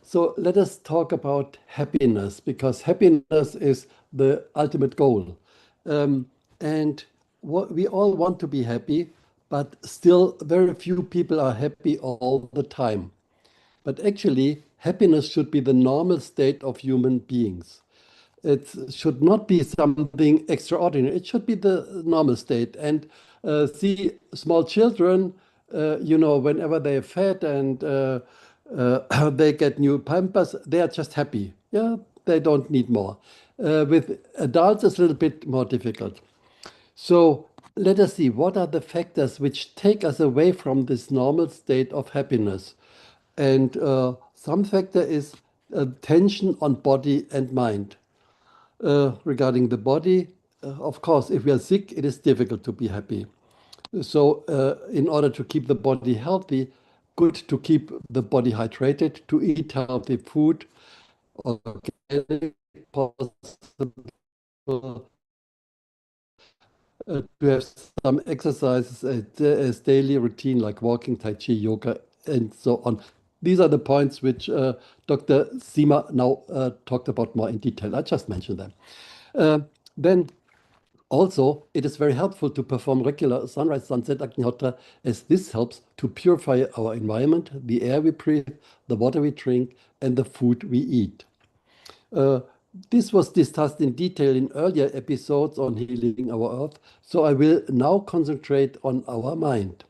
So let us talk about happiness, because happiness is the ultimate goal. And we all want to be happy, but still very few people are happy all the time. But actually, happiness should be the normal state of human beings. It should not be something extraordinary. It should be the normal state. And see, small children, whenever they're fed and they get new pampers, they are just happy. Yeah, they don't need more. With adults, it's a little bit more difficult. So let us see, what are the factors which take us away from this normal state of happiness? And some factor is tension on body and mind. Regarding the body, of course, if we are sick, it is difficult to be happy. So in order to keep the body healthy, good to keep the body hydrated, to eat healthy food, organic, possible, to have some exercises as daily routine, like walking, Tai Chi, yoga, and so on. These are the points which Dr. Seema now talked about more in detail. I just mentioned them. Then also, it is very helpful to perform regular sunrise, sunset Agnihotra, as this helps to purify our environment, the air we breathe, the water we drink, and the food we eat. This was discussed in detail in earlier episodes on healing our earth, so I will now concentrate on our mind.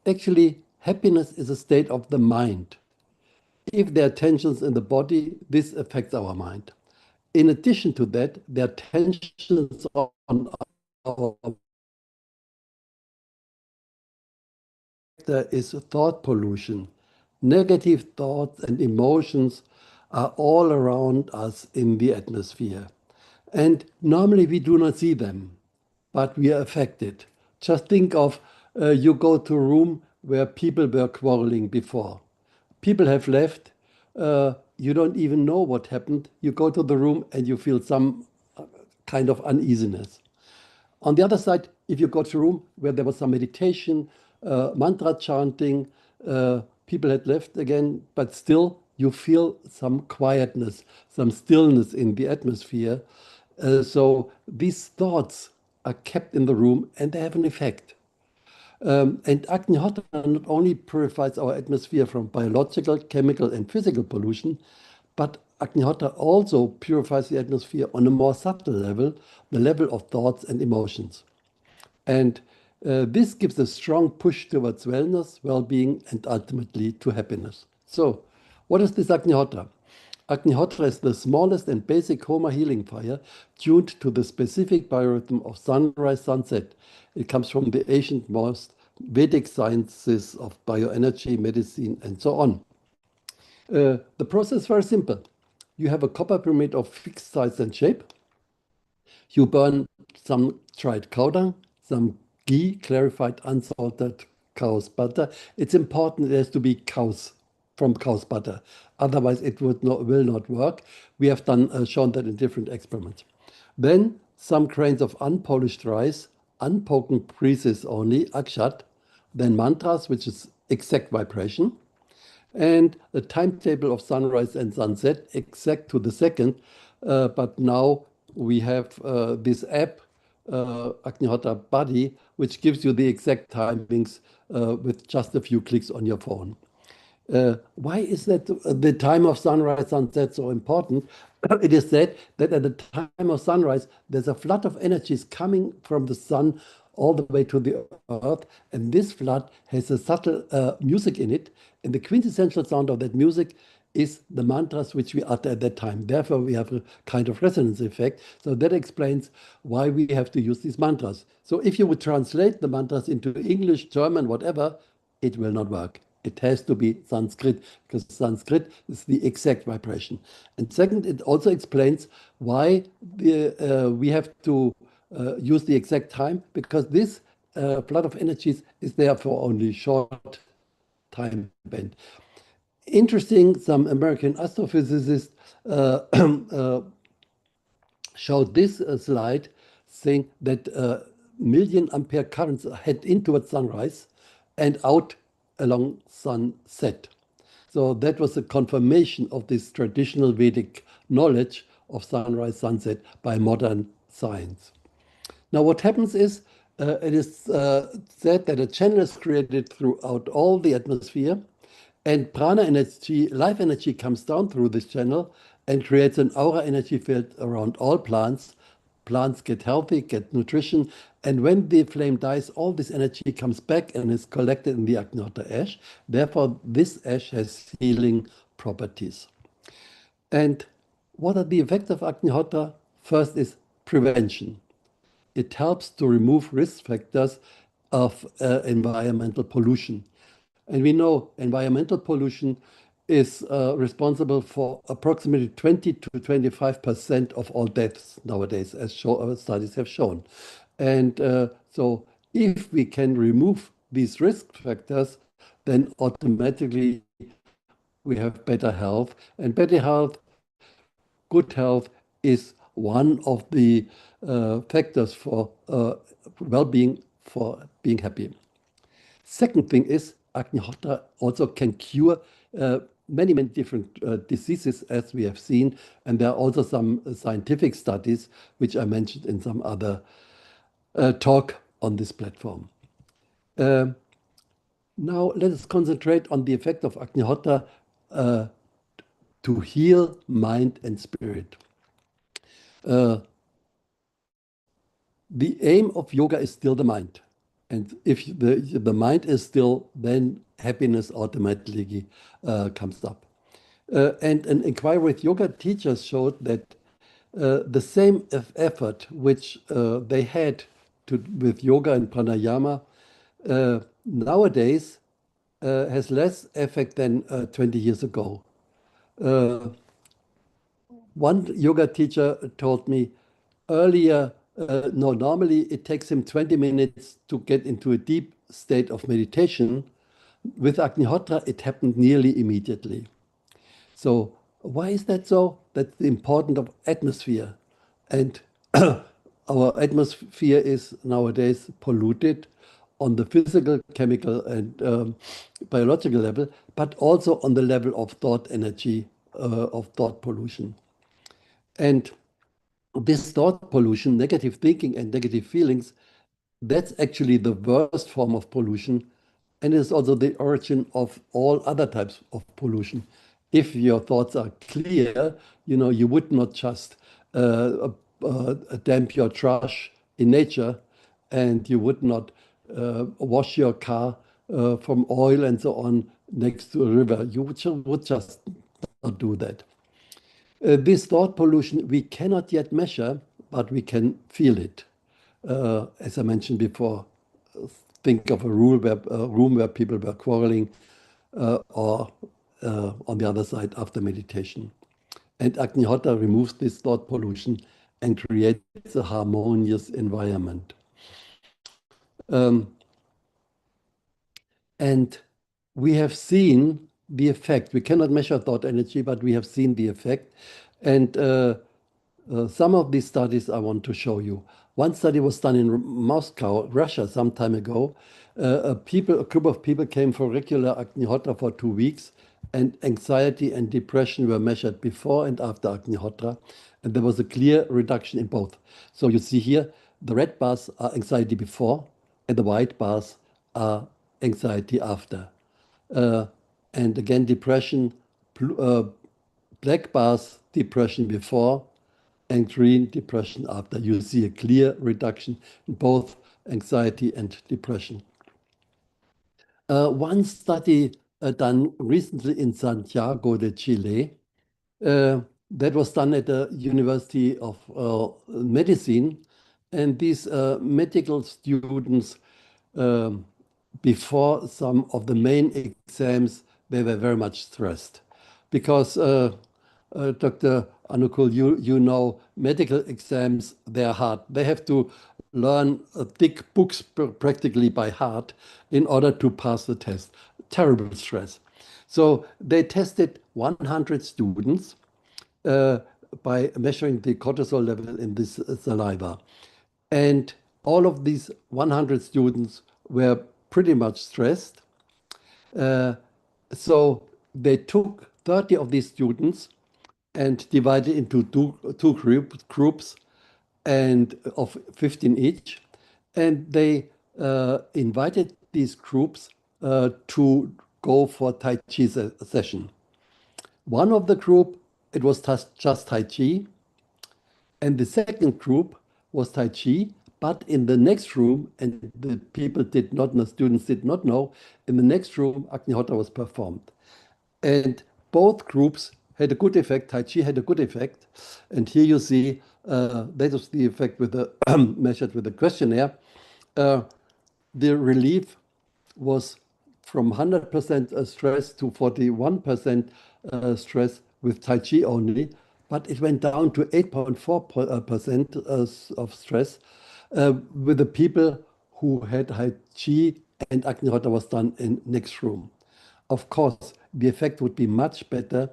Actually, happiness is a state of the mind. If there are tensions in the body, this affects our mind. In addition to that, there are tensions on our there is thought pollution. Negative thoughts and emotions are all around us in the atmosphere. And normally we do not see them, but we are affected. Just think of you go to a room where people were quarreling before. People have left. You don't even know what happened. You go to the room and you feel some kind of uneasiness. On the other side, if you go to a room where there was some meditation, mantra chanting, people had left again, but still you feel some quietness, some stillness in the atmosphere. So these thoughts are kept in the room and they have an effect. And Agnihotra not only purifies our atmosphere from biological, chemical, and physical pollution, but Agnihotra also purifies the atmosphere on a more subtle level, the level of thoughts and emotions. And this gives a strong push towards wellness, well-being, and ultimately to happiness. So, what is this Agnihotra? Agnihotra is the smallest and basic Homa healing fire tuned to the specific biorhythm of sunrise, sunset. It comes from the ancient most Vedic sciences of bioenergy, medicine, and so on. The process is very simple. You have a copper pyramid of fixed size and shape. You burn some dried cow dung, some ghee, clarified, unsalted cow's butter. It's important it has to be from cow's butter. Otherwise, it will not work. We have shown that in different experiments. Then some grains of unpolished rice, unpoken pieces only, akshat. Then mantras, which is exact vibration. And the timetable of sunrise and sunset, exact to the second. But now we have this app, Agnihotra Buddy, which gives you the exact timings with just a few clicks on your phone. Why is that the time of sunrise, sunset so important? It is said that at the time of sunrise, there's a flood of energies coming from the sun all the way to the earth, and this flood has a subtle music in it, and the quintessential sound of that music is the mantras which we utter at that time. Therefore, we have a kind of resonance effect. So that explains why we have to use these mantras. So if you would translate the mantras into English, German, whatever, it will not work. It has to be Sanskrit, because Sanskrit is the exact vibration. And second, it also explains why we have to use the exact time, because this flood of energies is there for only short time band. Interesting, some American astrophysicists showed this slide saying that million ampere currents head in towards sunrise and out along sunset. So that was a confirmation of this traditional Vedic knowledge of sunrise, sunset by modern science. Now what happens is, it is said that a channel is created throughout all the atmosphere, and prana energy, life energy, comes down through this channel and creates an aura energy field around all plants. Plants get healthy, get nutrition, and when the flame dies, all this energy comes back and is collected in the Agnihotra ash. Therefore, this ash has healing properties. And what are the effects of Agnihotra? First is prevention. It helps to remove risk factors of environmental pollution. And we know environmental pollution is responsible for approximately 20 to 25% of all deaths nowadays, as studies have shown. And so if we can remove these risk factors, then automatically we have better health. And better health, good health, is one of the factors for well-being, for being happy. Second thing is, Agnihotra also can cure many different diseases, as we have seen. And there are also some scientific studies, which I mentioned in some other talk on this platform. Now let us concentrate on the effect of Agnihotra to heal mind and spirit. The aim of yoga is still the mind. And if the mind is still, then happiness automatically comes up. And an inquiry with yoga teachers showed that the same effort which they had with yoga and pranayama nowadays has less effect than 20 years ago. One yoga teacher told me earlier, normally it takes him 20 minutes to get into a deep state of meditation. With Agnihotra, it happened nearly immediately. So why is that so? That's the importance of atmosphere. And our atmosphere is nowadays polluted on the physical, chemical, and biological level, but also on the level of thought energy, of thought pollution. And this thought pollution, negative thinking and negative feelings, that's actually the worst form of pollution, and is also the origin of all other types of pollution. If your thoughts are clear, you would not just damp your trash in nature, and you would not wash your car from oil and so on next to a river. You would just not do that. This thought pollution we cannot yet measure, but we can feel it. As I mentioned before, think of a room where people were quarreling, or on the other side after meditation. And Agnihotra removes this thought pollution and creates a harmonious environment. And we have seen the effect. We cannot measure thought energy, but we have seen the effect. And some of these studies I want to show you. One study was done in Moscow, Russia, some time ago. A group of people came for regular Agnihotra for 2 weeks, and anxiety and depression were measured before and after Agnihotra, and there was a clear reduction in both. So you see here, the red bars are anxiety before, and the white bars are anxiety after. And again, depression, black bars, depression before, and green, depression after. You see a clear reduction in both anxiety and depression. One study done recently in Santiago de Chile, that was done at the University of Medicine, and these medical students, before some of the main exams, they were very much stressed because Dr. Anukul, you know, medical exams, they're hard. They have to learn thick books practically by heart in order to pass the test. Terrible stress. So they tested 100 students by measuring the cortisol level in this saliva. And all of these 100 students were pretty much stressed. So they took 30 of these students and divided into two groups and of 15 each. And they invited these groups to go for Tai Chi session. One of the group, it was just Tai Chi. And the second group was Tai Chi, but in the next room, and the people did not know, students did not know, in the next room, Agnihotra was performed. And both groups had a good effect. Tai Chi had a good effect. And here you see, that was the effect with the measured with the questionnaire. The relief was from 100% stress to 41% stress with Tai Chi only, but it went down to 8.4% of stress with the people who had Tai Chi and Agnihotra was done in next room. Of course, the effect would be much better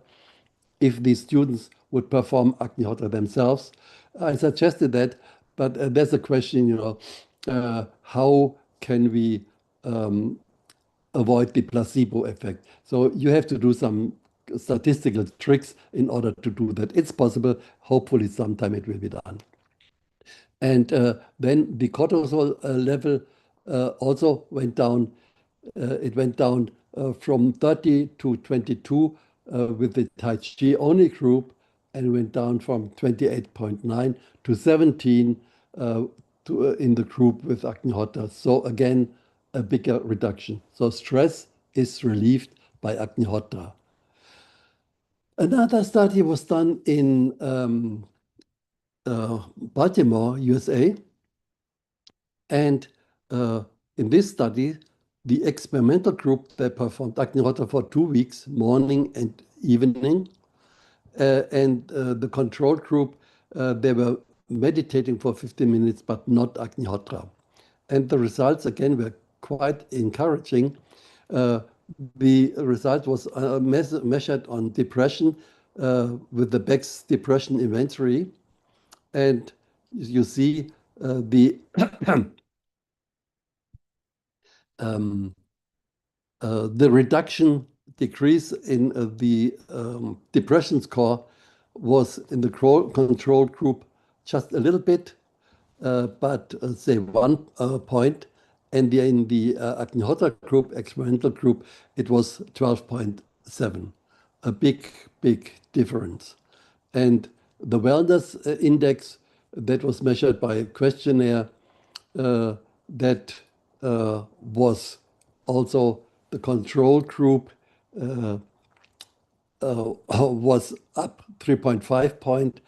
if the students would perform Agnihotra themselves. I suggested that, but there's a question, how can we avoid the placebo effect? So you have to do some statistical tricks in order to do that. It's possible. Hopefully sometime it will be done. And then the cortisol level also went down. It went down from 30 to 22 with the Tai Chi only group and went down from 28.9 to 17 in the group with Agnihotra. So again, a bigger reduction. So stress is relieved by Agnihotra. Another study was done in Baltimore, USA. And in this study, the experimental group, they performed Agnihotra for 2 weeks, morning and evening. And the control group, they were meditating for 15 minutes, but not Agnihotra. And the results, again, were quite encouraging. The result was measured on depression with the Beck's depression inventory. And you see the the reduction decrease in the depression score was in the control group just a little bit, but say 1 point. And in the Agnihotra group, experimental group, it was 12.7, a big, big difference. And the wellness index that was measured by a questionnaire that was also the control group was up 3.5 point,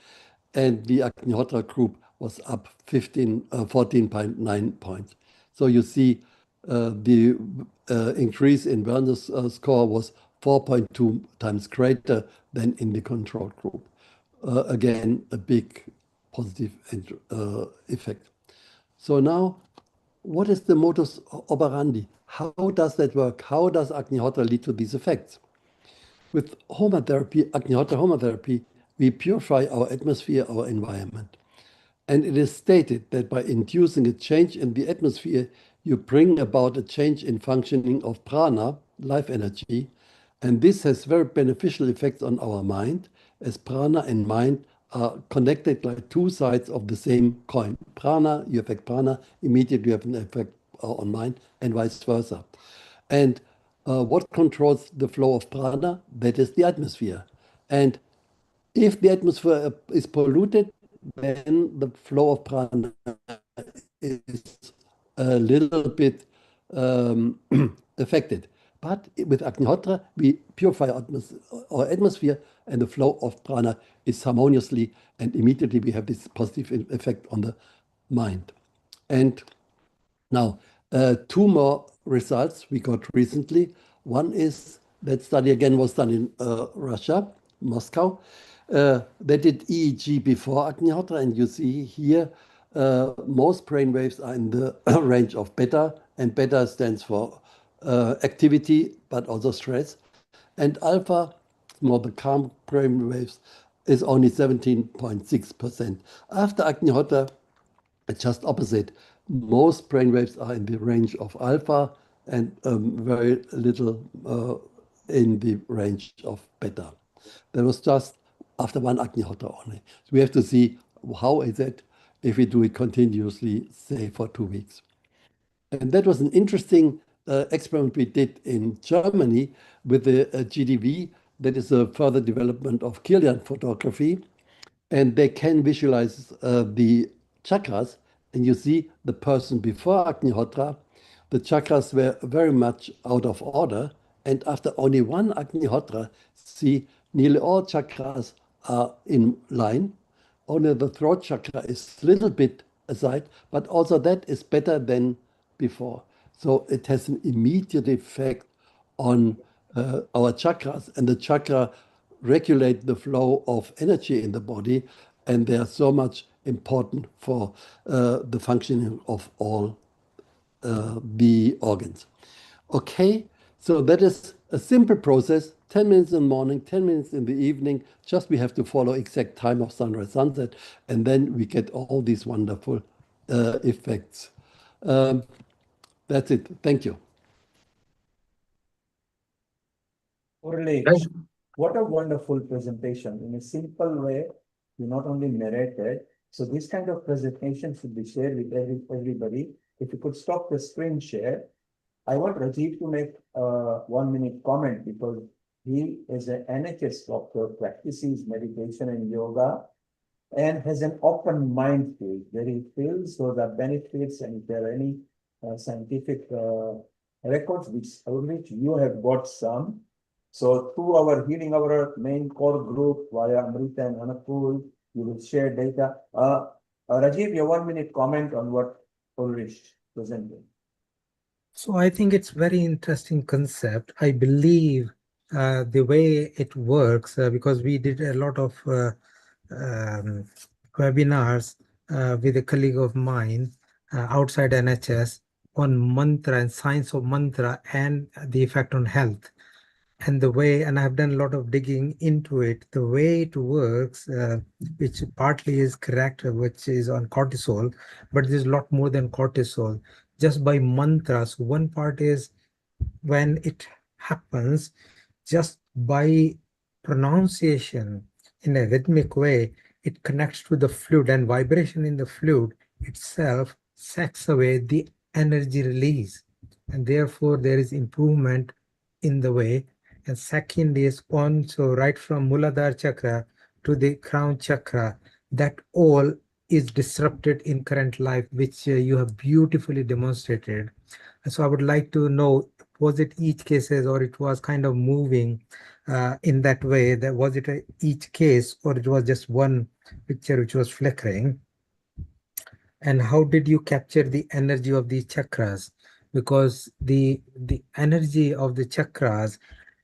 and the Agnihotra group was up 14.9 points. So you see the increase in wellness score was 4.2 times greater than in the control group. Again, a big positive effect. So now, what is the modus operandi? How does that work? How does Agnihotra lead to these effects? With homotherapy, Agnihotra homotherapy, we purify our atmosphere, our environment. And it is stated that by inducing a change in the atmosphere, you bring about a change in functioning of prana, life energy, and this has very beneficial effects on our mind, as prana and mind are connected like two sides of the same coin. Prana, you affect prana, immediately you have an effect on mind, and vice versa. And what controls the flow of prana? That is the atmosphere. And if the atmosphere is polluted, then the flow of prana is a little bit affected. But with Agnihotra, we purify our atmosphere, and the flow of prana is harmoniously, and immediately we have this positive effect on the mind. And now, 2 more results we got recently. One is that study again was done in Russia, Moscow. They did EEG before Agnihotra, and you see here most brain waves are in the range of beta, and beta stands for activity, but also stress. And alpha, more the calm brain waves, is only 17.6%. After Agnihotra, it's just opposite. Most brain waves are in the range of alpha and very little in the range of beta. That was just after 1 Agnihotra only. So we have to see how is it if we do it continuously, say for 2 weeks. And that was an interesting experiment we did in Germany with the GDV, that is a further development of Kirlian photography. And they can visualize the chakras, and you see the person before Agnihotra, the chakras were very much out of order, and after only 1 Agnihotra, see nearly all chakras are in line. Only the throat chakra is a little bit aside, but also that is better than before. So it has an immediate effect on our chakras, and the chakra regulate the flow of energy in the body, and they are so much important for the functioning of all the organs. Okay, so that is a simple process, 10 minutes in the morning, 10 minutes in the evening, just we have to follow exact time of sunrise, sunset, and then we get all these wonderful effects. That's it, thank you. Urli, Thank what a wonderful presentation. In a simple way, you not only narrated, so this kind of presentation should be shared with everybody. If you could stop the screen share, I want Rajiv to make a 1-minute comment because He is an NHS doctor, practices meditation and yoga, and has an open mind field where he feels those are benefits, and if there are any scientific records which you have got some. So through our Healing Our main core group via Amrita and Anakul, you will share data. Rajiv, your 1 minute comment on what Ulrich presented. So I think it's very interesting concept. I believe the way it works, because we did a lot of webinars with a colleague of mine outside NHS on mantra and science of mantra and the effect on health. And the way, and I've done a lot of digging into it, the way it works, which partly is correct, which is on cortisol, but there's a lot more than cortisol. Just by mantras, one part is when it happens, just by pronunciation in a rhythmic way, it connects to the fluid, and vibration in the fluid itself sucks away the energy release. And therefore, there is improvement in the way. And second is so right from Muladhara chakra to the crown chakra, that all is disrupted in current life, which you have beautifully demonstrated. And so I would like to know, was it each cases, or it was kind of moving in that way? That was it each case, or it was just one picture which was flickering? And how did you capture the energy of these chakras? Because the energy of the chakras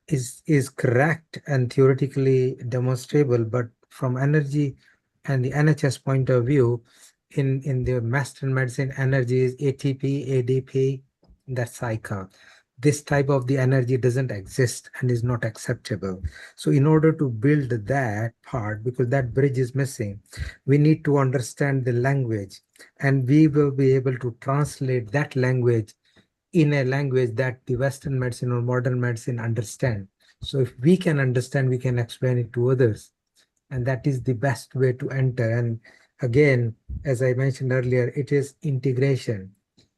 is correct and theoretically demonstrable, but from energy and the NHS point of view, in the Western medicine, energy is ATP, ADP, that cycle. This type of the energy doesn't exist and is not acceptable. So in order to build that part, because that bridge is missing, we need to understand the language, and we will be able to translate that language in a language that the Western medicine or modern medicine understand. So if we can understand, we can explain it to others. And that is the best way to enter. And again, as I mentioned earlier, it is integration.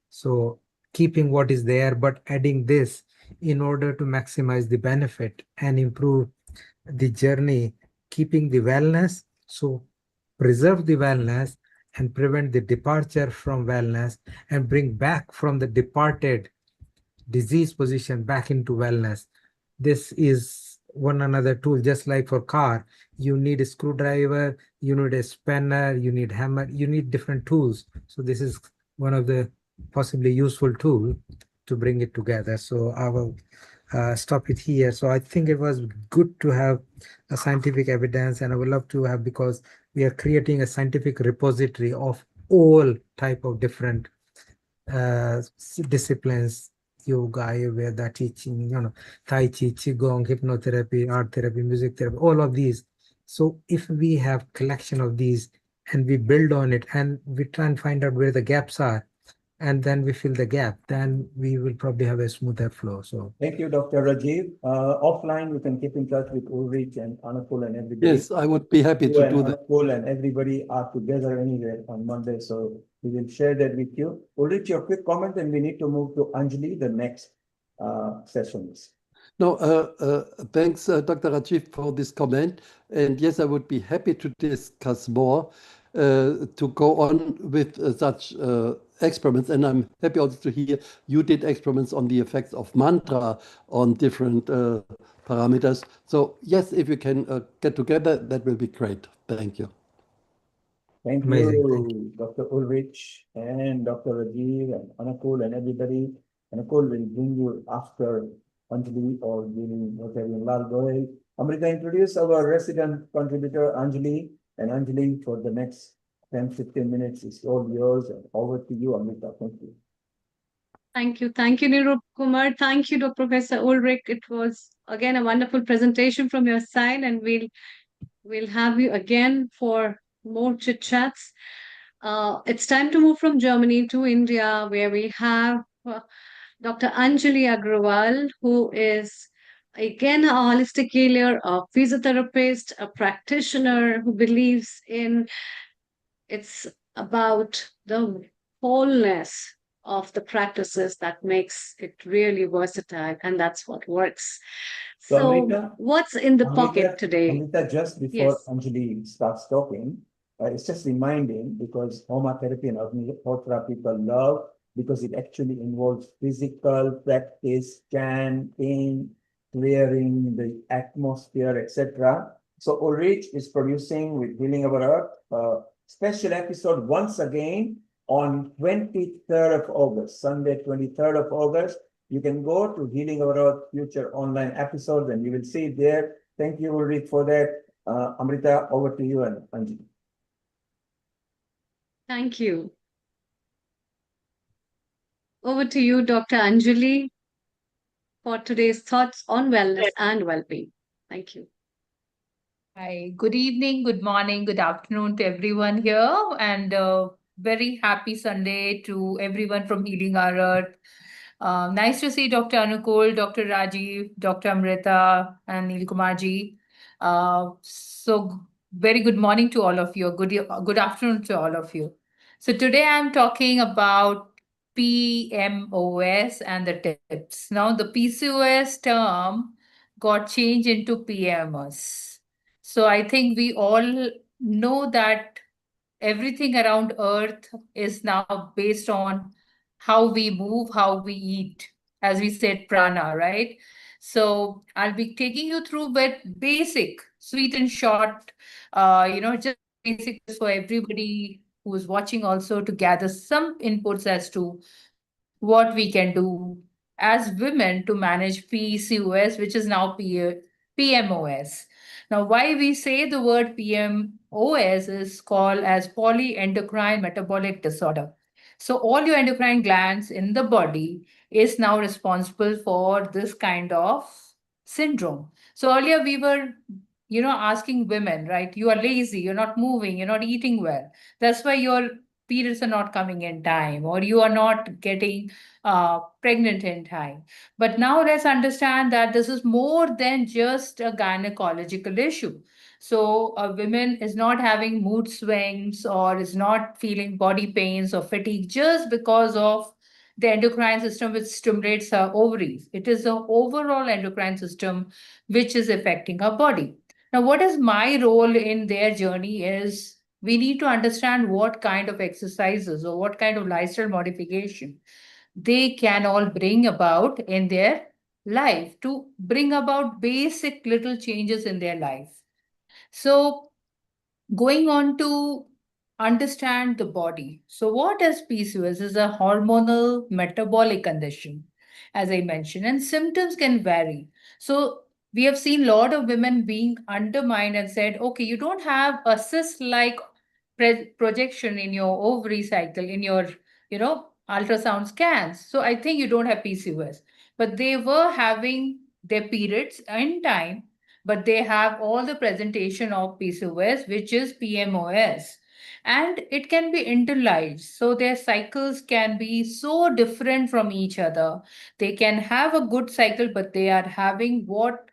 So keeping what is there, but adding this in order to maximize the benefit and improve the journey, keeping the wellness. So preserve the wellness and prevent the departure from wellness, and bring back from the departed disease position back into wellness. This is one another tool. Just like for car, you need a screwdriver, you need a spanner, you need hammer, you need different tools. So this is one of the possibly useful tool to bring it together. So I will stop it here. So I think it was good to have a scientific evidence, and I would love to have, because we are creating a scientific repository of all type of different disciplines, yoga, Ayurveda, teaching, Tai Chi, Qigong, hypnotherapy, art therapy, music therapy, all of these. So if we have collection of these and we build on it and we try and find out where the gaps are, and then we fill the gap, then we will probably have a smoother flow. So thank you, Dr. Rajiv. Offline, you can keep in touch with Ulrich and Anakul and everybody. Yes, I would be happy to do that. Anakul and everybody are together anyway on Monday, so we will share that with you. Ulrich, your quick comment, and we need to move to Anjali, the next sessions. No, thanks, Dr. Rajiv, for this comment. And yes, I would be happy to discuss more, to go on with such experiments. And I'm happy also to hear you did experiments on the effects of mantra on different parameters. So yes, if you can get together, that will be great. Thank you. Thank Amazing. you, Dr. Ulrich and Dr. Rajiv and Anakul and everybody. Anakul will bring you after Anjali or during whatever you like. Go ahead. Amrita, introduce our resident contributor, Anjali. And Anjali, for the next 10-15 minutes is all yours. And over to you, Amrita. Thank you. Thank you. Thank you, Nirup Kumar. Thank you, Dr. Professor Ulrich. It was again a wonderful presentation from your side, and we'll have you again for more chit chats. It's time to move from Germany to India, where we have Dr. Anjali Agrawal, who is again a holistic healer, a physiotherapist, a practitioner who believes in it's about the wholeness of the practices that makes it really versatile, and that's what works. So, So, Amrita, what's in the pocket Amrita, today? Amrita, just before Yes. Anjali starts talking, it's just reminding because aromatherapy and aromatherapy people love because it actually involves physical practice, chanting, clearing the atmosphere, etc. So Ulrich is producing with Healing Our Earth a special episode once again on 23rd of August, Sunday, 23rd of August. You can go to Healing Our Earth future online episodes and you will see it there. Thank you, Ulrich, for that. Amrita, over to you and Anjali. Thank you. Over to you, Dr. Anjali, for today's thoughts on wellness and well-being. Thank you. Hi, good evening, good morning, good afternoon to everyone here, and very happy Sunday to everyone from Healing Our Earth. Nice to see Dr. Anukul, Dr. Rajiv, Dr. Amrita, and Neil Kumarji. So very good morning to all of you. Good afternoon to all of you. So today I'm talking about PMOS and the tips. Now the PCOS term got changed into PMS. So I think we all know that everything around Earth is now based on how we move, how we eat, as we said, prana, right? So I'll be taking you through but basic, sweet and short, just basic for everybody who is watching also to gather some inputs as to what we can do as women to manage PCOS, which is now PMOS. Now, why we say the word PMOS is called as polyendocrine metabolic disorder. So all your endocrine glands in the body is now responsible for this kind of syndrome. So earlier we were, asking women, right? You are lazy, you're not moving, you're not eating well. That's why your periods are not coming in time, or you are not getting pregnant in time. But now let's understand that this is more than just a gynecological issue. So a woman is not having mood swings or is not feeling body pains or fatigue just because of the endocrine system which stimulates her ovaries. It is the overall endocrine system which is affecting her body. Now, what is my role in their journey is we need to understand what kind of exercises or what kind of lifestyle modification they can all bring about in their life to bring about basic little changes in their life. So, going on to understand the body. So, what is PCOS? Is a hormonal metabolic condition, as I mentioned, and symptoms can vary. So, we have seen a lot of women being undermined and said, okay, you don't have a cyst-like projection in your ovary cycle, in your, ultrasound scans. So, I think you don't have PCOS. But they were having their periods in time, but they have all the presentation of PCOS, which is PMOS. And it can be interlives. So their cycles can be so different from each other. They can have a good cycle, but they are having what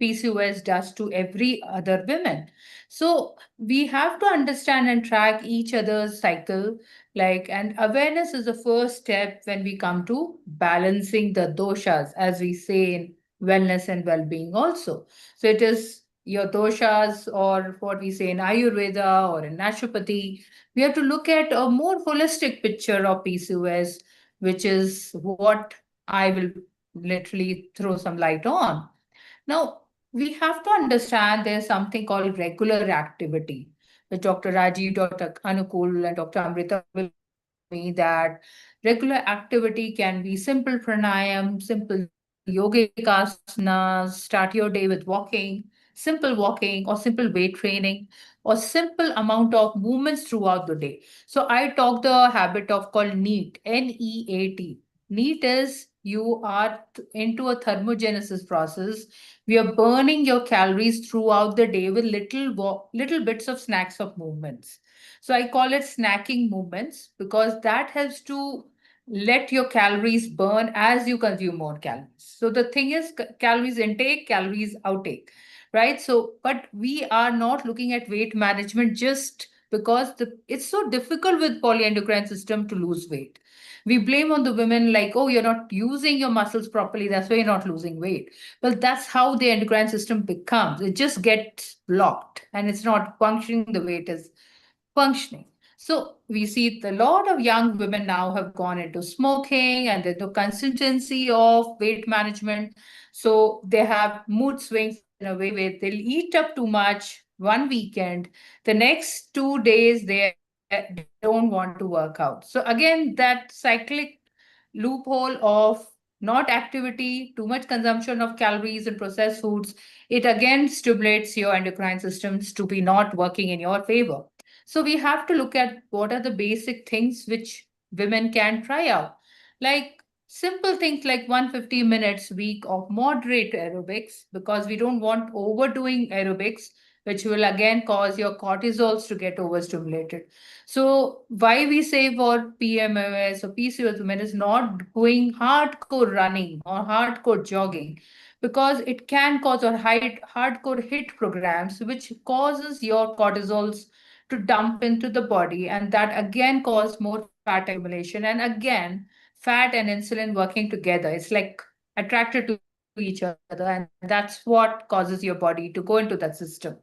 PCOS does to every other women. So we have to understand and track each other's cycle, and awareness is the first step when we come to balancing the doshas, as we say in wellness and well-being also. So it is your doshas, or what we say in Ayurveda or in naturopathy. We have to look at a more holistic picture of PCOS, which is what I will literally throw some light on. Now, we have to understand there's something called regular activity. With Dr. Rajiv, Dr. Anukul, and Dr. Amrita will me that regular activity can be simple pranayam, simple yogic asanas, start your day with simple walking, or simple weight training, or simple amount of movements throughout the day. So I talk the habit of called NEAT, NEAT. NEAT is you are into a thermogenesis process. We are burning your calories throughout the day with little bits of snacks of movements. So I call it snacking movements because that helps to let your calories burn as you consume more calories. So the thing is calories intake, calories outtake, right? So, but we are not looking at weight management just because it's so difficult with polyendocrine system to lose weight. We blame on the women like, oh, you're not using your muscles properly, that's why you're not losing weight. Well, that's how the endocrine system becomes. It just gets blocked and it's not functioning the way it is functioning. So we see a lot of young women now have gone into smoking and into consistency of weight management. So they have mood swings in a way where they'll eat up too much one weekend. The next 2 days they don't want to work out. So again, that cyclic loophole of not activity, too much consumption of calories and processed foods, it again stimulates your endocrine systems to be not working in your favor. So we have to look at what are the basic things which women can try out. Like simple things like 150 minutes week of moderate aerobics, because we don't want overdoing aerobics, which will again cause your cortisols to get overstimulated. So why we say for PMOS or PCOS women is not going hardcore running or hardcore jogging, because it can cause or hardcore hit programs, which causes your cortisols to dump into the body, and that again cause more fat accumulation, and again fat and insulin working together, it's like attracted to each other, and that's what causes your body to go into that system.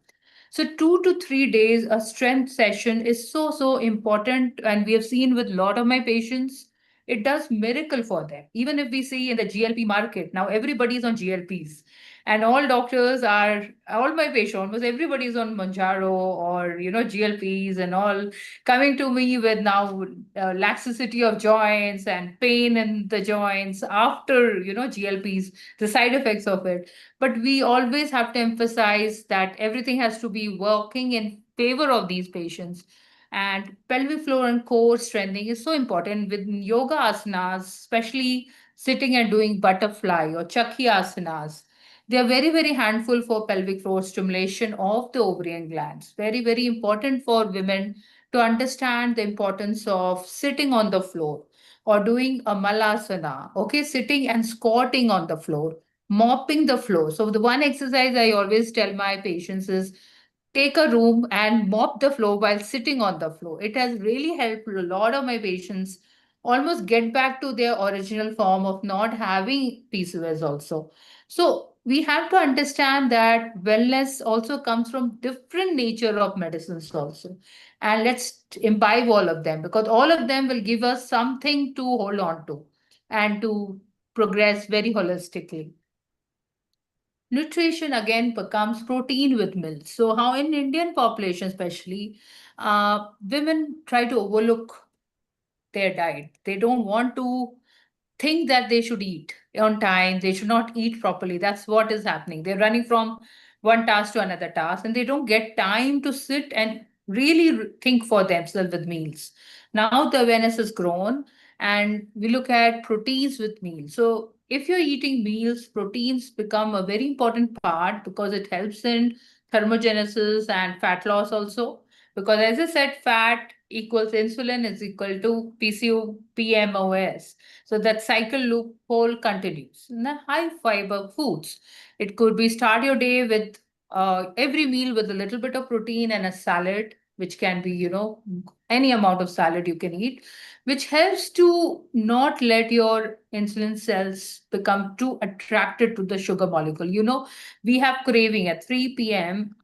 So 2 to 3 days a strength session is so important, and we have seen with a lot of my patients, it does miracle for them. Even if we see in the GLP market now, everybody is on GLPs, and all doctors are, all my patients, almost everybody is on Manjaro or GLPs and all, coming to me with now laxity of joints and pain in the joints after GLPs, the side effects of it. But we always have to emphasize that everything has to be working in favor of these patients. And pelvic floor and core strengthening is so important with yoga asanas, especially sitting and doing butterfly or chakhi asanas. They are very, very handful for pelvic floor stimulation of the ovarian glands. Very, very important for women to understand the importance of sitting on the floor or doing a malasana, okay, sitting and squatting on the floor, mopping the floor. So the one exercise I always tell my patients is take a room and mop the floor while sitting on the floor. It has really helped a lot of my patients almost get back to their original form of not having PCOS also. So we have to understand that wellness also comes from different nature of medicines also. And let's imbibe all of them, because all of them will give us something to hold on to and to progress very holistically. Nutrition again becomes protein with milk. So how in Indian population especially, women try to overlook their diet. They don't want to think that they should eat on time, they should not eat properly. That's what is happening. They're running from one task to another task, and they don't get time to sit and really think for themselves with meals. Now the awareness has grown, and we look at proteins with meals. So if you're eating meals, proteins become a very important part because it helps in thermogenesis and fat loss also. Because as I said, fat equals insulin is equal to PCO, PMOS. So that cycle loophole continues. And the high fiber foods. It could be start your day with every meal with a little bit of protein and a salad, which can be, any amount of salad you can eat, which helps to not let your insulin cells become too attracted to the sugar molecule. We have craving at 3 p.m.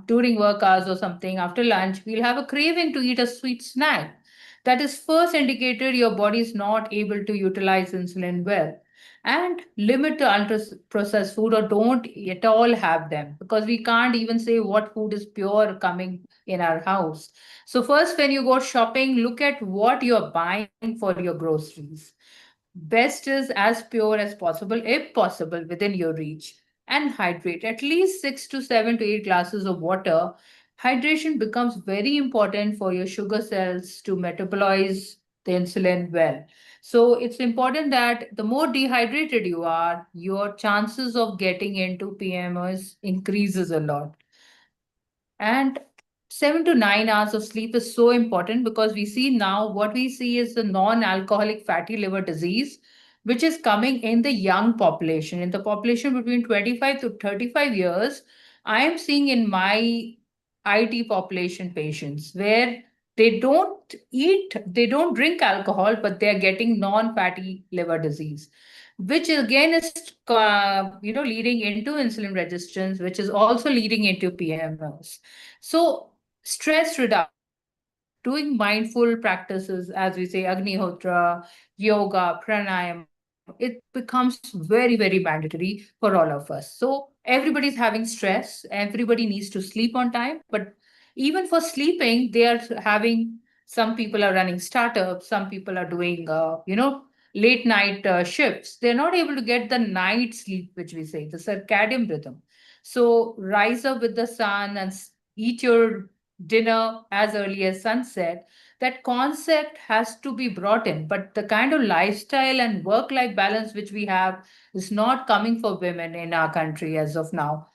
During work hours or something after lunch, we'll have a craving to eat a sweet snack. That is first indicator your body is not able to utilize insulin well. And limit the ultra processed food or don't at all have them, because we can't even say what food is pure coming in our house. So first, when you go shopping, look at what you're buying for your groceries. Best is as pure as possible, if possible, within your reach. And hydrate at least 6 to 7 to 8 glasses of water. Hydration becomes very important for your sugar cells to metabolize the insulin well. So it's important that the more dehydrated you are, your chances of getting into PMOS increases a lot. And 7 to 9 hours of sleep is so important, because we see now what we see is the non-alcoholic fatty liver disease, which is coming in the young population. In the population between 25 to 35 years, I am seeing in my IT population patients where They don't eat, they don't drink alcohol, but they are getting non-fatty liver disease, which again is leading into insulin resistance, which is also leading into PMOs. So stress reduction, doing mindful practices, as we say, Agnihotra, yoga, pranayama, it becomes very, very mandatory for all of us. So everybody's having stress, everybody needs to sleep on time, but even for sleeping, they are having, some people are running startups, some people are doing, late night shifts. They're not able to get the night sleep, which we say, the circadian rhythm. So rise up with the sun and eat your dinner as early as sunset. That concept has to be brought in, but the kind of lifestyle and work life balance which we have is not coming for women in our country as of now.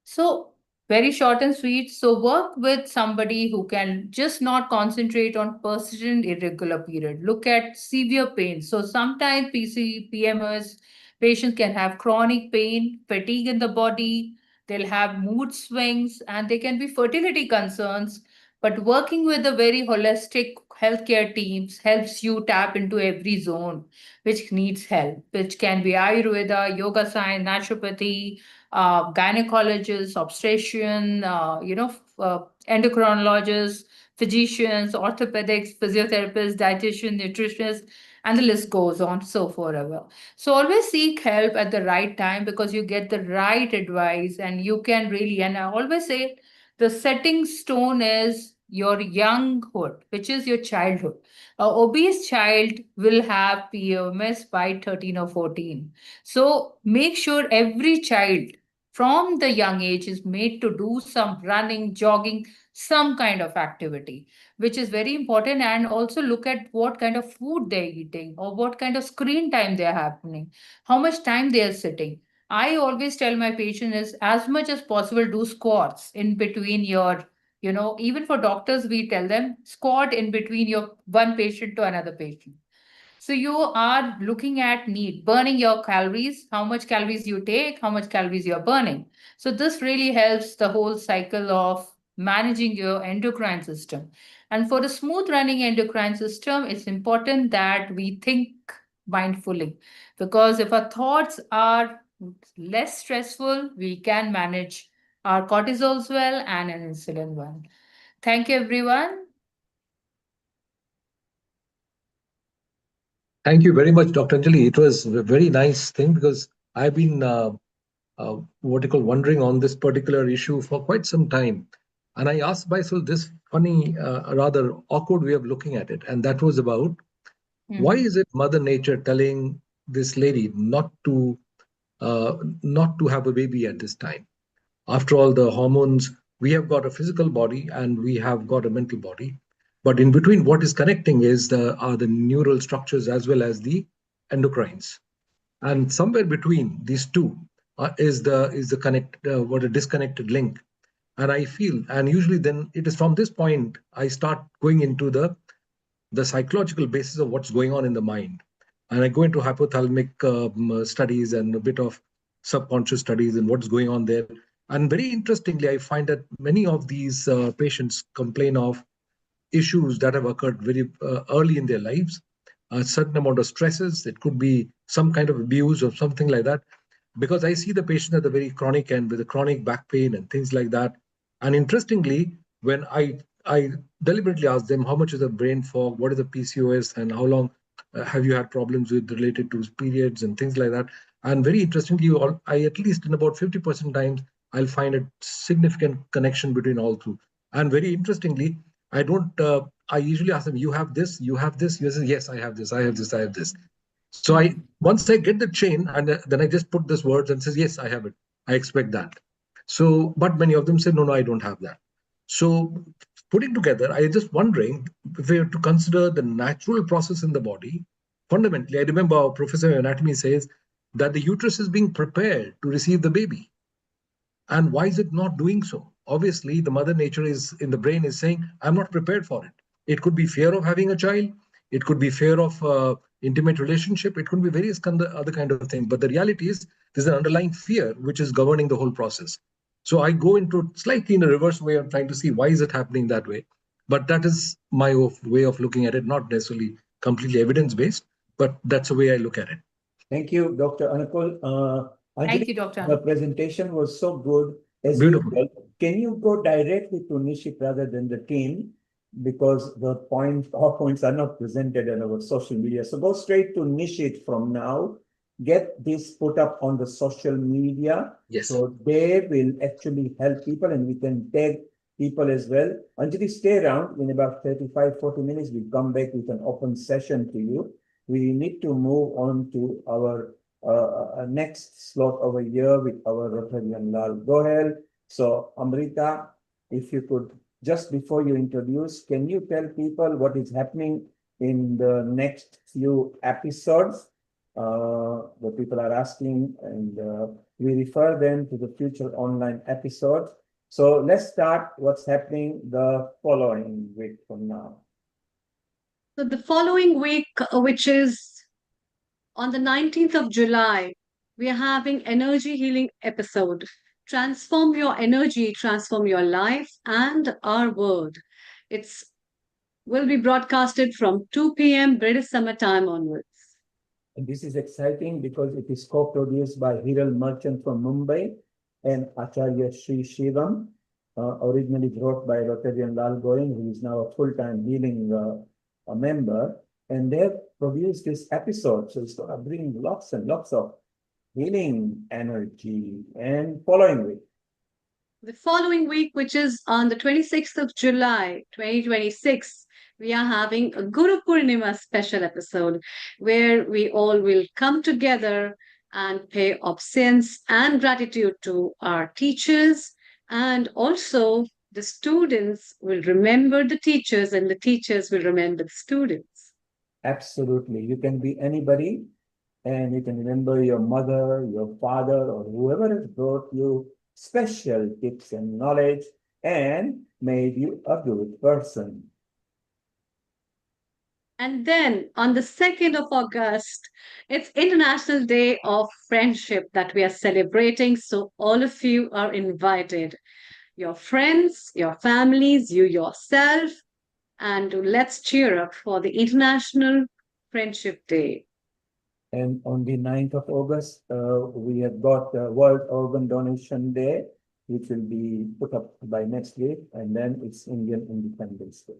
So, very short and sweet. So, work with somebody who can just not concentrate on persistent irregular period. Look at severe pain. So, sometimes PMS patients can have chronic pain, fatigue in the body, they'll have mood swings, and they can be fertility concerns. But working with a very holistic healthcare teams helps you tap into every zone which needs help, which can be Ayurveda, yoga science, naturopathy, gynecologists, obstetrician, endocrinologists, physicians, orthopedics, physiotherapists, dietitian, nutritionists, and the list goes on so forever. So always seek help at the right time because you get the right advice and you can really, and I always say the setting stone is your younghood, which is your childhood. A obese child will have PMS by 13 or 14. So make sure every child from the young age is made to do some running, jogging, some kind of activity, which is very important. And also look at what kind of food they're eating or what kind of screen time they're happening, how much time they are sitting. I always tell my patients is as much as possible do squats in between your, even for doctors, we tell them squat in between your one patient to another patient. So you are looking at need, burning your calories, how much calories you take, how much calories you're burning. So this really helps the whole cycle of managing your endocrine system. And for a smooth running endocrine system, it's important that we think mindfully because if our thoughts are less stressful, we can manage our cortisols well and an insulin well. Thank you, everyone. Thank you very much, Dr. Anjali. It was a very nice thing because I've been what you call wondering on this particular issue for quite some time. And I asked myself this funny, rather awkward way of looking at it. And that was about why is it Mother Nature telling this lady not to have a baby at this time? After all, the hormones, we have got a physical body and we have got a mental body. But in between, what is connecting are the neural structures as well as the endocrines. And somewhere between these two is the what a disconnected link. And I feel, and usually then it is from this point I start going into the psychological basis of what's going on in the mind. And I go into hypothalamic studies and a bit of subconscious studies and what's going on there. And very interestingly, I find that many of these patients complain of issues that have occurred very early in their lives, a certain amount of stresses. It could be some kind of abuse or something like that. Because I see the patient at the very chronic end with the chronic back pain and things like that. And interestingly, when I deliberately ask them how much is the brain fog, what is the PCOS, and how long have you had problems with related to periods and things like that. And very interestingly, I at least in about 50% times I'll find a significant connection between all two. And very interestingly, I don't. I usually ask them, "You have this, you have this." You say, "Yes, I have this, I have this, I have this." So I once I get the chain, and then I just put this words and says, "Yes, I have it. I expect that." So, but many of them say, "No, no, I don't have that." So putting together, I just wondering if we have to consider the natural process in the body. Fundamentally, I remember our professor of anatomy says that the uterus is being prepared to receive the baby. And why is it not doing so? Obviously, the mother nature is in the brain is saying, I'm not prepared for it. It could be fear of having a child. It could be fear of intimate relationship. It could be various other kind of things. But the reality is there's an underlying fear which is governing the whole process. So I go into slightly in a reverse way of trying to see why is it happening that way. But that is my way of looking at it, not necessarily completely evidence-based, but that's the way I look at it. Thank you, Dr. Anukul. Thank you, Dr. The Anukul. presentation was so good as Beautiful. usual. Can you go directly to Nishit rather than the team? Because the PowerPoints are not presented on our social media. So go straight to Nishit from now. Get this put up on the social media. Yes. So they will actually help people and we can tag people as well. Anjali, stay around. In about 35-40 minutes, we'll come back with an open session to you. We need to move on to our next slot over here with our Rotarian Lal. Go ahead. So Amrita, if you could, just before you introduce, can you tell people what is happening in the next few episodes? The people are asking, and we refer them to the future online episodes. So let's start what's happening the following week from now. So the following week, which is on the 19th of July, we are having energy healing episode. Transform your energy, transform your life and our world. It's will be broadcasted from 2 p.m. British Summer Time onwards. And this is exciting because it is co-produced by Hiral Merchant from Mumbai and Acharya Sri Shivam, originally brought by Rotarian Lal Goyal, who is now a full-time healing a member. And they have produced this episode. So it's going to bring lots and lots of healing energy. And following week. The following week, which is on the 26th of July, 2026, we are having a Guru Purnima special episode where we all will come together and pay obeisance and gratitude to our teachers. And also the students will remember the teachers and the teachers will remember the students. Absolutely. You can be anybody and you can remember your mother, your father, or whoever has brought you special tips and knowledge and made you a good person. And then on the 2nd of August, it's International Day of Friendship that we are celebrating. So all of you are invited, your friends, your families, you yourself, and let's cheer up for the International Friendship Day. And on the 9th of August, we have got World Organ Donation Day, which will be put up by next week. And then it's Indian Independence Day.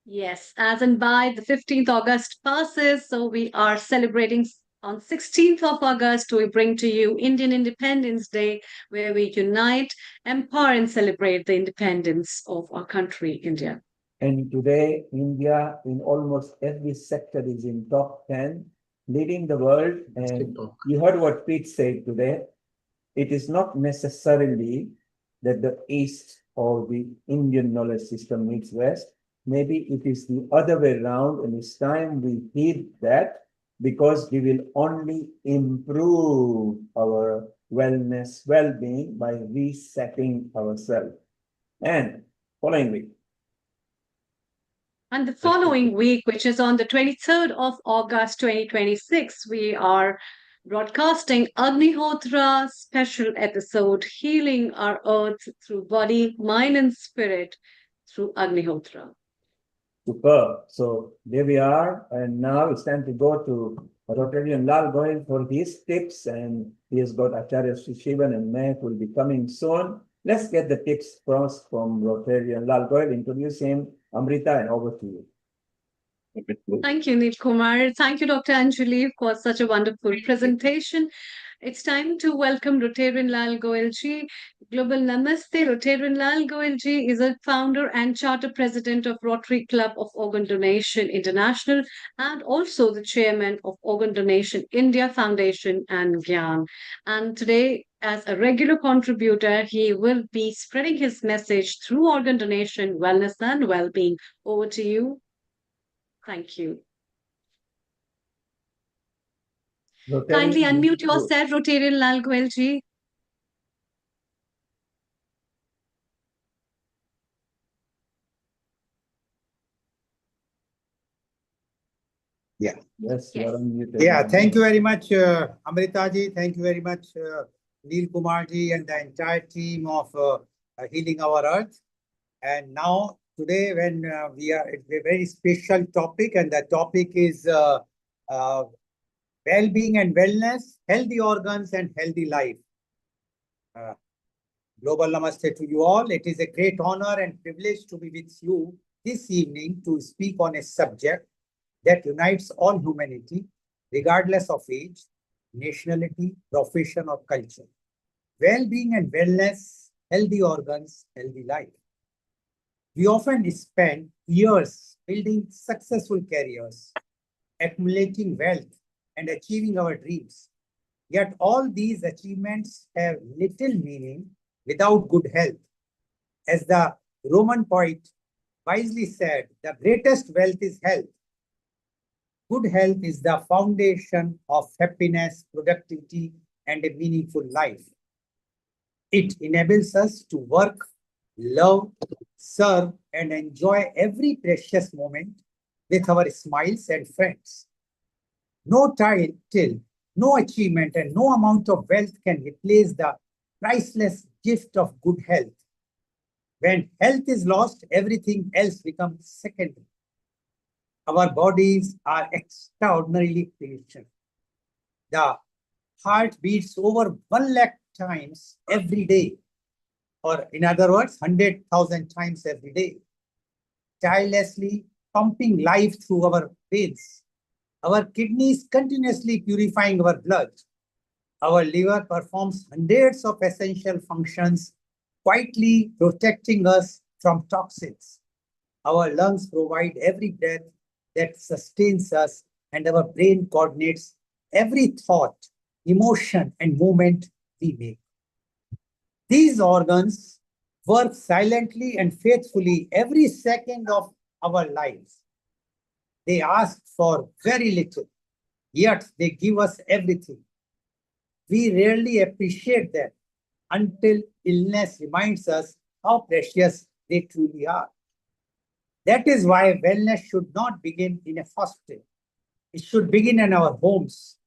Yes, as in by the 15th August passes, so we are celebrating on 16th of August, we bring to you Indian Independence Day, where we unite, empower and celebrate the independence of our country, India. And today, India in almost every sector is in top 10, leading the world. And you heard what Pete said today. It is not necessarily that the East or the Indian knowledge system needs West. Maybe it is the other way around, and it's time we heed that because we will only improve our wellness, well-being by resetting ourselves. And following week. And the following week, which is on the 23rd of August 2026, we are broadcasting Agnihotra special episode, Healing Our Earth Through Body, Mind and Spirit through Agnihotra. Superb. So there we are. And now it's time to go to Rotarian Lal Goyal for his tips. And he has got Acharya Sri Shivan and Mehak will be coming soon. Let's get the tips first from Rotarian Lal Goyal. Introduce him, Amrita, and over to you. Thank you, Neil Kumar. Thank you, Dr. Anjali, for such a wonderful presentation. It's time to welcome Rotarian Lal Goyal ji. Global Namaste. Rotarian Lal Goyal ji is a founder and charter president of Rotary Club of Organ Donation International and also the chairman of Organ Donation India Foundation and Gyan. And today, as a regular contributor, he will be spreading his message through organ donation, wellness, and well-being. Over to you. Thank you. Kindly unmute yourself, Rotarian Lal Goyal ji. Yeah. Yes, Yes. you are unmuted. Yeah, thank you very much, Amrita ji. Thank you very much, Neil Kumar ji and the entire team of Healing Our Earth. And now today when it's a very special topic, and the topic is well-being and wellness, healthy organs and healthy life. Global Namaste to you all. It is a great honor and privilege to be with you this evening to speak on a subject that unites all humanity, regardless of age, nationality, profession, or culture. Well-being and wellness, healthy organs, healthy life. We often spend years building successful careers, accumulating wealth, and achieving our dreams. Yet all these achievements have little meaning without good health. As the Roman poet wisely said, the greatest wealth is health. Good health is the foundation of happiness, productivity, and a meaningful life. It enables us to work, love, serve, and enjoy every precious moment with our smiles and friends. No title, no achievement, and no amount of wealth can replace the priceless gift of good health. When health is lost, everything else becomes secondary. Our bodies are extraordinarily patient. The heart beats over 1 lakh times every day, or in other words, 100,000 times every day, tirelessly pumping life through our veins. Our kidneys continuously purifying our blood. Our liver performs hundreds of essential functions, quietly protecting us from toxins. Our lungs provide every breath that sustains us, and our brain coordinates every thought, emotion, and movement we make. These organs work silently and faithfully every second of our lives. They ask for very little, yet they give us everything. We rarely appreciate them until illness reminds us how precious they truly are. That is why wellness should not begin in a hospital. It should begin in our homes,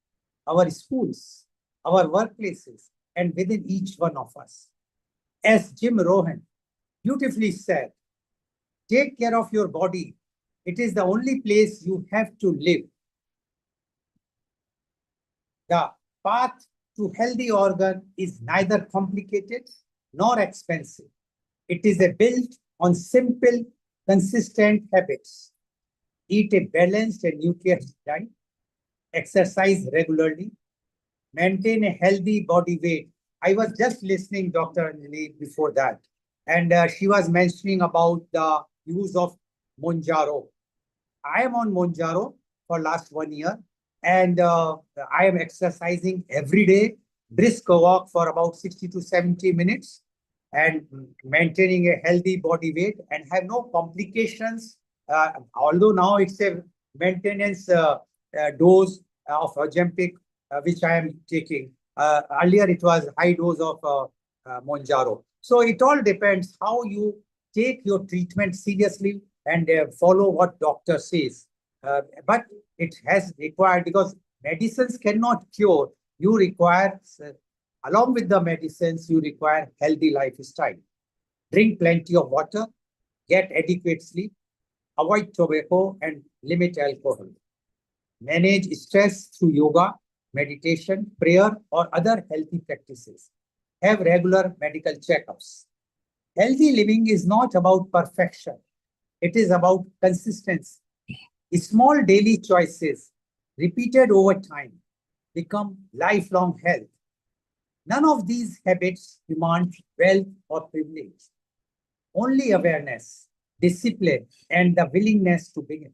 our schools, our workplaces, and within each one of us. As Jim Rohn beautifully said, take care of your body. It is the only place you have to live. The path to healthy organ is neither complicated nor expensive. It is built on simple, consistent habits. Eat a balanced and nutritious diet, exercise regularly, maintain a healthy body weight. I was just listening Dr. Anjali before that, and she was mentioning about the use of Monjaro. I am on Monjaro for last 1 year, and I am exercising every day, brisk walk for about 60 to 70 minutes, and maintaining a healthy body weight and have no complications. Although now it's a maintenance dose of Ozempic, which I am taking. Earlier it was high dose of Monjaro. So it all depends how you take your treatment seriously and follow what doctor says. But it has required, because medicines cannot cure, you require, along with the medicines, you require healthy lifestyle. Drink plenty of water, get adequate sleep, avoid tobacco, and limit alcohol. Manage stress through yoga, meditation, prayer, or other healthy practices. Have regular medical checkups. Healthy living is not about perfection. It is about consistency. Small daily choices, repeated over time, become lifelong health. None of these habits demand wealth or privilege. Only awareness, discipline, and the willingness to begin.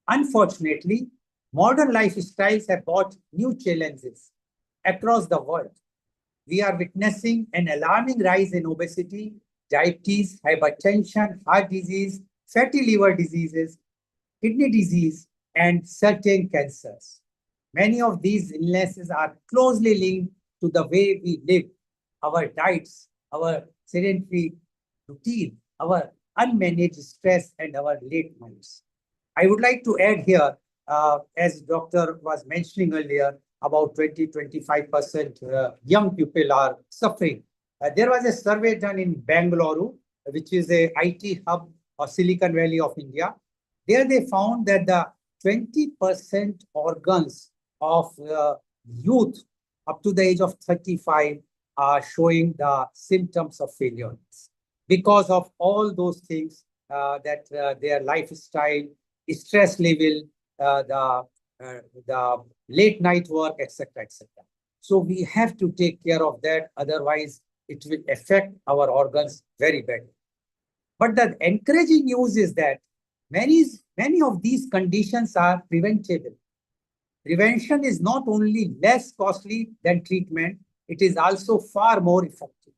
Unfortunately, modern lifestyles have brought new challenges across the world. We are witnessing an alarming rise in obesity, diabetes, hypertension, heart disease, fatty liver diseases, kidney disease, and certain cancers. Many of these illnesses are closely linked to the way we live, our diets, our sedentary routine, our unmanaged stress, and our late nights. I would like to add here, as doctor was mentioning earlier, about 20-25% young people are suffering. There was a survey done in Bangalore, which is a IT hub or Silicon Valley of India. There they found that the 20% organs of youth up to the age of 35 are showing the symptoms of failure because of all those things that their lifestyle, stress level, the late night work, etc., etc. So we have to take care of that. Otherwise, it will affect our organs very badly. But the encouraging news is that many of these conditions are preventable. Prevention is not only less costly than treatment, it is also far more effective.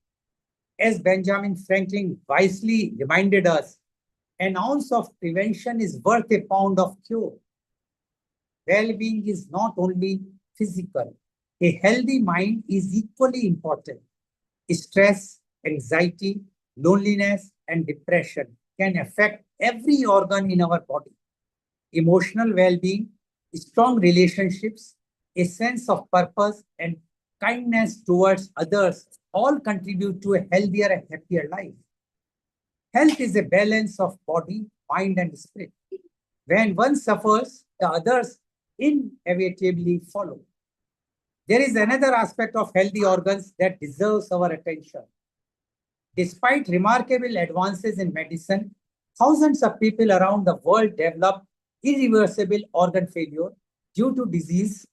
As Benjamin Franklin wisely reminded us, an ounce of prevention is worth a pound of cure. Well-being is not only physical. A healthy mind is equally important. Stress, anxiety, loneliness, and depression can affect every organ in our body. Emotional well-being, strong relationships, a sense of purpose, and kindness towards others all contribute to a healthier and happier life. Health is a balance of body, mind, and spirit. When one suffers, the others inevitably follow. There is another aspect of healthy organs that deserves our attention. Despite remarkable advances in medicine, thousands of people around the world develop irreversible organ failure due to disease,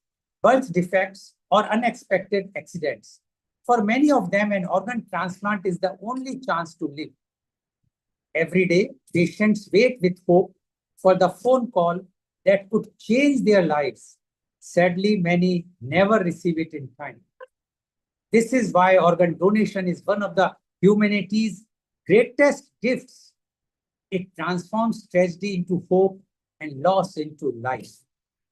birth defects, or unexpected accidents. For many of them, an organ transplant is the only chance to live. Every day, patients wait with hope for the phone call that could change their lives. Sadly, many never receive it in time. This is why organ donation is one of the humanity's greatest gifts. It transforms tragedy into hope and loss into life.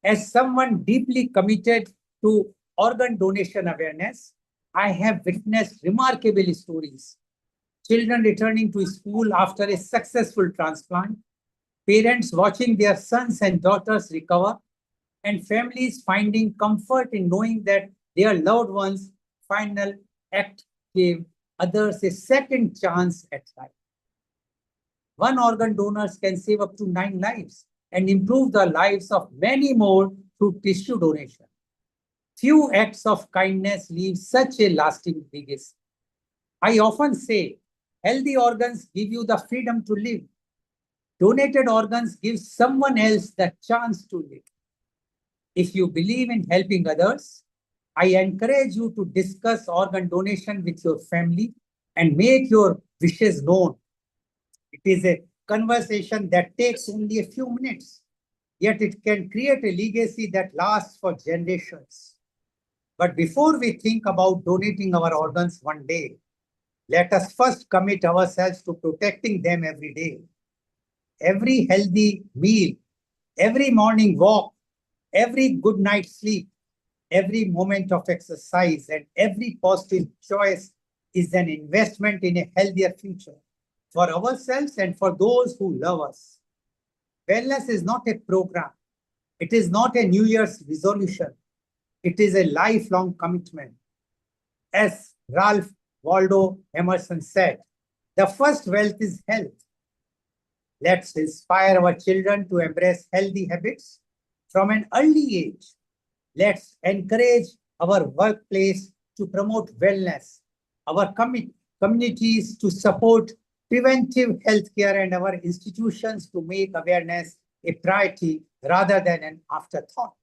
As someone deeply committed to organ donation awareness, I have witnessed remarkable stories. Children returning to school after a successful transplant, parents watching their sons and daughters recover, and families finding comfort in knowing that their loved ones' final act gave others a second chance at life. One organ donor can save up to 9 lives and improve the lives of many more through tissue donation. Few acts of kindness leave such a lasting legacy. I often say, healthy organs give you the freedom to live. Donated organs give someone else the chance to live. If you believe in helping others, I encourage you to discuss organ donation with your family and make your wishes known. It is a conversation that takes only a few minutes, yet it can create a legacy that lasts for generations. But before we think about donating our organs one day, let us first commit ourselves to protecting them every day. Every healthy meal, every morning walk, every good night's sleep, every moment of exercise, and every positive choice is an investment in a healthier future for ourselves and for those who love us. Wellness is not a program. It is not a New Year's resolution. It is a lifelong commitment. As Ralph Waldo Emerson said, the first wealth is health. Let's inspire our children to embrace healthy habits from an early age. Let's encourage our workplace to promote wellness, our communities to support preventive healthcare, and our institutions to make awareness a priority rather than an afterthought.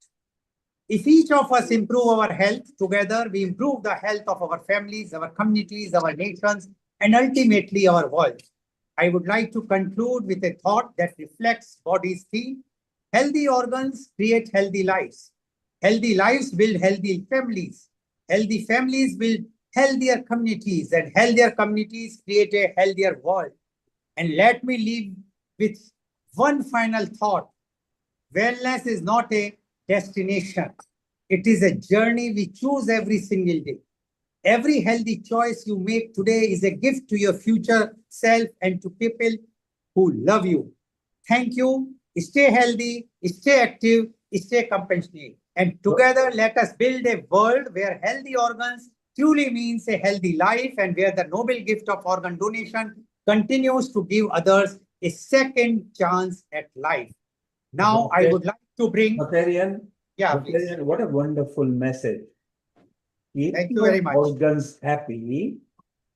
If each of us improve our health together, we improve the health of our families, our communities, our nations, and ultimately our world. I would like to conclude with a thought that reflects body's theme. Healthy organs create healthy lives. Healthy lives build healthy families. Healthy families build healthier communities, and healthier communities create a healthier world. And let me leave with one final thought. Wellness is not a destination. It is a journey we choose every single day. Every healthy choice you make today is a gift to your future self and to people who love you. Thank you. Stay healthy, stay active, stay compassionate. And together, let us build a world where healthy organs truly means a healthy life and where the noble gift of organ donation continues to give others a second chance at life. Now, I would like to bring. Rotarian, Yeah, please. Rotarian, what a wonderful message. If Thank you your very much. organs happy,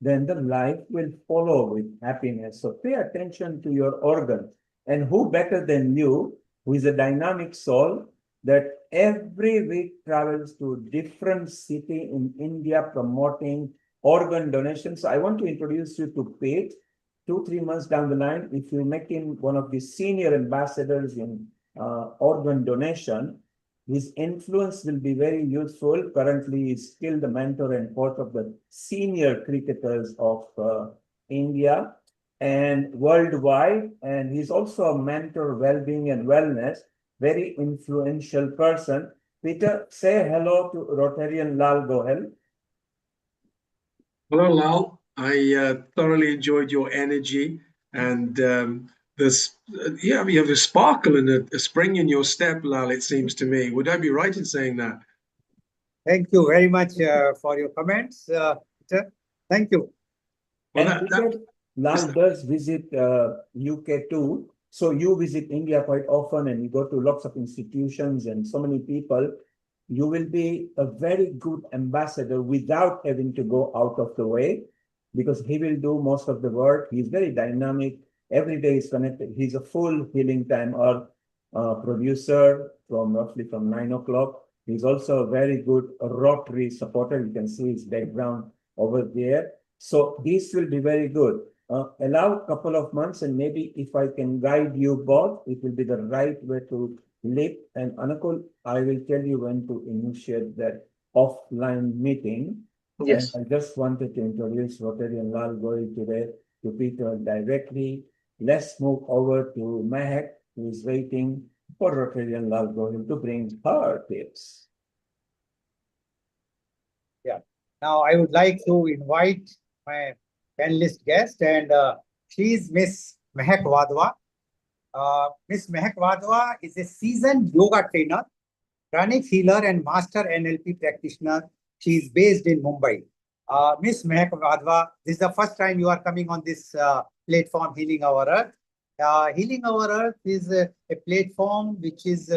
then the life will follow with happiness. So pay attention to your organs. And who better than you, who is a dynamic soul, that every week travels to different city in India promoting organ donations. So I want to introduce you to Pete. 2-3 months down the line, if you make him one of the senior ambassadors in organ donation, his influence will be very useful. Currently, he's still the mentor and coach of the senior cricketers of India and worldwide. And he's also a mentor, well-being and wellness, very influential person. Peter, say hello to Rotarian Lal Gohel. Hello, Lal. I thoroughly enjoyed your energy and this. Yeah, you have a sparkle and a spring in your step, Lal. It seems to me. Would I be right in saying that? Thank you very much for your comments, Peter. Thank you. And Lal does visit UK too. So you visit India quite often and you go to lots of institutions and so many people. You will be a very good ambassador without having to go out of the way because he will do most of the work. He's very dynamic. Every day is connected. He's a full healing time or producer from roughly from 9 o'clock. He's also a very good Rotary supporter. You can see his background over there. So this will be very good. Allow a couple of months and maybe if I can guide you both, it will be the right way to live. And Anakul, I will tell you when to initiate that offline meeting. Yes. And I just wanted to introduce Rotarian Lal Goyal today to Peter directly. Let's move over to Mehak, who is waiting for Rotarian Lal Goyal to bring her tips. Yeah. Now, I would like to invite my panelist guest, and she is Miss Mehak Wadhwa. Miss Mehak Wadhwa is a seasoned yoga trainer, pranic healer, and master NLP practitioner. She is based in Mumbai. Miss Mehak Wadhwa, this is the first time you are coming on this platform, Healing Our Earth. Healing Our Earth is a platform which is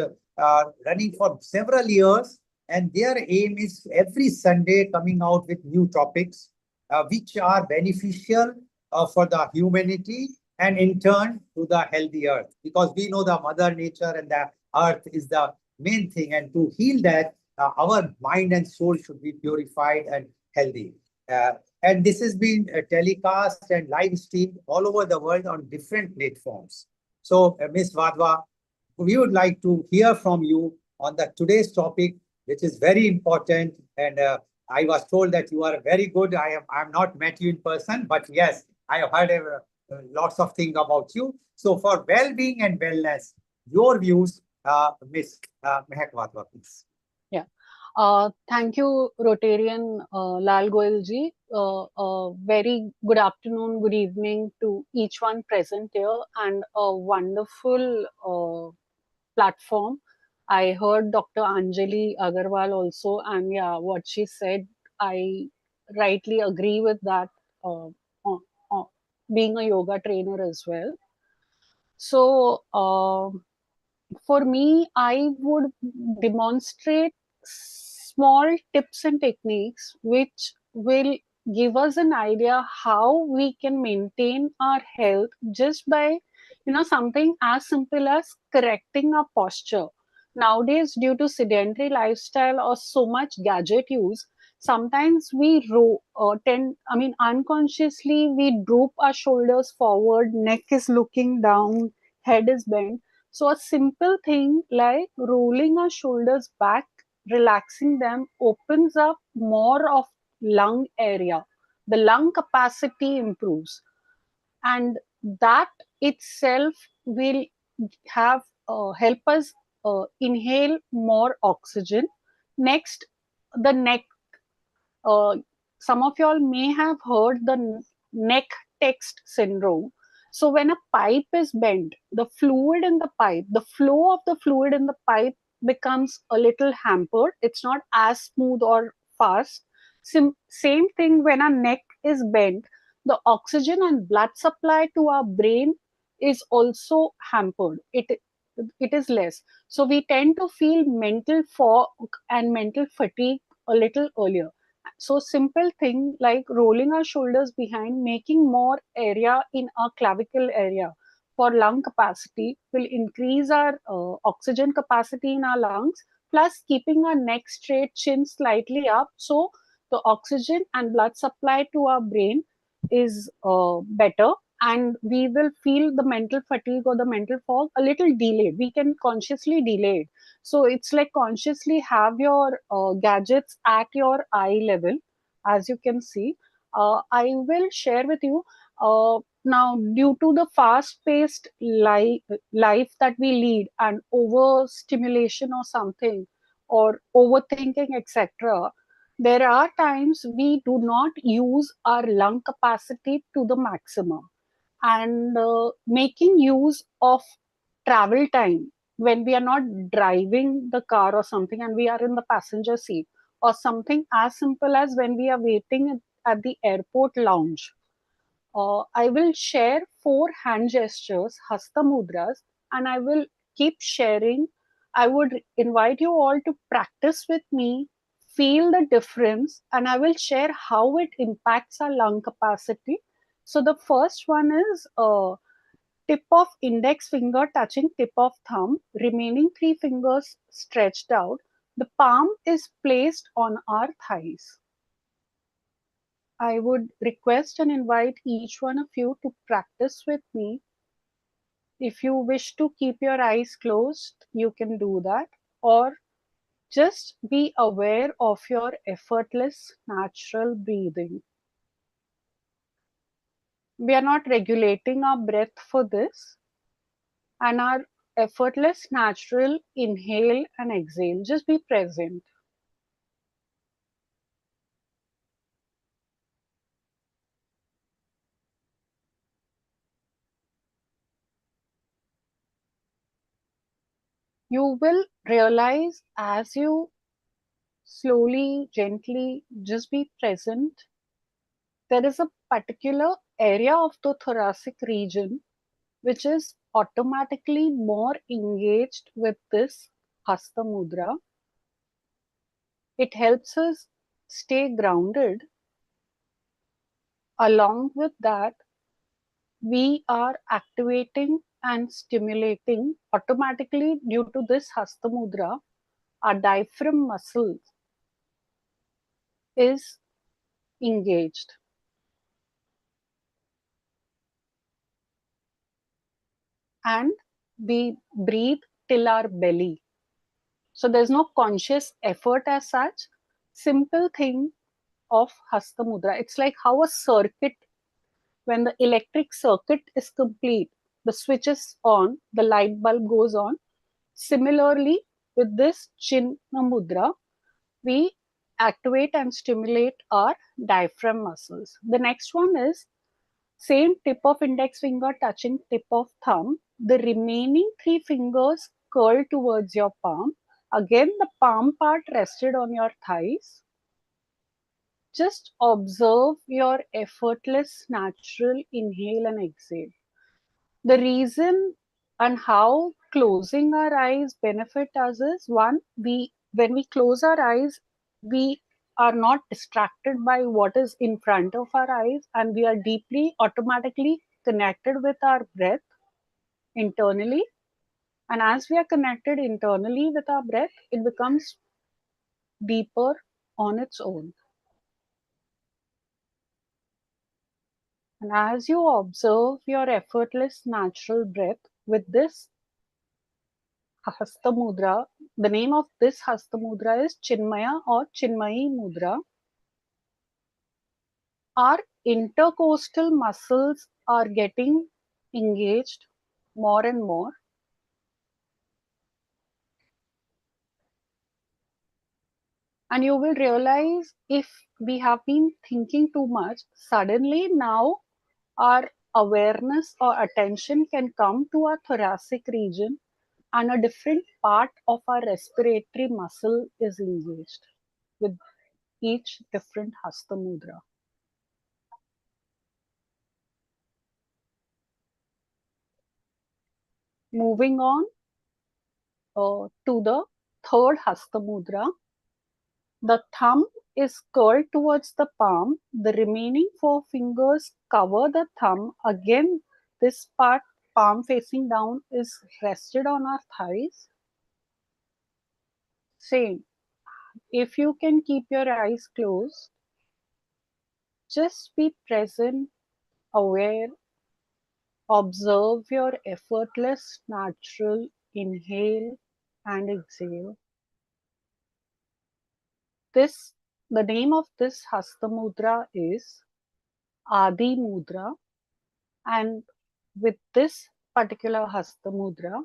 running for several years, and their aim is every Sunday coming out with new topics which are beneficial for the humanity and in turn to the healthy earth, because we know the mother nature and the earth is the main thing, and to heal that our mind and soul should be purified and healthy. And this has been telecast and live streamed all over the world on different platforms. So Ms. Wadhwa, we would like to hear from you on the today's topic, which is very important. And I was told that you are very good. I have not met you in person, but yes, I have heard lots of things about you. So for well-being and wellness, your views, Ms. Mehak Wadhwa, please. Yeah. Thank you, Rotarian Lal Goyal ji. Very good afternoon, good evening to each one present here, and a wonderful platform. I heard Dr. Anjali Agarwal also, and yeah, what she said, I rightly agree with that, being a yoga trainer as well. So, for me, I would demonstrate small tips and techniques which will give us an idea how we can maintain our health just by, something as simple as correcting our posture. Nowadays, due to sedentary lifestyle or so much gadget use, sometimes we unconsciously we droop our shoulders forward, neck is looking down, head is bent. So a simple thing like rolling our shoulders back, relaxing them, opens up more of lung area. The lung capacity improves, and that itself will have help us inhale more oxygen. Next, the neck. Some of y'all may have heard the neck text syndrome. So when a pipe is bent, the fluid in the pipe, the flow of the fluid in the pipe becomes a little hampered. It's not as smooth or fast. Same thing when our neck is bent, the oxygen and blood supply to our brain is also hampered. It is less. So we tend to feel mental fog and mental fatigue a little earlier. So simple thing like rolling our shoulders behind, making more area in our clavicle area for lung capacity will increase our oxygen capacity in our lungs, plus keeping our neck straight, chin slightly up, so the oxygen and blood supply to our brain is better, and we will feel the mental fatigue or the mental fog a little delayed. We can consciously delay it. So it's like consciously have your gadgets at your eye level, as you can see. I will share with you now, due to the fast-paced life that we lead and overstimulation or something, or overthinking, etc., there are times we do not use our lung capacity to the maximum. And making use of travel time when we are not driving the car or something and we are in the passenger seat, or something as simple as when we are waiting at the airport lounge. I will share 4 hand gestures, hasta mudras, and I will keep sharing. I would invite you all to practice with me, feel the difference, and I will share how it impacts our lung capacity. So the first one is tip of index finger touching tip of thumb, remaining 3 fingers stretched out. The palm is placed on our thighs. I would request and invite each one of you to practice with me. If you wish to keep your eyes closed, you can do that, or just be aware of your effortless natural breathing. We are not regulating our breath for this, and our effortless natural inhale and exhale. Just be present. You will realize as you slowly, gently just be present, there is a particular area of the thoracic region which is automatically more engaged with this hasta mudra. It helps us stay grounded. Along with that, we are activating and stimulating automatically due to this hasta mudra. Our diaphragm muscle is engaged. And we breathe till our belly. So there's no conscious effort as such. Simple thing of hasta mudra. It's like how a circuit, when the electric circuit is complete, the switch is on, the light bulb goes on. Similarly, with this chinna mudra, we activate and stimulate our diaphragm muscles. The next one is same tip of index finger touching tip of thumb. The remaining 3 fingers curl towards your palm. Again, the palm part rested on your thighs. Just observe your effortless natural inhale and exhale. The reason and how closing our eyes benefit us is, one, when we close our eyes, we are not distracted by what is in front of our eyes, and we are deeply automatically connected with our breath internally. And as we are connected internally with our breath, it becomes deeper on its own. And as you observe your effortless natural breath with this hasta mudra, the name of this hasta mudra is Chinmaya or Chinmayi mudra. Our intercostal muscles are getting engaged more and more. And you will realize if we have been thinking too much, suddenly now our awareness or attention can come to our thoracic region, and a different part of our respiratory muscle is engaged with each different hasta mudra. Moving on to the third Hasta Mudra. The thumb is curled towards the palm. The remaining four fingers cover the thumb. Again, this part, palm facing down, is rested on our thighs. Same. If you can keep your eyes closed, just be present, aware, observe your effortless, natural inhale and exhale. The name of this Hasta Mudra is Adi Mudra, and with this particular Hasta Mudra,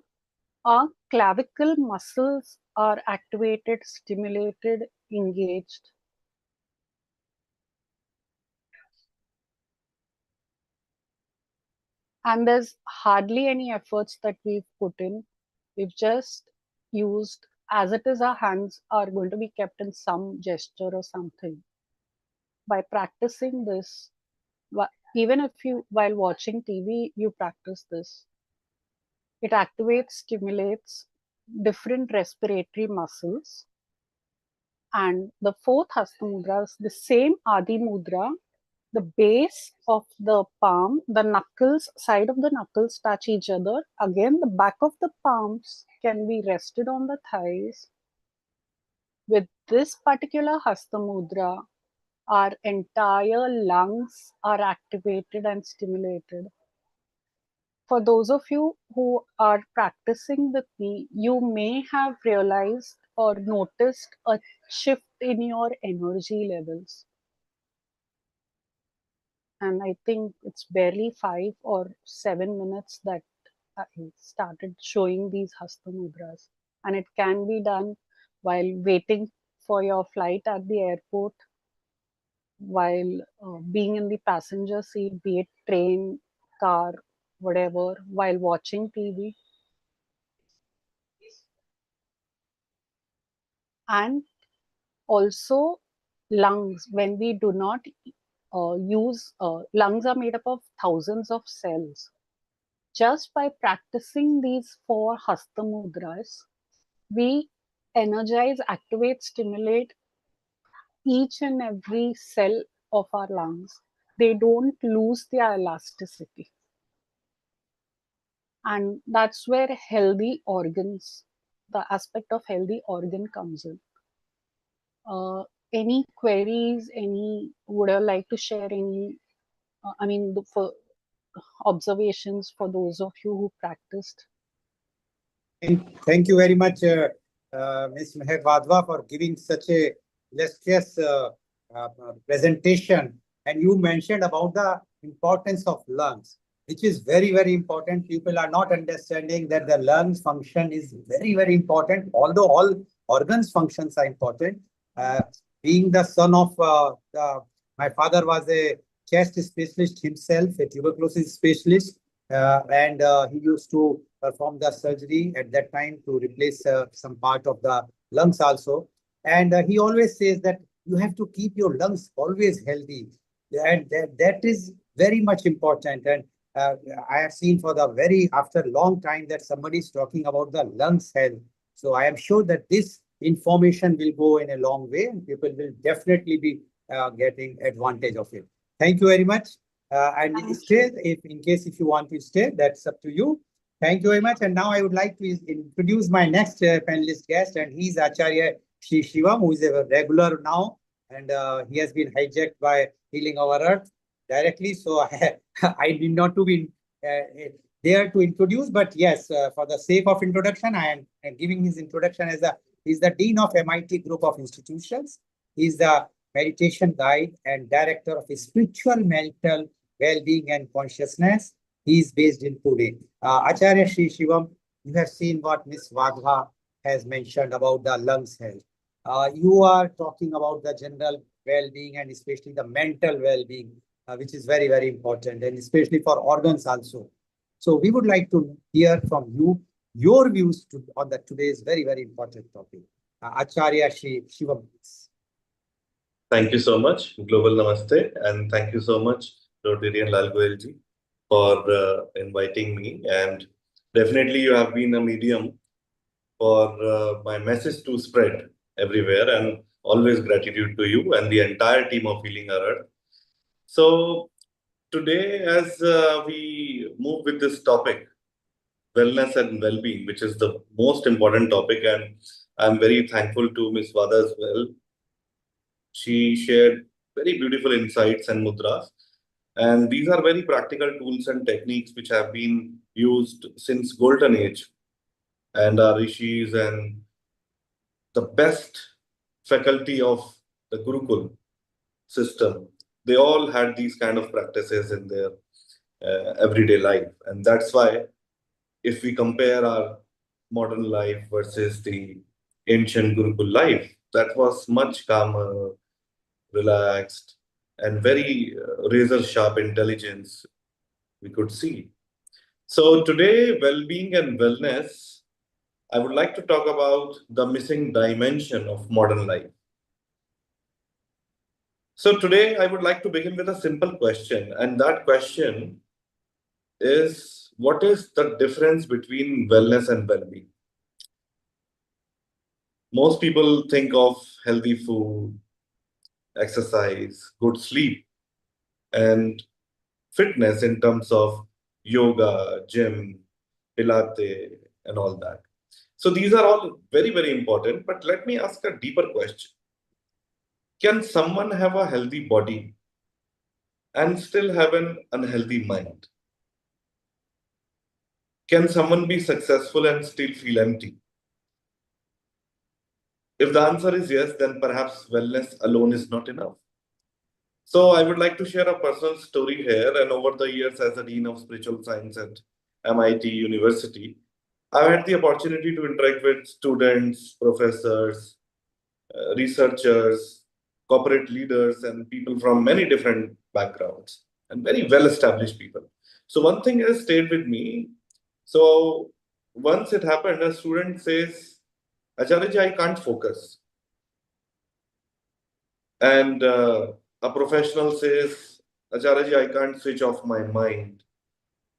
our clavicle muscles are activated, stimulated, engaged. And there's hardly any efforts that we've put in. We've just used, as it is, our hands are going to be kept in some gesture or something. By practicing this, even if you, while watching TV, you practice this, it activates, stimulates different respiratory muscles. And the fourth Hasta Mudra is the same Adi Mudra. The base of the palm, the knuckles, side of the knuckles touch each other. Again, the back of the palms can be rested on the thighs. With this particular Hasta Mudra, our entire lungs are activated and stimulated. For those of you who are practicing with me, you may have realized or noticed a shift in your energy levels. And I think it's barely 5 or 7 minutes that I started showing these Hasta Mudras. And it can be done while waiting for your flight at the airport, while being in the passenger seat, be it train, car, whatever, while watching TV. And also lungs, when we do not lungs are made up of thousands of cells. Just by practicing these 4 Hasta Mudras, we energize, activate, stimulate each and every cell of our lungs. They don't lose their elasticity. And that's where healthy organs, the aspect of healthy organ comes in. Any queries, would I like to share any, for observations for those of you who practiced? Thank you very much, Ms. Meher Vadwa, for giving such a illustrious presentation. And you mentioned about the importance of lungs, which is very, very important. People are not understanding that the lungs function is very, very important, although all organs functions are important. Being the son of, my father was a chest specialist himself, a tuberculosis specialist, and he used to perform the surgery at that time to replace some part of the lungs also. And he always says that you have to keep your lungs always healthy. And that is very much important. And I have seen after a long time that somebody is talking about the lungs health. So I am sure that this information will go in a long way and people will definitely be getting advantage of it. Thank you very much. And stay, in case if you want to stay, that's up to you. Thank you very much. And now I would like to introduce my next panelist guest, and he's Acharya Shri Shivam, who is a regular now, and he has been hijacked by Healing Our Earth directly. So I need not to be there to introduce, but yes, for the sake of introduction, I am giving his introduction as he's the Dean of MIT Group of Institutions. He's the meditation guide and director of spiritual mental well-being and consciousness. He is based in Pune. Acharya Shri Shivam, you have seen what Ms. Vadha has mentioned about the lungs health. You are talking about the general well-being and especially the mental well-being, which is very, very important, and especially for organs also. So we would like to hear from you your views on today's very, very important topic. Acharya Shri Shivam, please. Thank you so much, Global Namaste, and thank you so much, Rotarian Lal Goyal ji, for inviting me and Definitely, you have been a medium for my message to spread everywhere, and always gratitude to you and the entire team of Healing Our Earth. So today, as we move with this topic, wellness and well-being, which is the most important topic, and I'm very thankful to Ms. Vada as well. She shared very beautiful insights and mudras. And these are very practical tools and techniques which have been used since golden age. And our rishis and the best faculty of the Gurukul system, they all had these kind of practices in their everyday life. And that's why if we compare our modern life versus the ancient Gurukul life, that was much calmer, relaxed, and very razor sharp intelligence we could see. So today, well-being and wellness, I would like to talk about the missing dimension of modern life. So today, I would like to begin with a simple question, and that question is, what is the difference between wellness and well-being? Most people think of healthy food, exercise, good sleep, and fitness in terms of yoga, gym, Pilate, and all that. So these are all very, very important. But let me ask a deeper question. Can someone have a healthy body and still have an unhealthy mind? Can someone be successful and still feel empty? If the answer is yes, then perhaps wellness alone is not enough. So I would like to share a personal story here. And over the years, as a Dean of Spiritual Science at MIT University, I've had the opportunity to interact with students, professors, researchers, corporate leaders, and people from many different backgrounds and very well-established people. So one thing has stayed with me. So once it happened, a student says, Acharya ji, I can't focus. And a professional says, Acharya ji, I can't switch off my mind.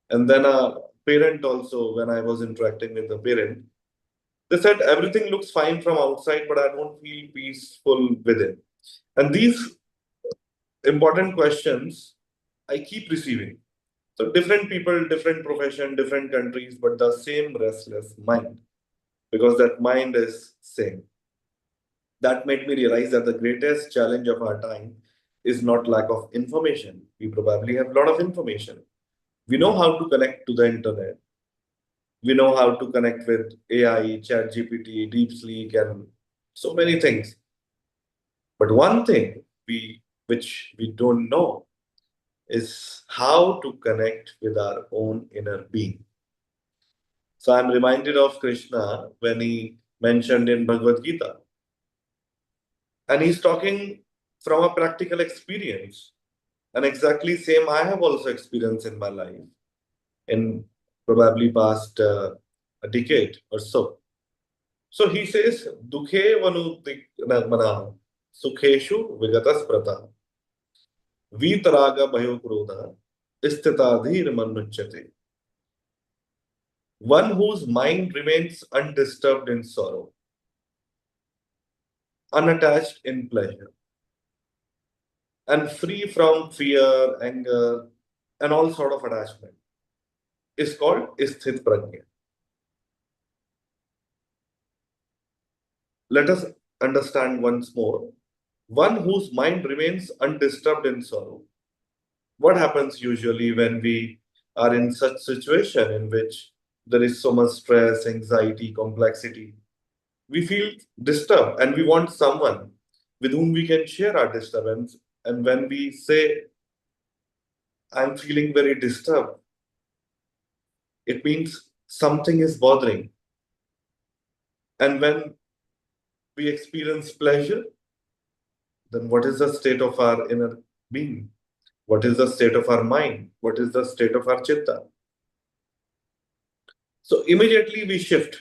And then a parent also, when I was interacting with the parent, they said, everything looks fine from outside, but I don't feel peaceful within. And these important questions I keep receiving. So different people, different profession, different countries, but the same restless mind, because that mind is same. That made me realize that the greatest challenge of our time is not lack of information. We probably have a lot of information. We know how to connect to the internet. We know how to connect with AI, Chat GPT, DeepSeek, and so many things. But one thing which we don't know is how to connect with our own inner being. So I'm reminded of Krishna when he mentioned in Bhagavad Gita. And he's talking from a practical experience. And exactly same I have also experienced in my life in probably past a decade or so. So he says, Dukhe vanudikmana sukheshu vigatas prata vitaraga bhayo krodha istitadhir manuchyate. One whose mind remains undisturbed in sorrow, unattached in pleasure, and free from fear, anger, and all sort of attachment is called Sthit Prajna. Let us understand once more. One whose mind remains undisturbed in sorrow. What happens usually when we are in such situation in which there is so much stress, anxiety, complexity? We feel disturbed and we want someone with whom we can share our disturbance. And when we say, I'm feeling very disturbed, it means something is bothering. And when we experience pleasure, then what is the state of our inner being? What is the state of our mind? What is the state of our chitta? So immediately we shift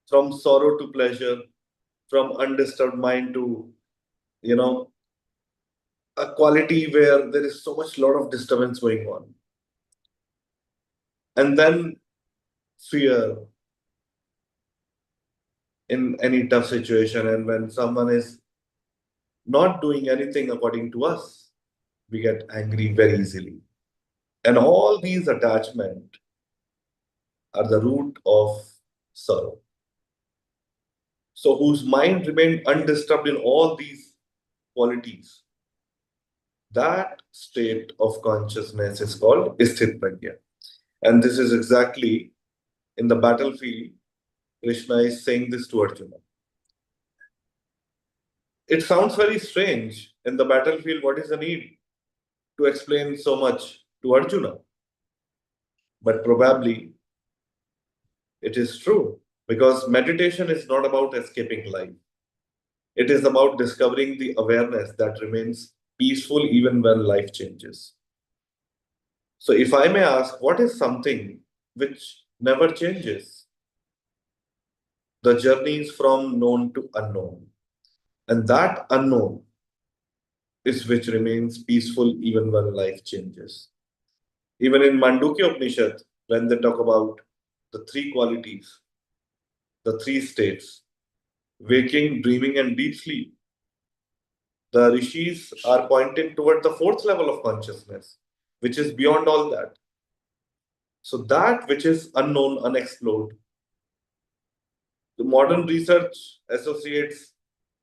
from sorrow to pleasure, from undisturbed mind to, a quality where there is so much lot of disturbance going on. And then fear in any tough situation. And when someone is not doing anything according to us, we get angry very easily. And all these attachments are the root of sorrow. So whose mind remained undisturbed in all these qualities, that state of consciousness is called Sthit Prajna. And this is exactly in the battlefield, Krishna is saying this to Arjuna. It sounds very strange. In the battlefield, what is the need to explain so much to Arjuna? But probably it is true, because meditation is not about escaping life. It is about discovering the awareness that remains peaceful even when life changes. So if I may ask, what is something which never changes? The journey is from known to unknown. And that unknown is which remains peaceful even when life changes. Even in Mandukya Upanishad, when they talk about the three qualities, the three states, waking, dreaming, and deep sleep, the rishis are pointing toward the fourth level of consciousness, which is beyond all that. So that which is unknown, unexplored, the modern research associates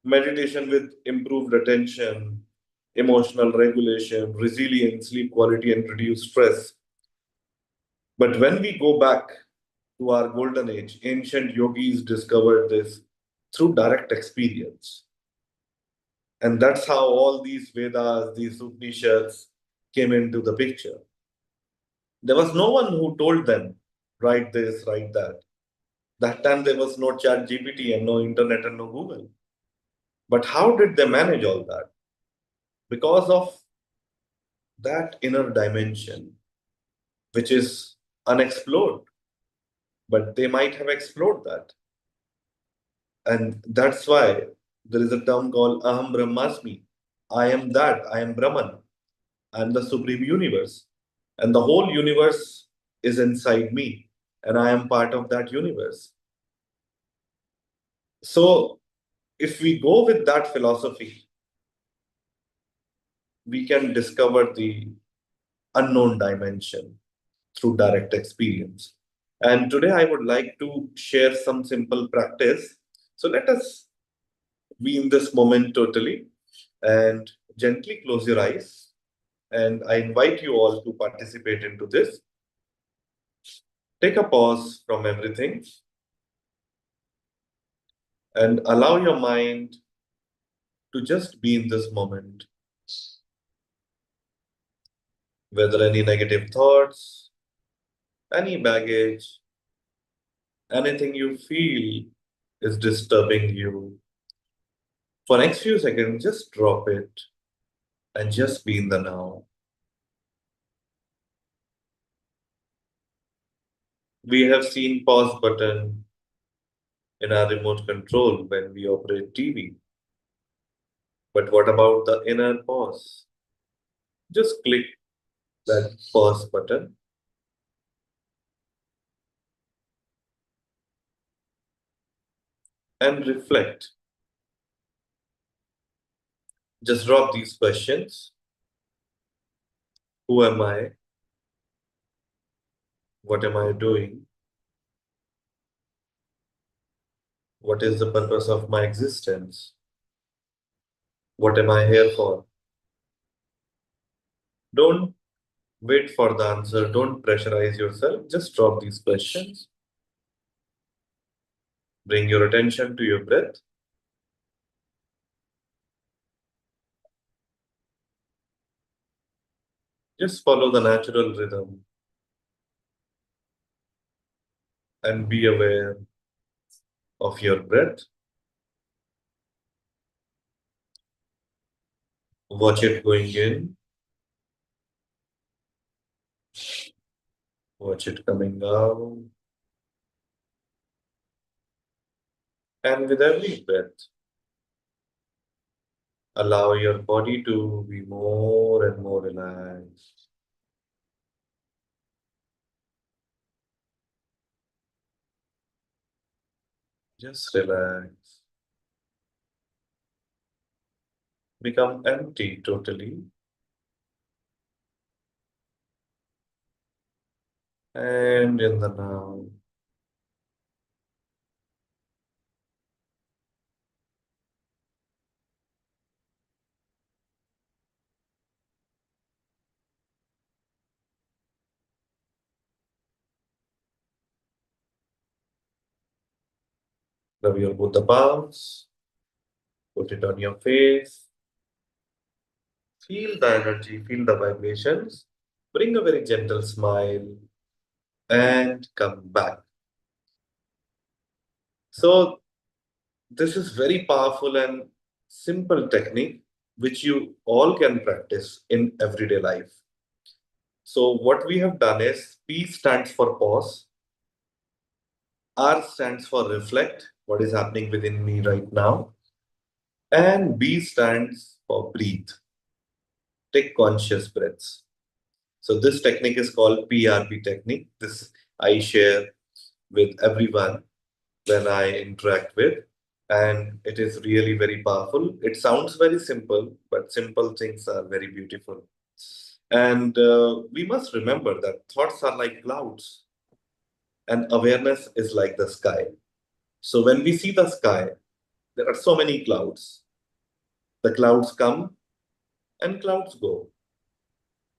meditation with improved attention, emotional regulation, resilience, sleep quality, and reduced stress. But when we go back to our golden age, ancient yogis discovered this through direct experience. And that's how all these Vedas, these Upanishads came into the picture. There was no one who told them, write this, write that. That time there was no chat GPT and no internet and no Google. But how did they manage all that? Because of that inner dimension, which is unexplored. But they might have explored that. And that's why there is a term called Aham Brahmasmi. I am that, I am Brahman. I am the supreme universe. And the whole universe is inside me. And I am part of that universe. So if we go with that philosophy, we can discover the unknown dimension through direct experience. And today I would like to share some simple practice. So let us be in this moment totally and gently close your eyes. And I invite you all to participate into this. Take a pause from everything and allow your mind to just be in this moment. Whether any negative thoughts, any baggage, anything you feel is disturbing you. For next few seconds, just drop it and just be in the now. We have seen pause button in our remote control when we operate TV. But what about the inner pause? Just click that pause button and reflect. Just drop these questions. Who am I? What am I doing? What is the purpose of my existence? What am I here for? Don't wait for the answer. Don't pressurize yourself. Just drop these questions. Bring your attention to your breath. Just follow the natural rhythm and be aware of your breath. Watch it going in. Watch it coming out. And with every breath, allow your body to be more and more relaxed. Just relax. Become empty totally. And in the now. Rub your both the palms. Put it on your face. Feel the energy, feel the vibrations. Bring a very gentle smile and come back. So this is very powerful and simple technique which you all can practice in everyday life. So what we have done is P stands for pause, R stands for reflect, what is happening within me right now, and B stands for breathe. Take conscious breaths. So this technique is called PRP technique. This I share with everyone when I interact with, and it is really very powerful. It sounds very simple, but simple things are very beautiful. And we must remember that thoughts are like clouds and awareness is like the sky. So when we see the sky, there are so many clouds. The clouds come and clouds go.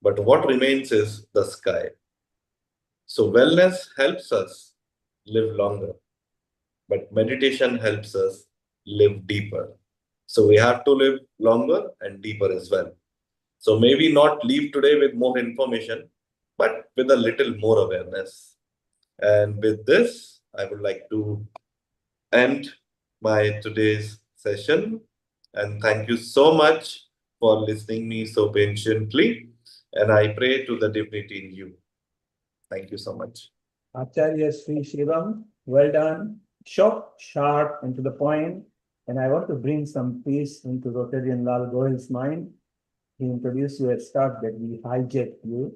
But what remains is the sky. So wellness helps us live longer, but meditation helps us live deeper. So we have to live longer and deeper as well. So maybe not leave today with more information, but with a little more awareness. And with this, I would like to end my today's session. And thank you so much for listening me so patiently. And I pray to the divinity in you. Thank you so much. Acharya Sri Shivam, well done. Short, sharp, and to the point. And I want to bring some peace into Rotarian Lal Goyal's mind. He introduced you at start that we hijacked you.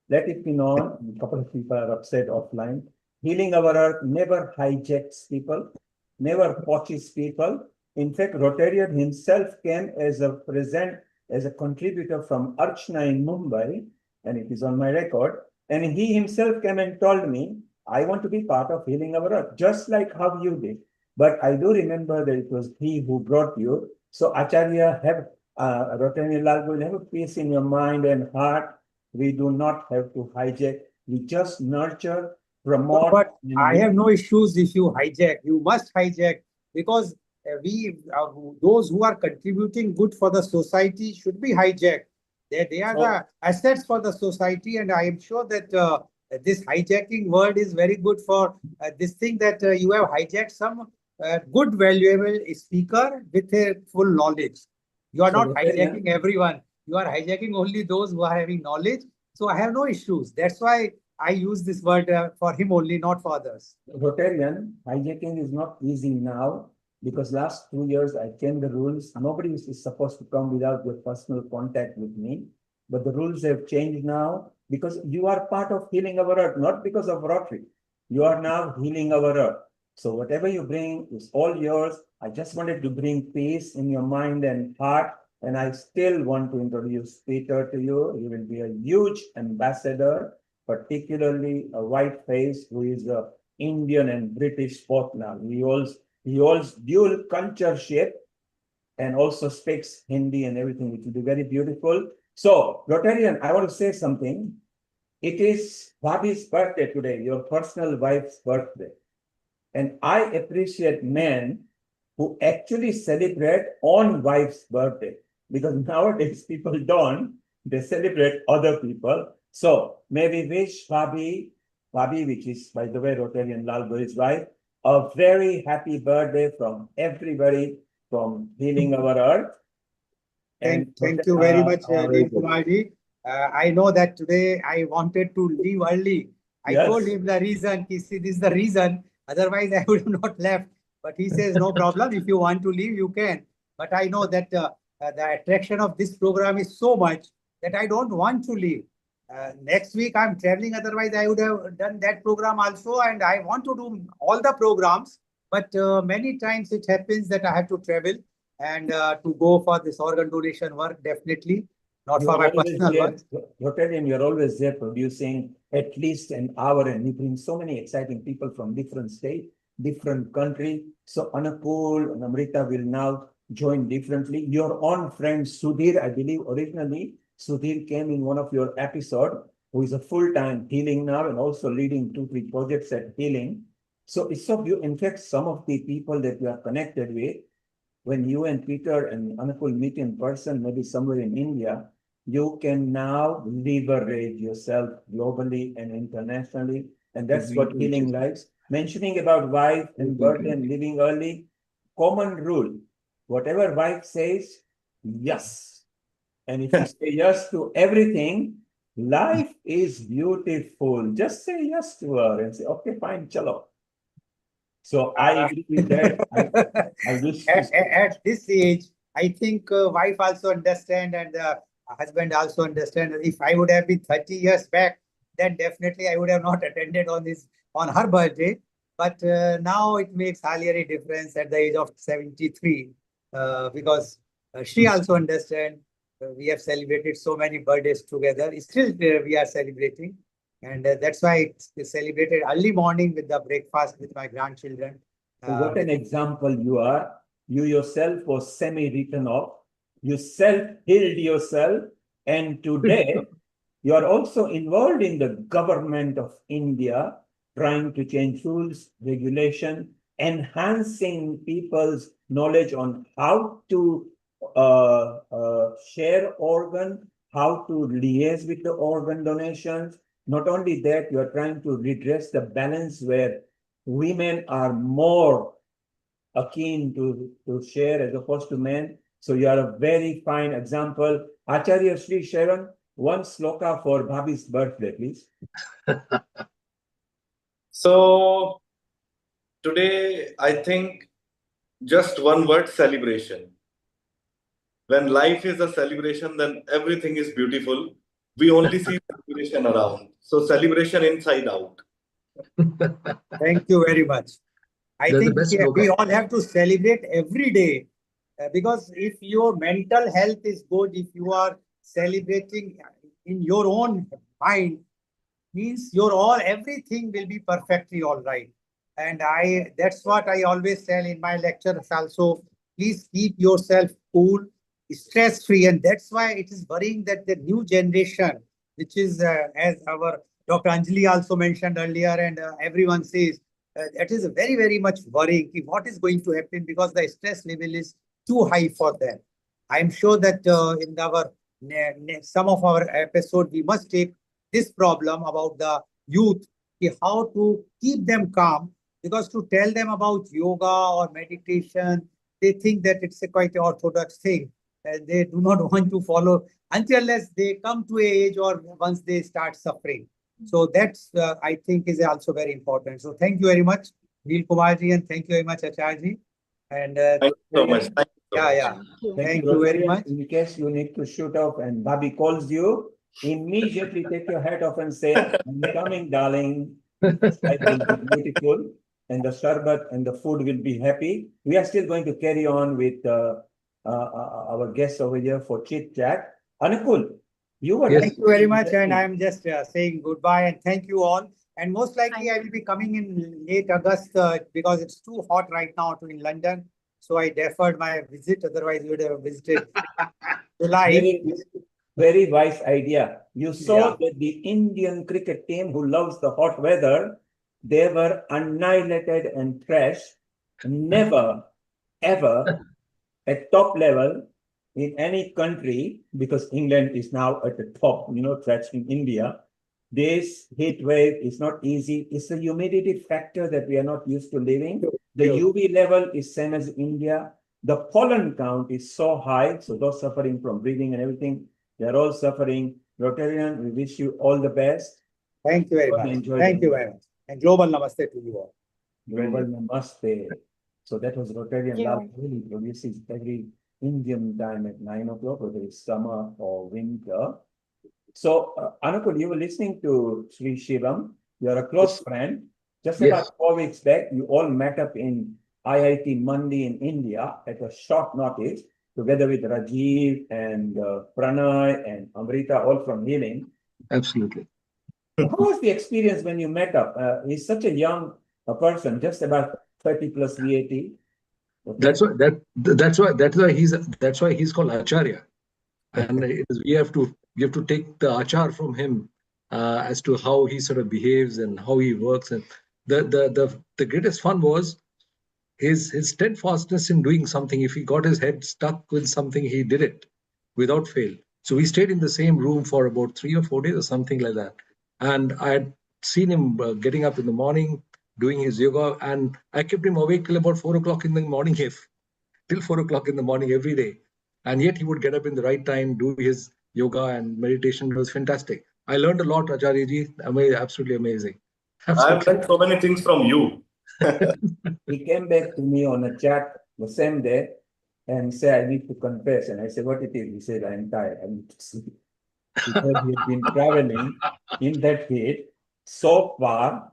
Let it be known, a couple of people are upset offline. Healing our earth never hijacks people, never poaches people. In fact, Rotarian himself came as a contributor from Archana in Mumbai, and it is on my record. And he himself came and told me, I want to be part of healing our earth, just like how you did. But I do remember that it was he who brought you. So Acharya, Rotarian Lal will have a peace in your mind and heart. We do not have to hijack. We just nurture, promote. But I have no issues if you hijack. You must hijack because those who are contributing good for the society should be hijacked. They are the assets for the society, and I am sure that this hijacking word is very good for this thing that you have hijacked some good, valuable speaker with a full knowledge. You are not hijacking everyone. You are hijacking only those who are having knowledge. So I have no issues. That's why I use this word for him only, not for others. Rotarian, hijacking is not easy now because last 2 years I changed the rules. Nobody is supposed to come without your personal contact with me. But the rules have changed now because you are part of healing our earth, not because of Rotary. You are now healing our earth. So whatever you bring is all yours. I just wanted to bring peace in your mind and heart. And I still want to introduce Peter to you. He will be a huge ambassador, particularly a white face who is a Indian and British both now. He holds dual cultureship and also speaks Hindi and everything, which will be very beautiful. So, Rotarian, I want to say something. It is Bhabhi's birthday today, your personal wife's birthday. And I appreciate men who actually celebrate on wife's birthday because nowadays people don't, they celebrate other people. So maybe wish Bhabhi, which is, by the way, Rotarian Lal Goyal's wife, a very happy birthday from everybody from Healing Our Earth. And thank you very much, Kumarji. I know that today I wanted to leave early. I told him the reason. He said, this is the reason. Otherwise, I would have not left. But he says, no problem. If you want to leave, you can. But I know that the attraction of this program is so much that I don't want to leave. Next week, I'm traveling. Otherwise, I would have done that program also. And I want to do all the programs. But many times it happens that I have to travel and to go for this organ donation work, definitely, not for my personal work. Rotarian, you're always there producing at least an hour, and you bring so many exciting people from different states, different country. So Anakul and Amrita will now join differently. Your own friend Sudhir, I believe originally Sudhir came in one of your episode, who is a full-time healing now and also leading 2-3 projects at healing. So it's of you. In fact, some of the people that you are connected with, when you and Peter and Anakul meet in person, maybe somewhere in India, you can now leverage yourself globally and internationally. And that's what healing lives. Mentioning about wife and birthday and living early, common rule. Whatever wife says, yes. And if you say yes to everything, life is beautiful. Just say yes to her and say, okay, fine, chalo. So I agree with that. I wish at this age, I think wife also understand and husband also understand. If I would have been 30 years back, then definitely I would have not attended on her birthday. But now it makes hardly any difference at the age of 73 because she also understand. We have celebrated so many birthdays together. Still, we are celebrating. And that's why it's celebrated early morning with the breakfast with my grandchildren. What an example you are. You yourself was semi-written off. You self-healed yourself. And today, you are also involved in the government of India, trying to change rules, regulation, enhancing people's knowledge on how to share organ, how to liaise with the organ donations. Not only that, you are trying to redress the balance where women are more keen to share as opposed to men. So you are a very fine example. Acharya Sri Sharon, one sloka for Bhabhi's birthday, please. So today, I think just one word, celebration. When life is a celebration, then everything is beautiful. We only see celebration around. So celebration inside out. Thank you very much. I They're the think best we slogan. all have to celebrate every day because if your mental health is good, if you are celebrating in your own mind, means everything will be perfectly all right. And that's what I always tell in my lectures also. Please keep yourself cool, stress free, and that's why it is worrying that the new generation, which is as our Dr. Anjali also mentioned earlier, and everyone says that is very, very much worrying. What is going to happen because the stress level is too high for them. I'm sure that in our some of our episode we must take this problem about the youth, how to keep them calm, because to tell them about yoga or meditation, they think that it's a quite orthodox thing and they do not want to follow unless they come to an age or once they start suffering. So that's, I think, is also very important. So thank you very much, Neil Kumarji, and thank you very much, Acharji. And Thank you so much. Thank you so much. yeah. Thank you very much. In case you need to shoot off and Bhabhi calls you, immediately take your hat off and say, I'm coming, darling. Life will be beautiful and the sharbat and the food will be happy. We are still going to carry on with our guests over here for chit chat. Anukul, you were. Thank you very much. And I'm just saying goodbye and thank you all. And most likely I will be coming in late August because it's too hot right now in London. So I deferred my visit. Otherwise, we would have visited July. Very wise idea. You saw that the Indian cricket team who loves the hot weather, they were annihilated and trashed. Never, ever at top level in any country, because England is now at the top, trashing India. This heat wave is not easy. It's a humidity factor that we are not used to living. The UV level is same as India. The pollen count is so high. So those suffering from breathing and everything, they're all suffering. Rotarian, we wish you all the best. Thank you very much. Thank you very much. And global namaste to you all. Global namaste. So that was Rotarian Love really produces every Indian time at 9 o'clock, whether it's summer or winter. So, Anukul, you were listening to Sri Shivam. You're a close friend. Just about 4 weeks back, you all met up in IIT Mandi in India at a short notice, together with Rajiv and Pranay and Amrita, all from Healing. Absolutely. So how was the experience when you met up? He's such a young person, just about 30 plus VAT. Okay. That's why he's called Acharya. And we have to take the achar from him as to how he sort of behaves and how he works. And the greatest fun was his steadfastness in doing something. If he got his head stuck with something, he did it without fail. So we stayed in the same room for about 3 or 4 days or something like that. And I had seen him getting up in the morning, doing his yoga, and I kept him awake till about 4 o'clock in the morning, till 4 o'clock in the morning every day. And yet he would get up in the right time, do his yoga and meditation. It was fantastic. I learned a lot, Acharyaji. Absolutely amazing. I've learned so many things from you. He came back to me on a chat the same day and said, I need to confess. And I said, what it is? He said, I'm tired. I need to sleep. Because he'd been traveling in that heat so far,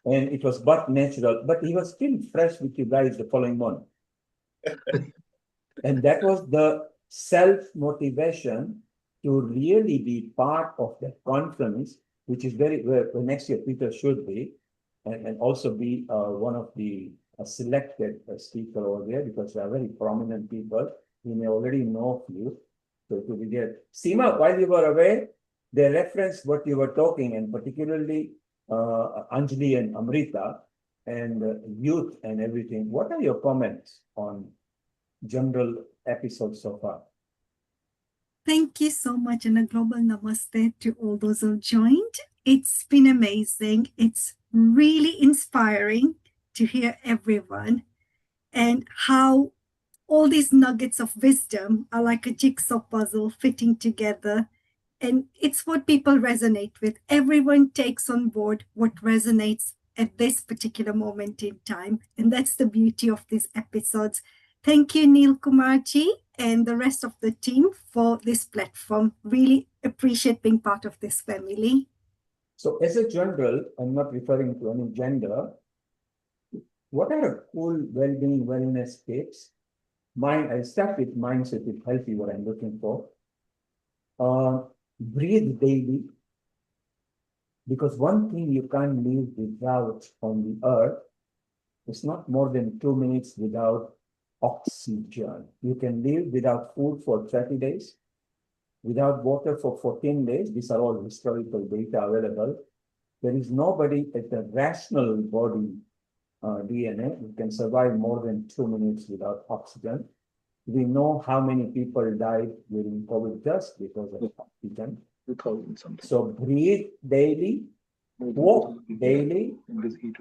and it was but natural, but he was still fresh with you guys the following morning. And that was the self-motivation to really be part of that conference, which is where next year Peter should be, and also be one of the selected speaker over there, because they are very prominent people. You may already know a few. So it will be there. Seema, while you were away, they referenced what you were talking, and particularly Anjali and Amrita and youth and everything. What are your comments on general episodes so far? Thank you so much, and a global namaste to all those who joined. It's been amazing. It's really inspiring to hear everyone and how all these nuggets of wisdom are like a jigsaw puzzle fitting together. And it's what people resonate with. Everyone takes on board what resonates at this particular moment in time. And that's the beauty of these episodes. Thank you, Neil Kumarji, and the rest of the team for this platform. Really appreciate being part of this family. So as a general, I'm not referring to any gender, what are a cool well-being wellness tips? I'll start with mindset, with healthy, what I'm looking for. Breathe daily, because one thing you can't live without on the earth is not more than 2 minutes without oxygen. You can live without food for 30 days, without water for 14 days. These are all historical data available. There is nobody at the rational body DNA who can survive more than 2 minutes without oxygen. We know how many people died during COVID just because of oxygen. So breathe daily, walk daily,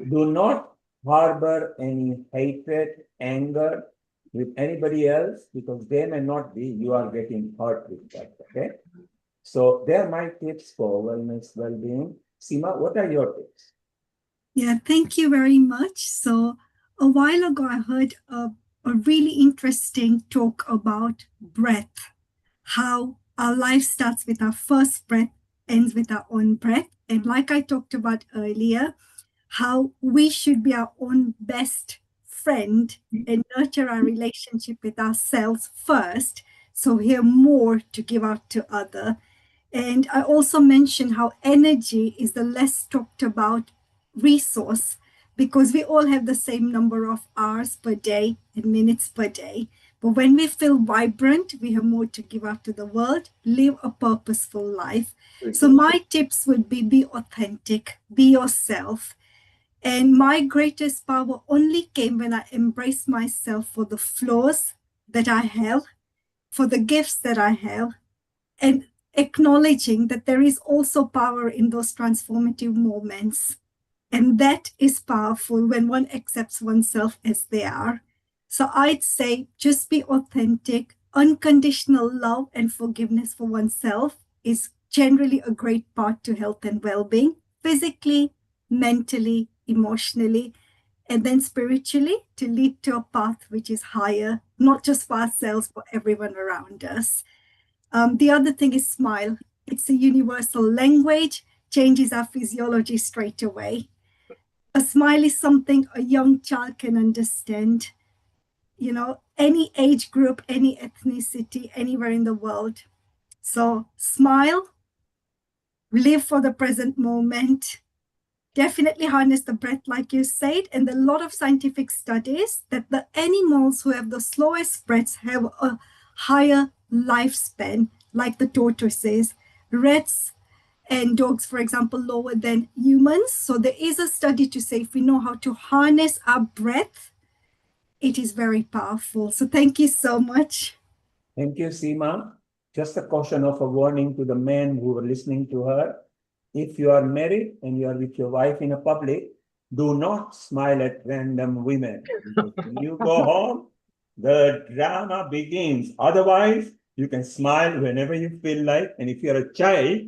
do not harbor any hatred, anger with anybody else, because they may not be, you are getting hurt with that, okay? So they're my tips for wellness, well-being. Seema, what are your tips? Yeah, thank you very much. So a while ago, I heard a really interesting talk about breath, how our life starts with our first breath, ends with our own breath. And like I talked about earlier, how we should be our own best friend and nurture our relationship with ourselves first, so we have more to give out to others. And I also mentioned how energy is the less talked about resource, because we all have the same number of hours per day and minutes per day. But when we feel vibrant, we have more to give out to the world, live a purposeful life. So my tips would be authentic, be yourself. And my greatest power only came when I embraced myself for the flaws that I have, for the gifts that I have, and acknowledging that there is also power in those transformative moments. And that is powerful when one accepts oneself as they are. So I'd say just be authentic. Unconditional love and forgiveness for oneself is generally a great part to health and well-being, physically, mentally, emotionally, and then spiritually, to lead to a path which is higher, not just for ourselves, but everyone around us. The other thing is smile. It's a universal language, changes our physiology straight away. A smile is something a young child can understand, any age group, any ethnicity, anywhere in the world. So smile, live for the present moment, definitely harness the breath, like you said. And there are a lot of scientific studies that the animals who have the slowest breaths have a higher lifespan, like the tortoises. Rats and dogs, for example, lower than humans. So there is a study to say if we know how to harness our breath, it is very powerful. So thank you so much. Thank you, Seema. Just a caution of a warning to the men who were listening to her. If you are married and you are with your wife in a public, do not smile at random women. When you go home, the drama begins. Otherwise, you can smile whenever you feel like, and if you're a child,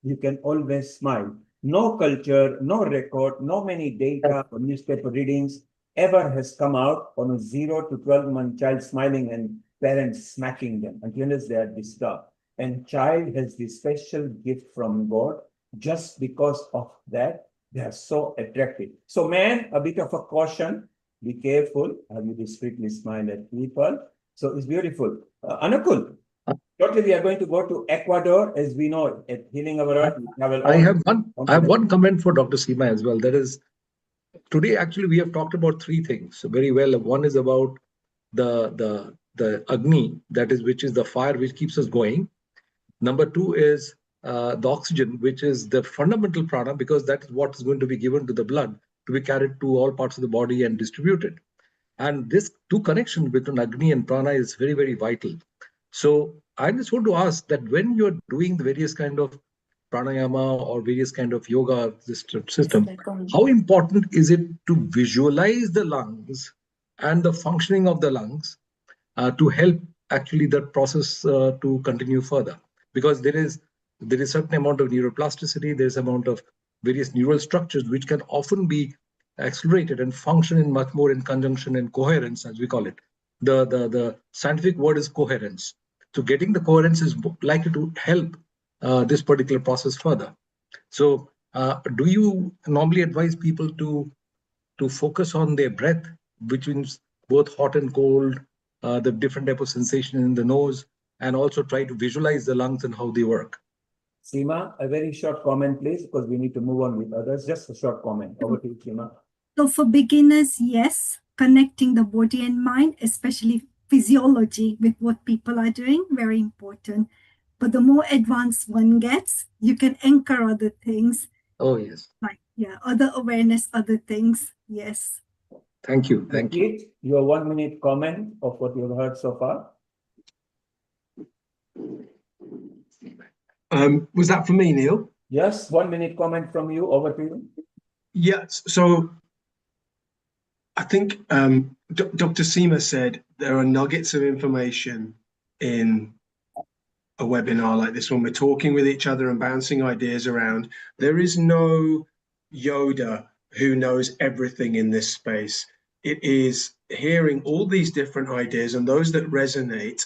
you can always smile. No culture, no record, no many data or newspaper readings ever has come out on a 0 to 12-month child smiling and parents smacking them until they are disturbed. And child has this special gift from God. Just because of that, they are so attractive. So man, a bit of a caution, be careful how you discreetly smile at people. So it's beautiful. Anakul, shortly we are going to go to Ecuador. As we know, at Healing Our Earth, we travel I have one comment for Dr. Seema as well. That is, today actually we have talked about three things very well. One is about the Agni, that is, which is the fire which keeps us going. Number two is the oxygen, which is the fundamental prana, because that is what is going to be given to the blood to be carried to all parts of the body and distributed. And this two connection between Agni and prana is very, very vital. So I just want to ask that when you're doing the various kind of pranayama or various kind of yoga system, how important is it to visualize the lungs and the functioning of the lungs to help actually that process to continue further? Because there is certain amount of neuroplasticity, there's amount of various neural structures which can often be accelerated and function in much more in conjunction and coherence, as we call it. The scientific word is coherence. So getting the coherence is likely to help this particular process further. So do you normally advise people to focus on their breath, which means both hot and cold, the different type of sensation in the nose, and also try to visualize the lungs and how they work? Seema, a very short comment, please, because we need to move on with others. Just a short comment. Over to you, Seema. So for beginners, yes, connecting the body and mind, especially physiology with what people are doing, very important. But the more advanced one gets, you can anchor other things. Oh, yes. Like, other awareness, other things. Yes. Thank you. Thank you. Your 1 minute comment of what you've heard so far. Was that for me, Neil? Yes, 1 minute comment from you. Over to you. Yes. So I think Dr. Seema said there are nuggets of information in a webinar like this when we're talking with each other and bouncing ideas around. There is no Yoda who knows everything in this space. It is hearing all these different ideas, and those that resonate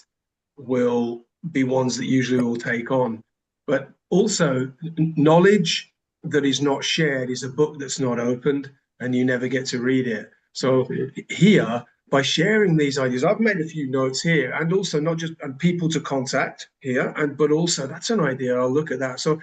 will be ones that usually will take on. But also, knowledge that is not shared is a book that's not opened, and you never get to read it. So here, by sharing these ideas, I've made a few notes here, and also not just people to contact here, but also that's an idea. I'll look at that. So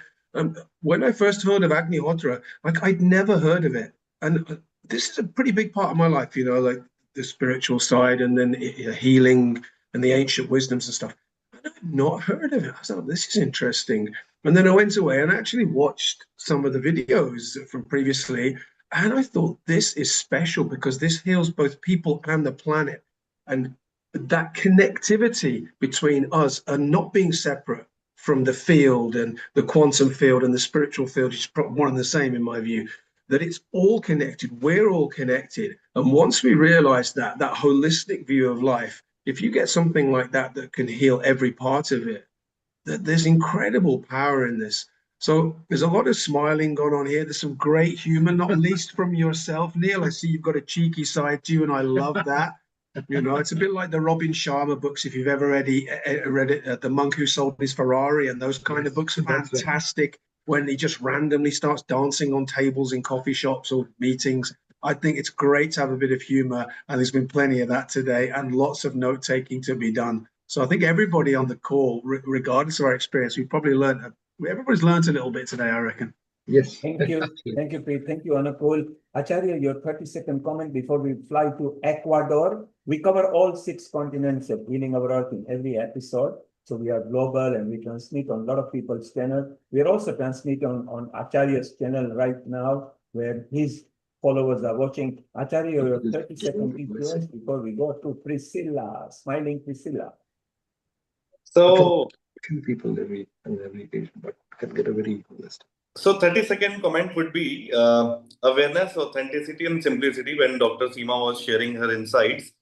when I first heard of Agnihotra, like I'd never heard of it, and this is a pretty big part of my life, like the spiritual side, and then healing and the ancient wisdoms and stuff. I've not heard of it. I thought, this is interesting. And then I went away and actually watched some of the videos from previously. And I thought, this is special because this heals both people and the planet. And that connectivity between us and not being separate from the field and the quantum field and the spiritual field is one and the same in my view, that it's all connected. We're all connected. And once we realize that holistic view of life, if you get something like that can heal every part of it, there's incredible power in this. So there's a lot of smiling going on here. There's some great humor, not least from yourself, Neil. I see you've got a cheeky side to you, and I love that. It's a bit like the Robin Sharma books, if you've ever read it, The Monk Who Sold His Ferrari, and those kind of books are fantastic when he just randomly starts dancing on tables in coffee shops or meetings. I think it's great to have a bit of humor, and there's been plenty of that today, and lots of note taking to be done. So I think everybody on the call, regardless of our experience, everybody's learned a little bit today, I reckon. Yes. Thank you. Thank you, Preet. Thank you, Anakul. Acharya, your 30-second comment before we fly to Ecuador. We cover all 6 continents of Healing Our Earth in every episode. So we are global and we transmit on a lot of people's channel. We are also transmitting on Acharya's channel right now, where his followers are watching. Acharya, your 30-second influence before we go to Priscilla, smiling Priscilla. So, people every occasion, but can get a very list. So 30-second comment would be awareness, authenticity, and simplicity when Dr. Seema was sharing her insights.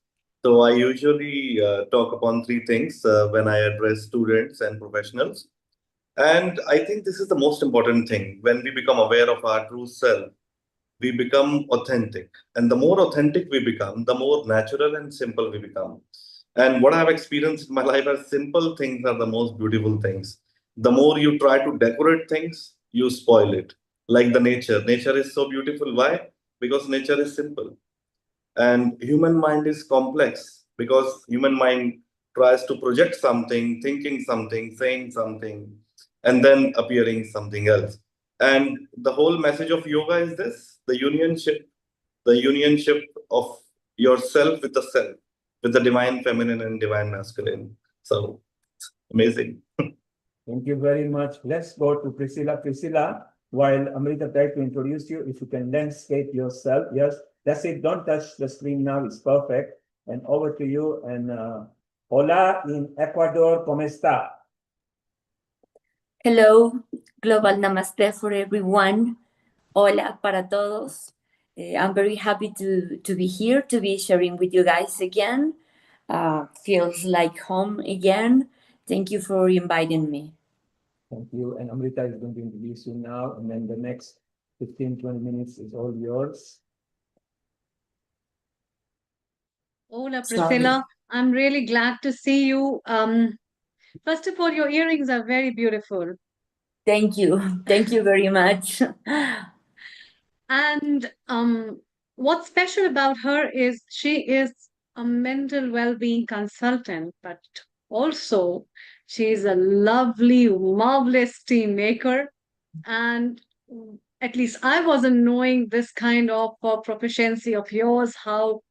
So I usually talk upon 3 things when I address students and professionals. And I think this is the most important thing. When we become aware of our true self, we become authentic. And the more authentic we become, the more natural and simple we become. And what I've experienced in my life are simple things are the most beautiful things. The more you try to decorate things, you spoil it. Like the nature. Nature is so beautiful. Why? Because nature is simple. And human mind is complex because human mind tries to project something, thinking something, saying something, and then appearing something else. And the whole message of yoga is this, the unionship of yourself with the self, with the divine feminine and divine masculine. So amazing. Thank you very much. Let's go to Priscilla. Priscilla, while Amrita tried to introduce you, if you can landscape yourself. Yes, that's it. Don't touch the screen now. It's perfect. And over to you. And hola in Ecuador, ¿cómo está? Hello, global namaste for everyone. Hola para todos. I'm very happy to be here, to be sharing with you guys again. Feels like home again. Thank you for inviting me. Thank you. And Amrita is going to introduce you now. And then the next 15-20 minutes is all yours. Hola, Priscilla. I'm really glad to see you. First of all, your earrings are very beautiful. Thank you. Thank you very much. And what's special about her is she is a mental well-being consultant, but also she's a lovely, marvelous team maker. And at least I wasn't knowing this kind of proficiency of yours, how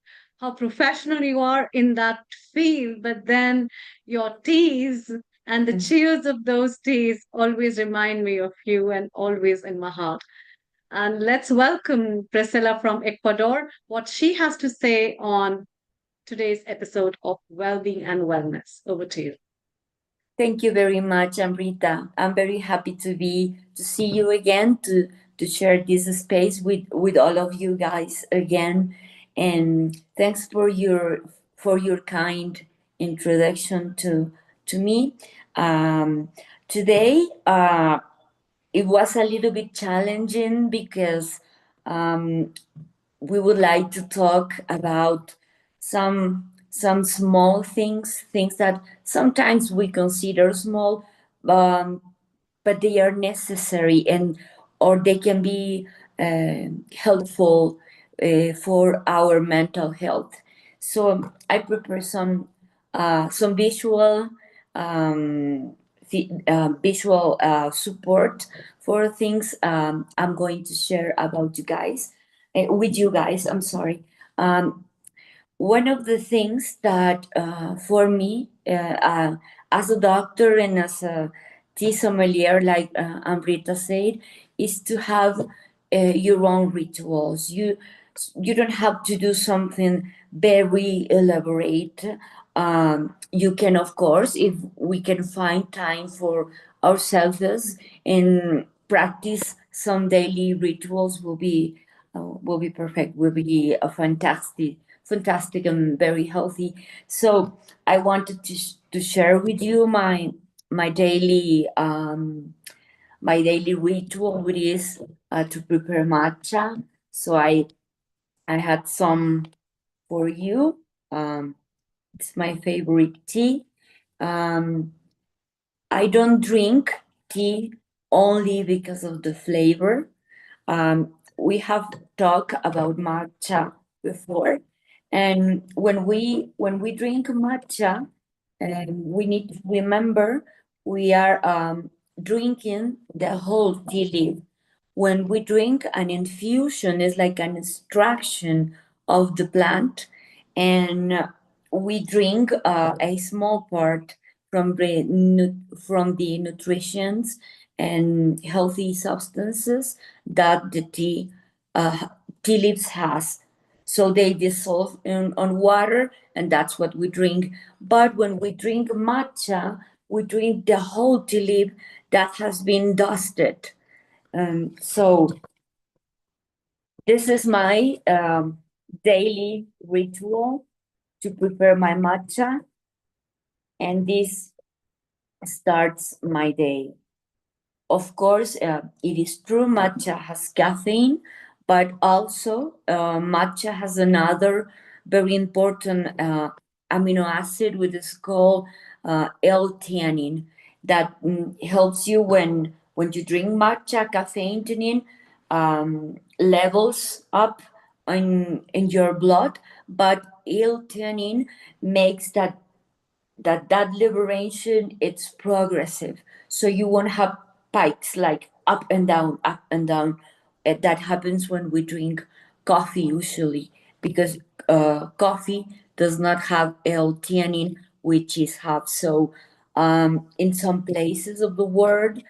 professional you are in that field, but then your teas and the cheers of those teas always remind me of you and always in my heart. And let's welcome Priscilla from Ecuador, what she has to say on today's episode of Wellbeing and Wellness. Over to you. Thank you very much, Amrita. I'm very happy to see you again, to share this space with all of you guys again. And thanks for your kind introduction to me. Today, it was a little bit challenging because we would like to talk about some small things that sometimes we consider small, but they are necessary or they can be helpful for our mental health. So I prepare some visual visual support for things I'm going to share about you guys with you guys. I'm sorry. One of the things that for me, as a doctor and as a tea sommelier, like Amrita said, is to have your own rituals. You don't have to do something very elaborate. You can, of course, if we can find time for ourselves and practice some daily rituals, will be perfect. Will be a fantastic and very healthy. So I wanted to share with you my daily ritual, which is to prepare matcha. So I had some for you. It's my favorite tea. I don't drink tea only because of the flavor. we have talked about matcha before, and when we drink matcha, we need to remember we are drinking the whole tea leaf. When we drink an infusion, it's like an extraction of the plant, and we drink a small part from the nutritions and healthy substances that the tea leaves has. So they dissolve on water, and that's what we drink. But when we drink matcha, we drink the whole tea leaf that has been dusted. So this is my daily ritual to prepare my matcha, and this starts my day. Of course, it is true matcha has caffeine, but also matcha has another very important amino acid, which is called L-theanine, that helps you when you drink matcha. Caffeine levels up in your blood, but L-theanine makes that liberation, it's progressive, so you won't have spikes like up and down, up and down. That happens when we drink coffee usually, because coffee does not have L-theanine, which is have. So in some places of the world,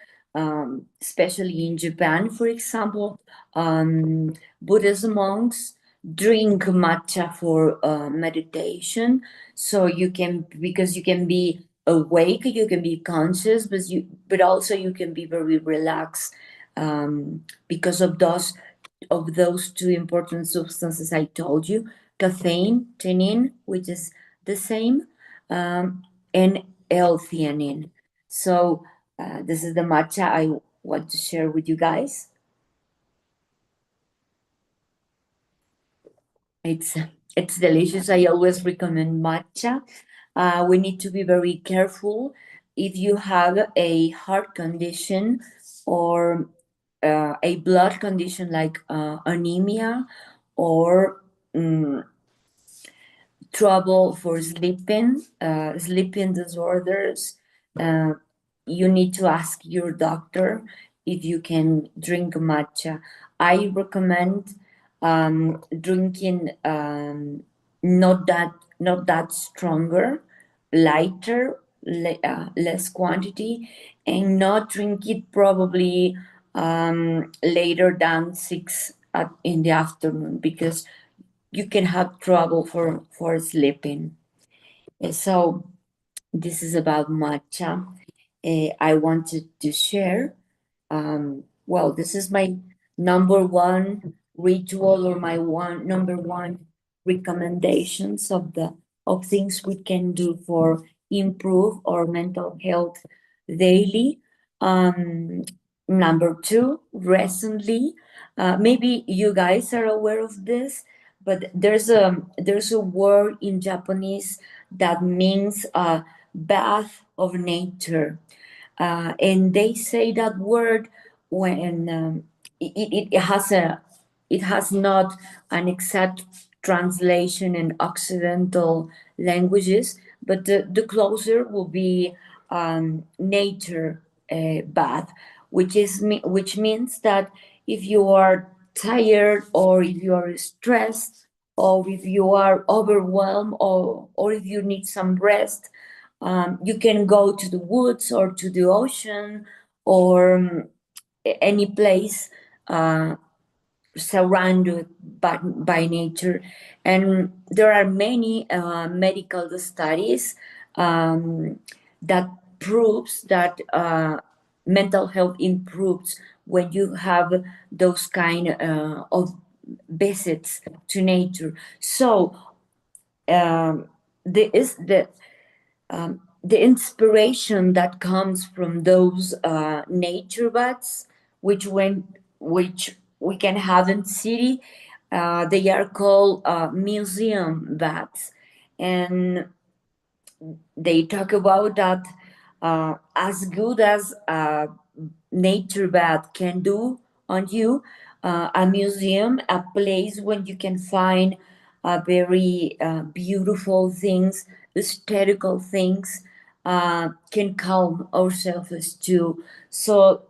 especially in Japan, for example, Buddhist monks drink matcha for meditation. So you can, because you can be awake, you can be conscious, but also you can be very relaxed, because of those two important substances I told you: caffeine, theanine, which is the same, and L-theanine. So this is the matcha I want to share with you guys. It's delicious. I always recommend matcha. We need to be very careful if you have a heart condition or a blood condition like anemia, or trouble for sleeping, sleeping disorders. You need to ask your doctor if you can drink matcha. I recommend drinking not that stronger, lighter, less quantity, and not drink it probably later than 6 in the afternoon, because you can have trouble for sleeping. So this is about matcha. I wanted to share. Well, this is my number one ritual, or my number one recommendations of things we can do for improve our mental health daily. Number two, recently, maybe you guys are aware of this, but there's a word in Japanese that means bath of nature. And they say that word when it has not an exact translation in Occidental languages, but the closer will be nature bath, which means that if you are tired, or if you are stressed, or if you are overwhelmed, or if you need some rest, you can go to the woods or to the ocean, or any place surrounded by nature. And there are many medical studies that proves that mental health improves when you have those kind of visits to nature. So the inspiration that comes from those nature baths, which we can have in city, they are called museum baths, and they talk about that as good as nature bath can do on you, a museum, a place where you can find very beautiful things, aesthetical things, can calm ourselves too. So,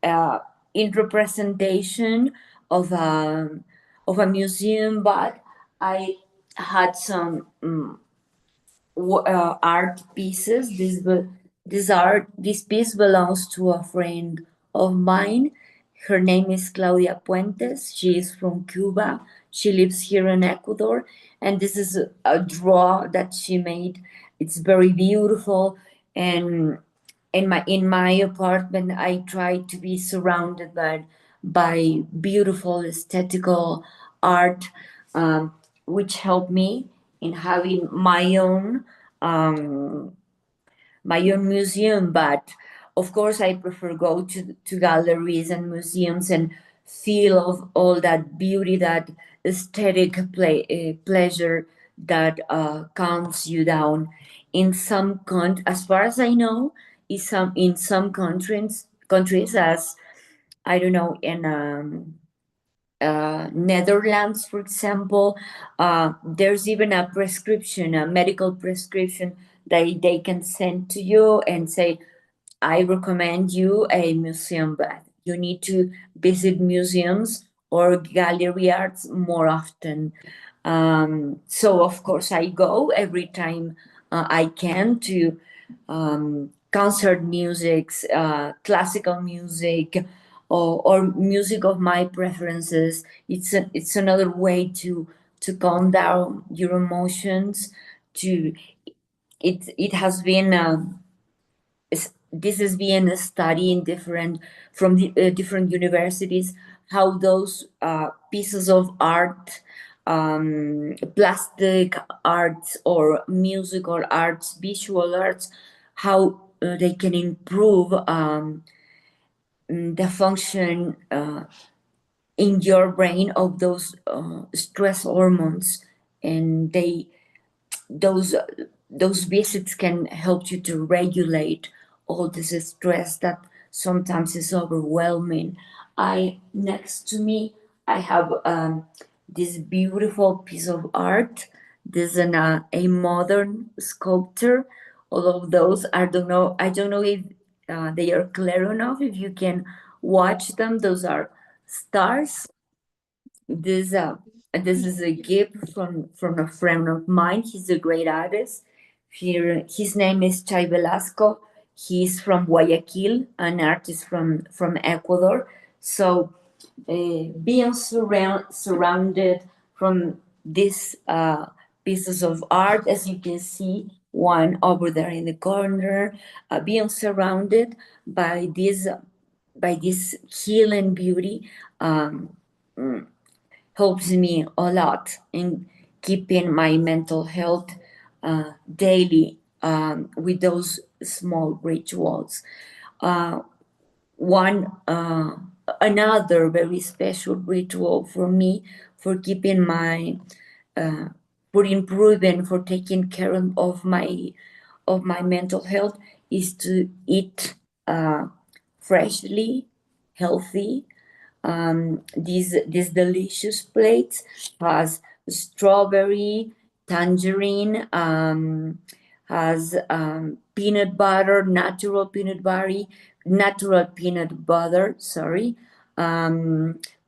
in representation of a museum, but I had some art pieces. This piece belongs to a friend of mine. Her name is Claudia Puentes. She is from Cuba. She lives here in Ecuador, and this is a draw that she made. It's very beautiful, and in my apartment, I try to be surrounded by beautiful aesthetical art, which help me in having um, my own museum. But of course, I prefer go to galleries and museums and feel of all that beauty, that aesthetic pleasure that calms you down. As far as I know, in some countries, as I don't know, in Netherlands, for example, there's even a prescription, a medical prescription that they can send to you and say, I recommend you a museum bath. You need to visit museums or gallery arts more often. So of course I go every time I can to concert musics, classical music, or music of my preferences. It's another way to calm down your emotions. To it has been. This is being studied in different universities, how those pieces of art, plastic arts or musical arts, visual arts, how they can improve the function in your brain of those stress hormones, and those those visits can help you to regulate all this stress that sometimes is overwhelming. I Next to me, I have this beautiful piece of art. This is a modern sculpture. All of those, I don't know if they are clear enough, if you can watch them. Those are stars. This is a gift from a friend of mine. He's a great artist. His name is Chay Velasco. He's from Guayaquil, an artist from Ecuador. So being surrounded from these pieces of art, as you can see, one over there in the corner, being surrounded by this healing beauty, um, helps me a lot in keeping my mental health daily, with those small rituals. Uh, one Another very special ritual for me, for keeping uh, for improving, for taking care of my mental health, is to eat freshly, healthy. This delicious plate has strawberry, tangerine, has peanut butter, natural peanut butter, sorry,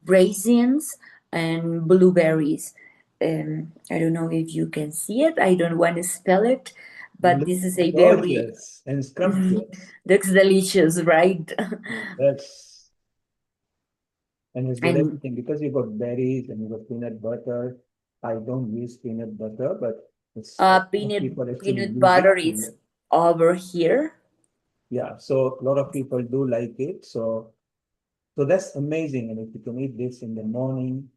raisins and blueberries. I don't know if you can see it. I don't want to spell it, but this is a very Gorgeous and scrumptious. looks delicious, right? Yes. And it's got And everything because you got berries and you got peanut butter. I don't use peanut butter, but it's people actually peanut use butter it. is over here. Yeah, so a lot of people do like it. So that's amazing. And if you can eat this in the morning,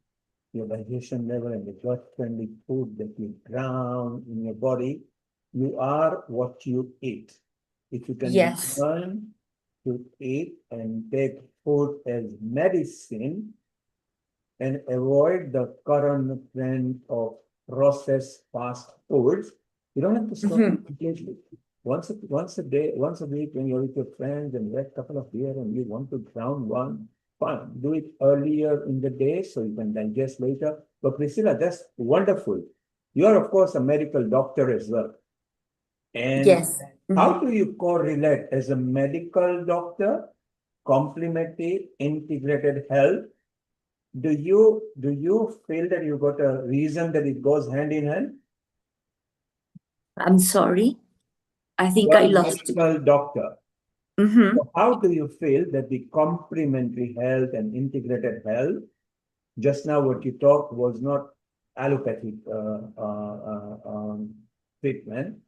your digestion level and the gut-friendly food that you drown in your body, you are what you eat. If you can Yes. learn to eat and take food as medicine and avoid the current trend of processed fast foods, you don't have to stop completely. Once a day, once a week, when you're with your friends and you have a couple of beer and you want to drown one, fine. Do it earlier in the day so you can digest later. But Priscilla, that's wonderful. You are, of course, a medical doctor as well. And Yes. how do you correlate as a medical doctor, complementary, integrated health? Do you feel that you got a reason that it goes hand in hand? I'm sorry. I think You're I a lost you. medical doctor. Mhm. So how do you feel that the complementary health and integrated health, just now what you talked was not allopathic treatment.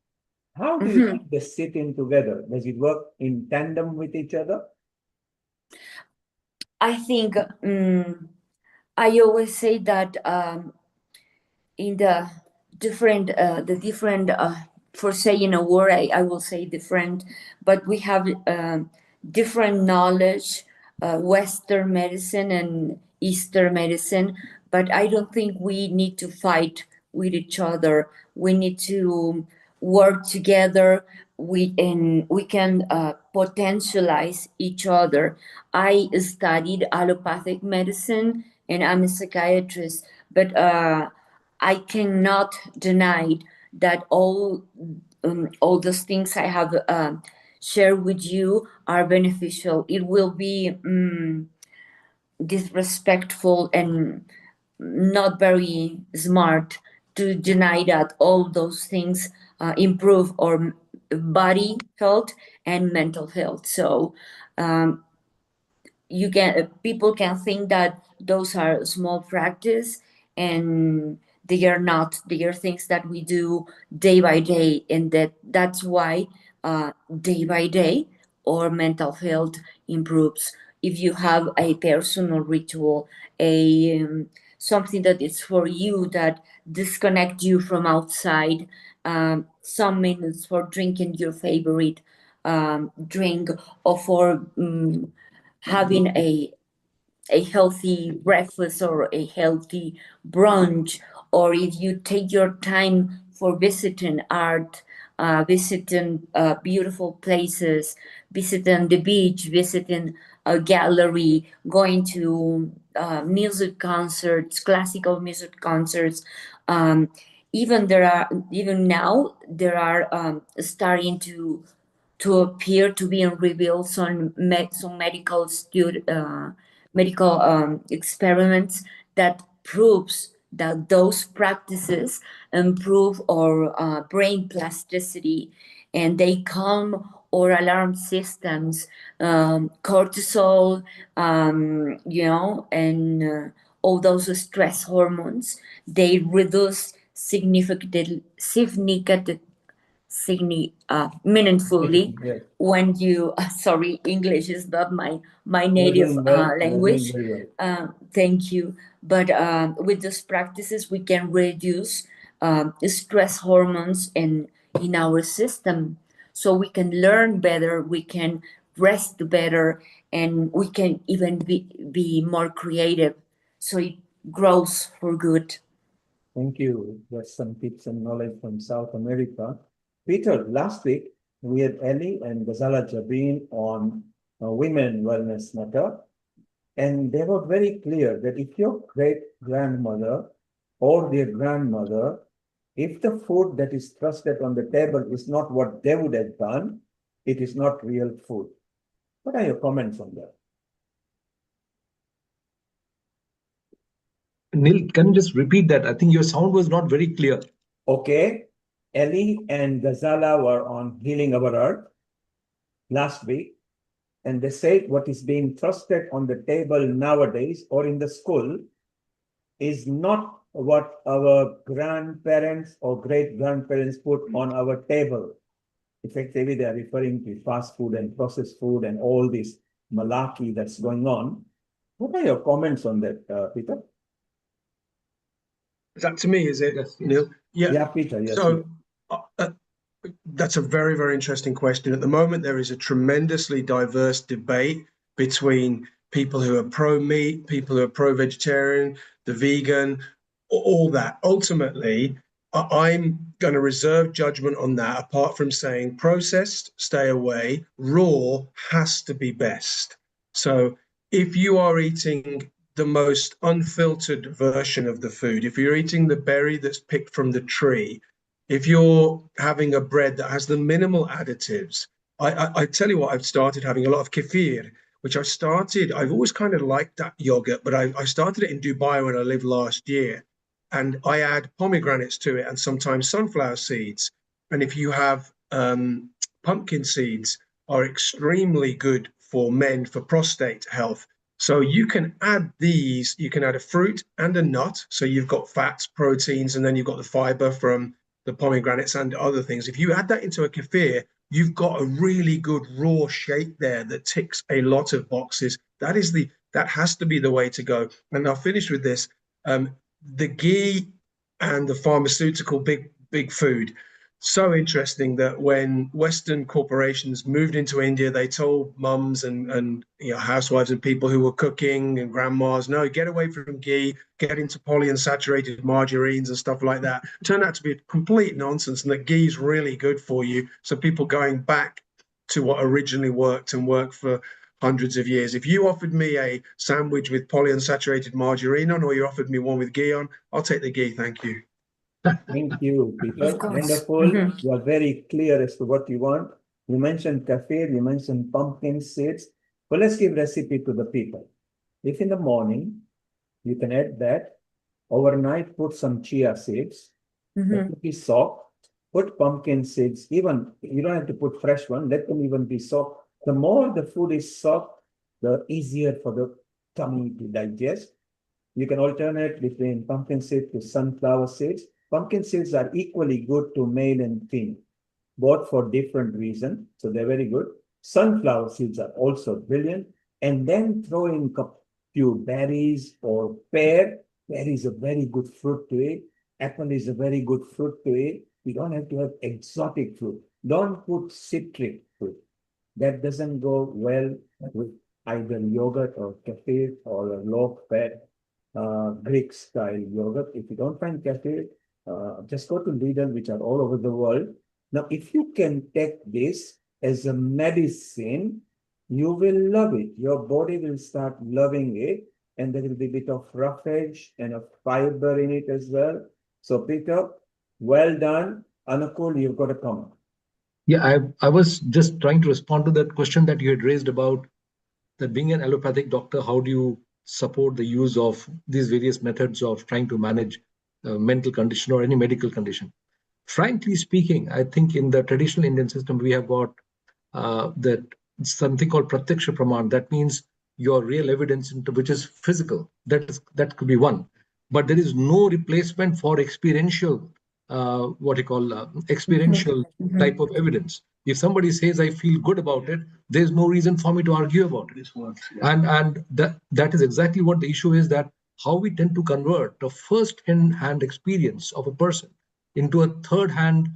How do you Mhm. think they sit in together? Does it work in tandem with each other? I think I always say that in the different for saying a word, I will say different, but we have different knowledge, Western medicine and Eastern medicine, but I don't think we need to fight with each other. We need to work together. We can potentialize each other. I studied allopathic medicine and I'm a psychiatrist, but I cannot deny that all those things I have shared with you are beneficial. It will be disrespectful and not very smart to deny that all those things improve our body health and mental health. So um, you can people can think that those are small practice and they are not. They are things that we do day by day, and that's why day by day our mental health improves. If you have a personal ritual, a something that is for you that disconnect you from outside, some minutes for drinking your favorite drink, or for having a healthy breakfast or a healthy brunch, or if you take your time for visiting art, visiting beautiful places, visiting the beach, visiting a gallery, going to music concerts, classical music concerts. Um, even now there are starting to appear to be revealed some medical experiments that proves that those practices improve our brain plasticity, and they calm our alarm systems, cortisol, and all those stress hormones. They reduce meaningfully Yes. when you sorry, English is not my You're native doing well. You're doing language. very well. Thank you. But with these practices we can reduce stress hormones in our system, so we can learn better, we can rest better, and we can even be more creative, so it grows for good. Thank you. That's some tips and knowledge from South America. Peter, last week we had Ellie and Ghazala Jabin on women wellness matter, and they were very clear that if your great grandmother or their grandmother, if the food that is trusted on the table is not what they would have done, it is not real food. What are your comments on that? Neil, can you just repeat that? I think your sound was not very clear. Okay. Ellie and Ghazala were on Healing Our Earth last week, and they said what is being trusted on the table nowadays or in the school is not what our grandparents or great grandparents put on our table. Effectively, they are referring to fast food and processed food and all this malarkey that's going on. What are your comments on that, Peter? Is that to me, is it, Neil? Yeah, Peter, yes. So that's a very, very interesting question. At the moment, there is a tremendously diverse debate between people who are pro-meat, people who are pro-vegetarian, the vegan, all that. Ultimately, I'm going to reserve judgment on that, apart from saying processed, stay away, raw has to be best. So if you are eating the most unfiltered version of the food, if you're eating the berry that's picked from the tree, if you're having a bread that has the minimal additives, I tell you what, I've started having a lot of kefir, which I've always kind of liked that yogurt, but I started it in Dubai when I lived last year. And I add pomegranates to it and sometimes sunflower seeds. And if you have pumpkin seeds, are extremely good for men for prostate health. So you can add these, you can add a fruit and a nut. So you've got fats, proteins, and then you've got the fiber from the pomegranates and other things. If you add that into a kefir, you've got a really good raw shake there that ticks a lot of boxes. That has to be the way to go. And I'll finish with this. The ghee and the pharmaceutical big food. So interesting that when Western corporations moved into India, they told mums and housewives and people who were cooking and grandmas, no, get away from ghee, get into polyunsaturated margarines and stuff like that. It turned out to be complete nonsense, and that ghee is really good for you. So people going back to what originally worked and worked for hundreds of years. If you offered me a sandwich with polyunsaturated margarine on, or you offered me one with ghee on, I'll take the ghee, thank you. Thank you, Peter. Of course. Wonderful. Mhm. You are very clear as to what you want. You mentioned kefir, you mentioned pumpkin seeds. But let's give recipe to the people. If in the morning, you can add that. Overnight, put some chia seeds. Let it be soft. Put pumpkin seeds. Even you don't have to put fresh one. Let them even be soft. The more the food is soft, the easier for the tummy to digest. You can alternate between pumpkin seeds to sunflower seeds. Pumpkin seeds are equally good to male and female, both for different reasons. So they're very good. Sunflower seeds are also brilliant. And then throw in a few berries or pear. Pear is a very good fruit to eat. Apple is a very good fruit to eat. You don't have to have exotic fruit. Don't put citric fruit. That doesn't go well with either yogurt or kefir or a low-fat Greek style yogurt. If you don't find kefir, just go to Lidl, which are all over the world. Now, if you can take this as a medicine, you will love it. Your body will start loving it, and there will be a bit of roughage and a fiber in it as well. So, Peter, well done. Anukul, you've got a comment. Yeah, I was just trying to respond to that question that you had raised about that being an allopathic doctor, how do you support the use of these various methods of trying to manage a mental condition or any medical condition? Frankly speaking, I think in the traditional Indian system, we have got that something called pratyaksha praman. That means your real evidence, which is physical. That could be one, but there is no replacement for experiential, experiential type of evidence. If somebody says I feel good about it, there's no reason for me to argue about it. This works, yeah. And that is exactly what the issue is, that how we tend to convert the first-hand experience of a person into a third-hand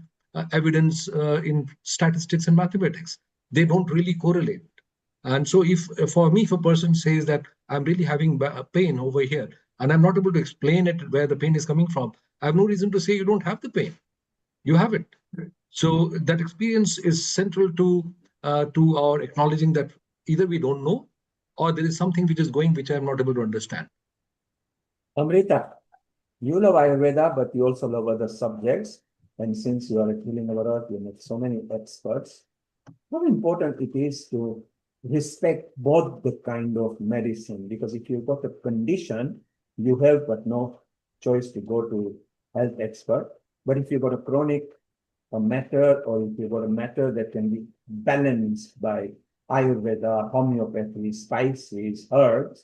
evidence in statistics and mathematics. They don't really correlate. And so if a person says that I'm really having pain over here and I'm not able to explain it where the pain is coming from, I have no reason to say you don't have the pain. You have it. So that experience is central to our acknowledging that either we don't know or there is something which is going which I am not able to understand. Amrita, you love Ayurveda, but you also love other subjects. And since you are at Healing Our Earth, you met so many experts. How important it is to respect both the kind of medicine, because if you've got a condition, you have but no choice to go to health expert. But if you've got a chronic matter, or if you've got a matter that can be balanced by Ayurveda, homeopathy, spices, herbs,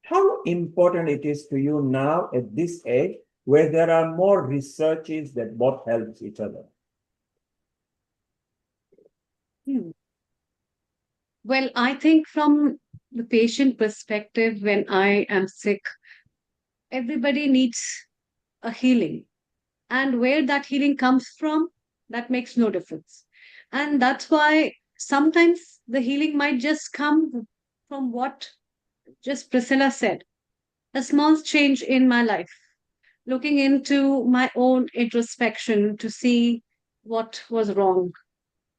how important it is to you now at this age where there are more researches that both helps each other? Well, I think from the patient perspective, when I am sick, everybody needs a healing. And where that healing comes from, that makes no difference. And that's why sometimes the healing might just come from what just Priscilla said, a small change in my life, looking into my own introspection to see what was wrong.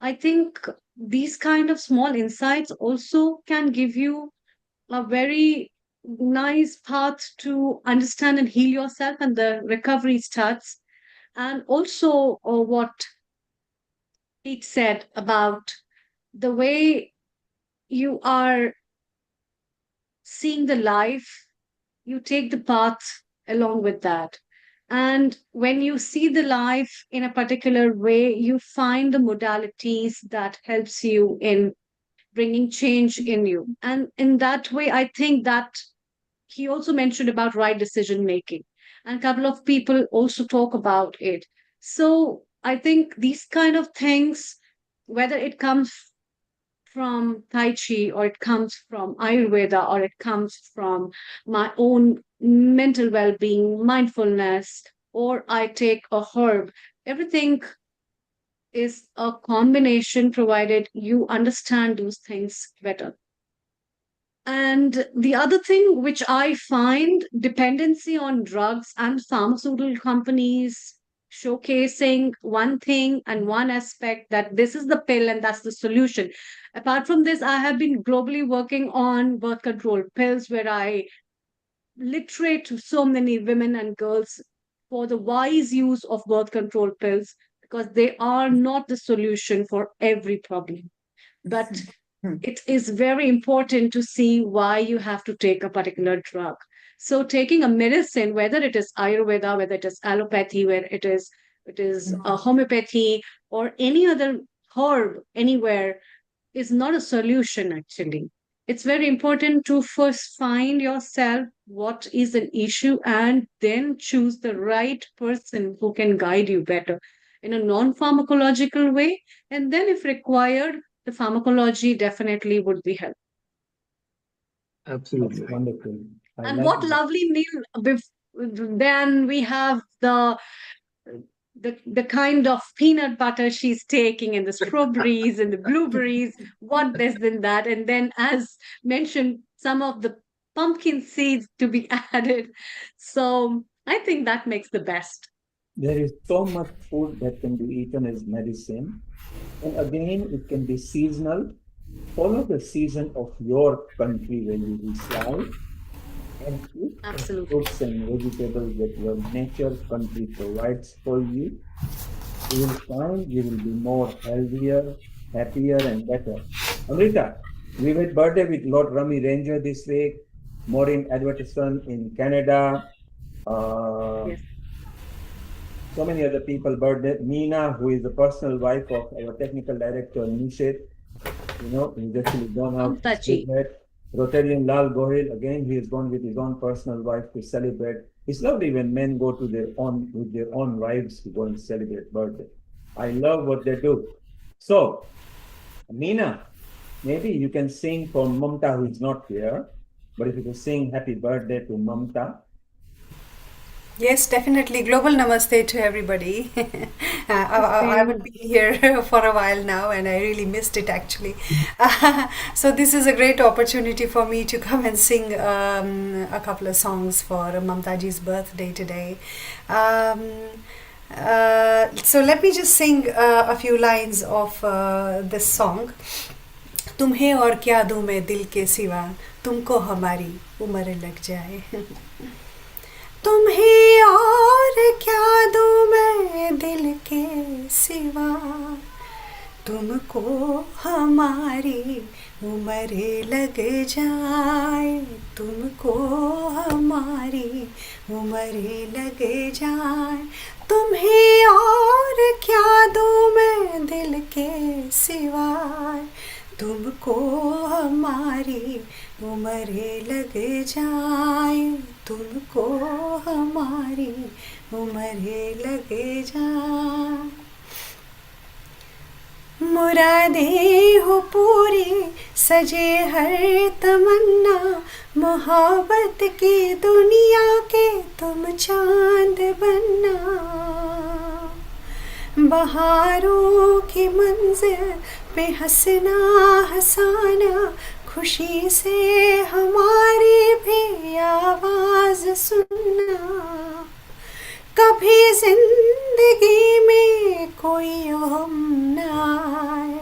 I think these kind of small insights also can give you a very nice path to understand and heal yourself, and the recovery starts. And also, what Pete said about the way you are seeing the life, you take the path along with that. And when you see the life in a particular way, you find the modalities that helps you in bringing change in you. And in that way, I think that he also mentioned about right decision making. And a couple of people also talk about it. So I think these kind of things, whether it comes from Tai Chi, or it comes from Ayurveda, or it comes from my own mental well being, mindfulness, or I take a herb, everything is a combination provided you understand those things better. And the other thing which I find, dependency on drugs and pharmaceutical companies showcasing one thing and one aspect, that this is the pill and that's the solution. Apart from this, I have been globally working on birth control pills, where I literate to so many women and girls for the wise use of birth control pills, because they are not the solution for every problem. But it is very important to see why you have to take a particular drug. So taking a medicine, whether it is Ayurveda, whether it is allopathy, where it is a homeopathy, or any other herb anywhere, is not a solution actually. It's very important to first find yourself what is an issue, and then choose the right person who can guide you better in a non-pharmacological way. And then if required, the pharmacology definitely would be helpful. Absolutely. That's wonderful. I And like what it. lovely meal. Then we have the kind of peanut butter she's taking, and the strawberries and the blueberries, what less than that. And then, as mentioned, some of the pumpkin seeds to be added. So I think that makes the best. There is so much food that can be eaten as medicine. And again, it can be seasonal. Follow the season of your country where you reside, and eat the Absolutely. fruits and vegetables that your nature country provides for you. You will find you will be more healthier, happier, and better. Amrita, we had birthday with Lord Rami Ranger this week, Maureen Edwardson in Canada, Yes. so many other people birthday. Meena, who is the personal wife of our technical director, Nishit, he's actually gone out to Mamta ji. celebrate. Rotarian Lal Gohil, again, he has gone with his own personal wife to celebrate. It's lovely when men go to with their own wives to go and celebrate birthday. I love what they do. So, Meena, maybe you can sing for Mamta, who is not here, but if you can sing happy birthday to Mamta. Yes, definitely. Global namaste to everybody. I would be here for a while now, and I really missed it actually. So this is a great opportunity for me to come and sing a couple of songs for Mamtaji's birthday today. So let me just sing a few lines of this song. तुम्हें और क्या दूँ मैं दिल के सिवा, तुमको हमारी उम्र लग जाए. तुम्हें और क्या दूँ मैं दिल के सिवा, तुमको हमारी उम्र लग जाए, तुमको हमारी उम्र लग जाए. तुम्हें और क्या दूँ मैं दिल के सिवाय, तुमको हमारी उम्र लग जाए, तुमको हमारी उम्र लग जाए. मुरादें हो पूरी सजे हर तमन्ना, मोहब्बत की दुनिया के तुम चांद बनना. बहारों की मंजिल पे हंसना हंसाना, खुशी से हमारी भी आवाज सुनना. कभी जिंदगी में कोई गम न आए,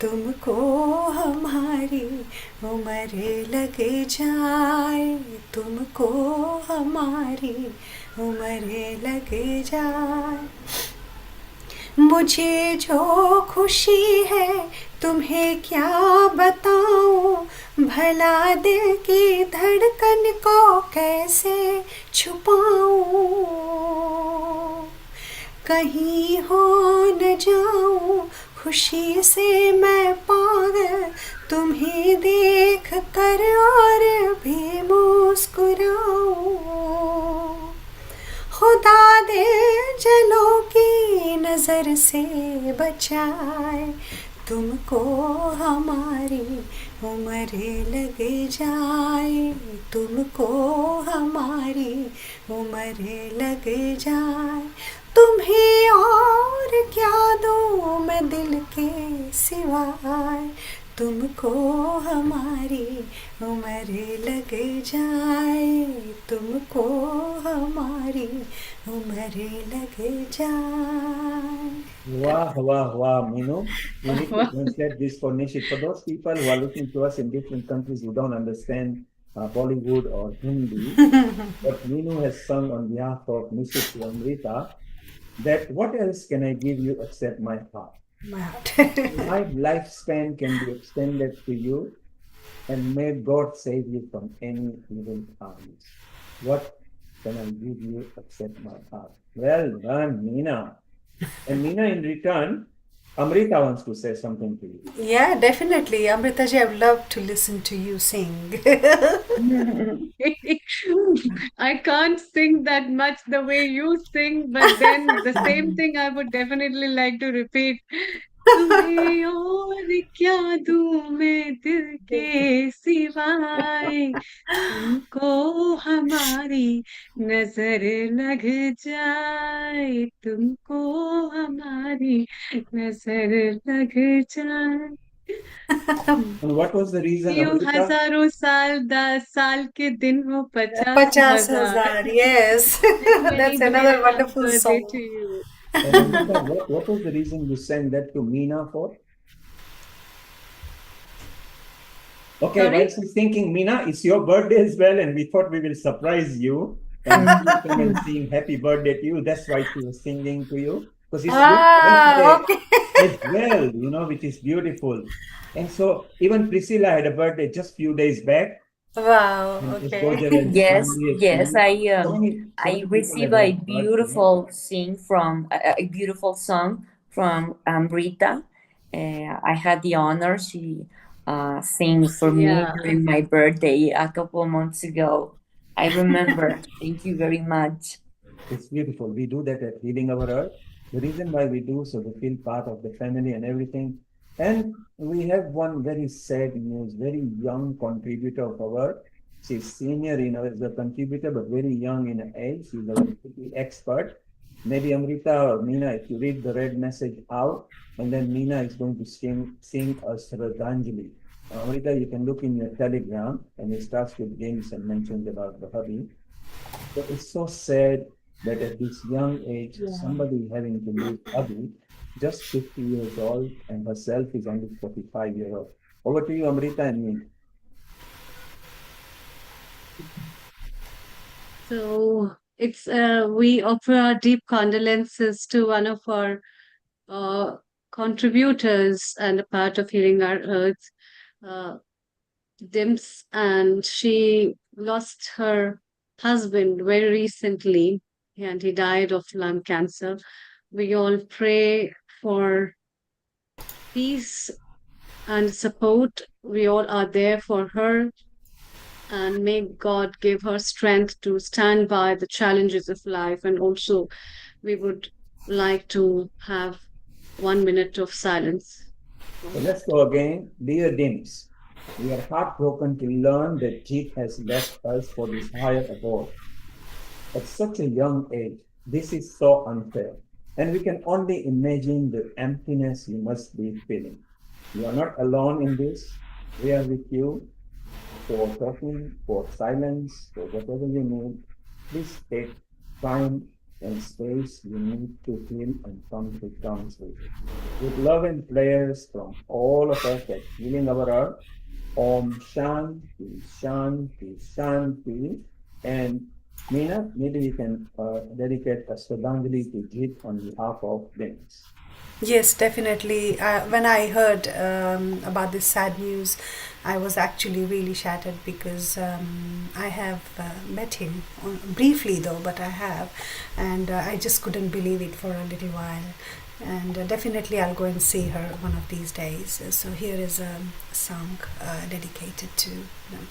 तुमको हमारी उम्र लग जाए तुमको हमारी उम्र लग जाए मुझे जो खुशी है तुम्हें क्या बताऊं भला दिल की धड़कन को कैसे छुपाऊं कहीं हो न जाऊं खुशी से मैं पागल तुम्हें देख कर और भी मुस्कुराऊं खुदा दे जलों की नजर से बचाए तुमको हमारी उम्र लग जाए तुमको हमारी उम्र लग जाए तुम्हें और क्या दूं मैं दिल के सिवाय तुमको हमारी उम्र लग जाए तुमको हमारी उम्र लग जाए Wow, wow, wow, Minu. We need to translate this for Nishit. For those people who are listening to us in different countries who don't understand Bollywood or Hindi, what Minu has sung on behalf of Nishit to Amrita, that what else can I give you except my heart? My lifespan can be extended to you, and may God save you from any evil arms. What can I give you except my heart? Well done, Meena. And Meena, in return, Amrita wants to say something to you. Yeah, definitely. Amritaji, I would love to listen to you sing. I can't sing that much the way you sing, but then the same thing I would definitely like to repeat. तुम्हें और क्या दूं मैं दिल के सिवाय तुमको हमारी नजर लग जाए तुमको हमारी नजर लग जाए And what was the reason, यूं Amrita? हजारों साल 10 साल के दिन हो 50,000, yes. That's another wonderful birthday song. to you. And Amrita, what was the reason you sang that to Meena for? Okay, Sorry? while she's thinking, Meena, it's your birthday as well, and we thought we will surprise you and come and sing happy birthday to you. That's why she was singing to you. Because it's your birthday as well, you know, which is beautiful. And so even Priscilla had a birthday just few days back. Wow, And okay. Yes, Family, yes, so many I people received have a had birthday. beautiful a beautiful song from Amrita. I had the honor she sang for me Yeah. during my birthday a couple of months ago. I remember. Thank you very much. It's beautiful. We do that at Healing Our Earth. The reason why we do so, we feel part of the family and everything. And we have one very sad news, very young contributor of our. She's senior as a contributor, but very young in age. She's a very expert. Maybe Amrita or Meena, if you read the red message out, and then Meena is going to sing a Shraddhanjali. Amrita, you can look in your Telegram, and it starts with James and mentions about the hubby. So it's so sad that at this young age, somebody having to lose hubby, just 50 years old, and herself is only 45 years old. Over to you, Amrita and me. So it's we offer our deep condolences to one of our contributors and a part of Healing Our Earth, Dims, and she lost her husband very recently, and he died of lung cancer. We all pray for peace and support. We all are there for her, and may God give her strength to stand by the challenges of life. And also, we would like to have 1 minute of silence. So let's go again. Dear Dims, we are heartbroken to learn that Jeet has left us for this higher abode. At such a young age, this is so unfair. And we can only imagine the emptiness you must be feeling. You are not alone in this. We are with you for talking, for silence, for whatever you need. Please take time and space you need to heal and come to terms with. With love and prayers from all of us at Healing Our Earth, Om Shanti, Shanti, Shanti. And Meena, maybe you can dedicate a Shraddhanjali to Jit on behalf of Dennis. Yes, definitely. When I heard about this sad news, I was actually really shattered because I have met him briefly though, but I have, and I just couldn't believe it for a little while. And definitely, I'll go and see her one of these days. So here is a song dedicated to them.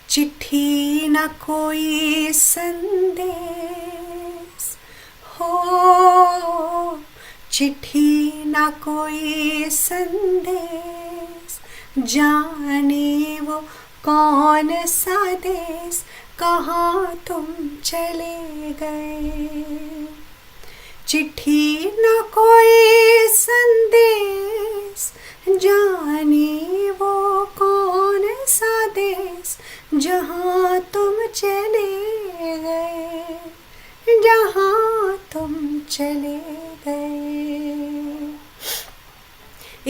चिट्ठी न कोई संदेश हो, चिट्ठी न कोई संदेश, जाने वो कौन सा देश, कहाँ तुम चले गए। चिट्ठी न कोई संदेश, जाने वो कौन सा देश, जहाँ तुम चले गए, जहाँ तुम चले गए।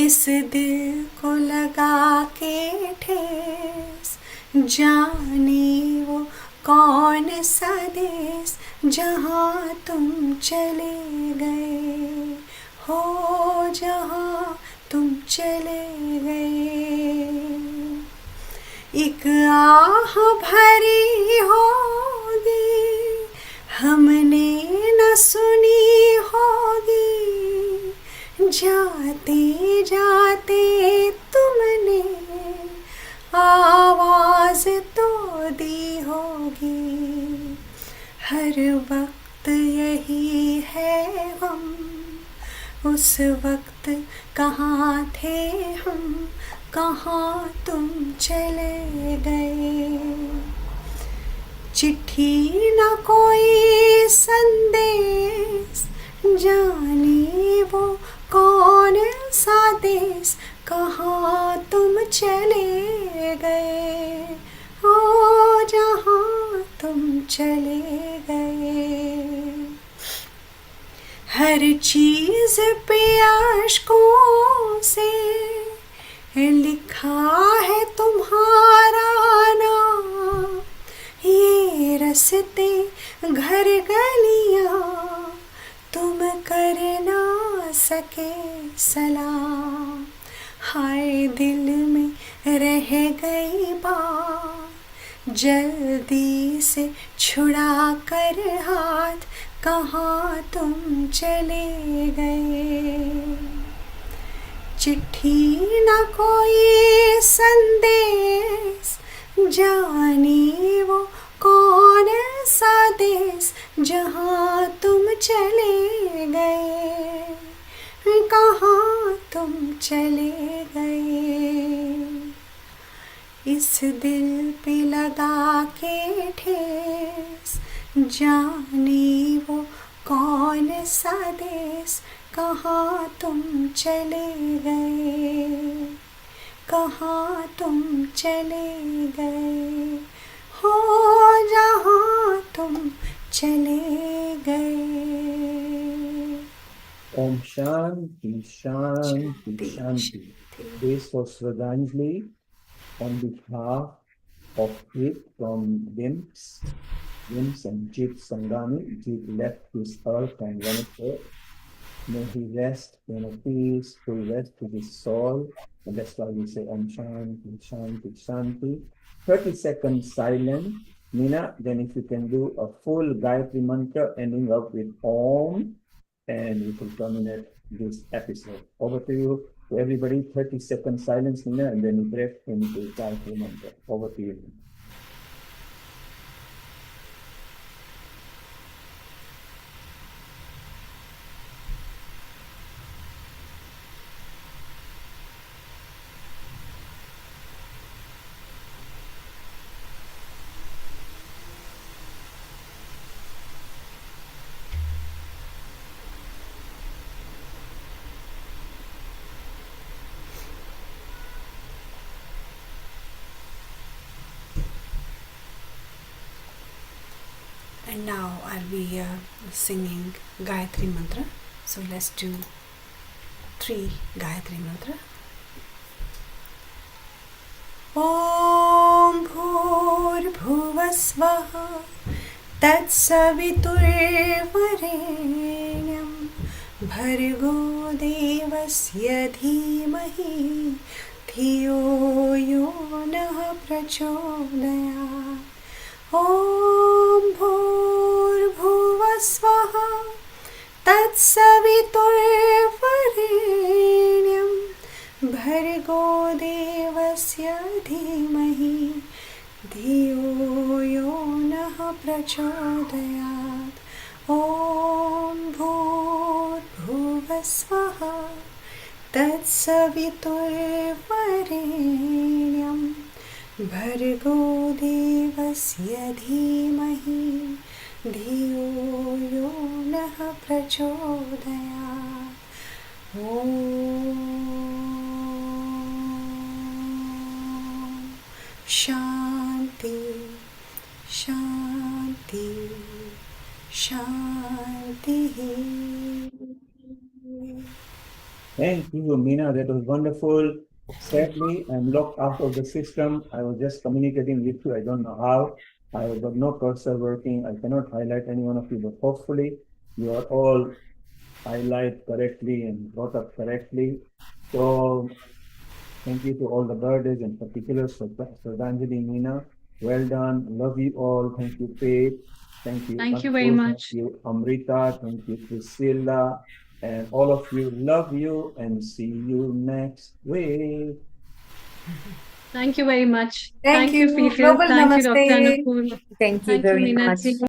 इस दिल को लगा के ठेस, जाने वो कौन सा देश, जहाँ तुम चले गए हो, जहाँ तुम चले गए। एक आह भरी होगी, हमने न सुनी होगी, जाते जाते तुमने आवाज तो दी होगी। हर वक्त यही है गम, उस वक्त कहाँ थे हम, कहाँ तुम चले गए। चिट्ठी न कोई संदेश, जाने वो कौन सा देश, कहाँ तुम चले गए, ओ जहाँ तुम चले गए। हर चीज पे अश्कों से लिखा है तुम्हारा नाम, ये रस्ते घर गलियां तुम कर ना सके सलाम। हाय दिल में रह गई बात, जल्दी से छुड़ा कर हाथ, कहाँ तुम चले गए। चिट्ठी न कोई संदेश, जाने वो कौन सा देश, जहाँ तुम चले गए, कहाँ तुम चले गए। इस दिल पे लगा के ठेस, जाने वो कौन सा देश, कहाँ तुम चले गए, कहाँ तुम चले गए हो, जहाँ तुम चले गए। Om Shanti, Shanti, Shanti. This was Shraddhanjali on behalf of Jit from Vims and Jit Sangani. Jit left this earth and went there. May he rest in a peaceful rest to his soul. And that's why we say Om Shanti, Shanti, Shanti. 30 seconds silent. Meena, then if you can do a full Gayatri mantra ending up with Om, and we will terminate this episode. Over to you, to everybody. 30 seconds silence, Meena, and then we break into Gayatri mantra. Over to you. And now I'll be singing Gayatri Mantra. So let's do 3 Gayatri Mantra. ॐ भूर्भुवस्वः तत्सवितुर्वरेण्यं भर्गो देवस्य धीमहि धियो यो नः प्रचोदयात् ॐ भूर्भुवस्वः तत्सवितुर्वरेण्यं भर्गो देवस्य धीमहि धियो यो नः प्रचोदयात् ॐ भूर्भुवस्वः तत्सवितुर्वरेण्यं भर्गो देवस्य धीमहि धियो यो नः प्रचोदयात् ॐ शान्ति शान्ति शान्तिः. Thank you, Meena. That was wonderful. Sadly, I'm locked out of the system. I was just communicating with you. I don't know how. I have got no cursor working. I cannot highlight any one of you, but hopefully you are all highlighted correctly and brought up correctly. So thank you to all the birdies, in particular Sardhanjali, Meena. Well done. Love you all. Thank you, Faith. Thank you. Thank you very Ankur. much. Thank you, Amrita. Thank you, Priscilla. And all of you, love you and see you next week. Thank you very much. Thank you. Fifi. Global Thank you, Dr. Namaste. Anupur. Thank you Thank you, very Meenakshi. much.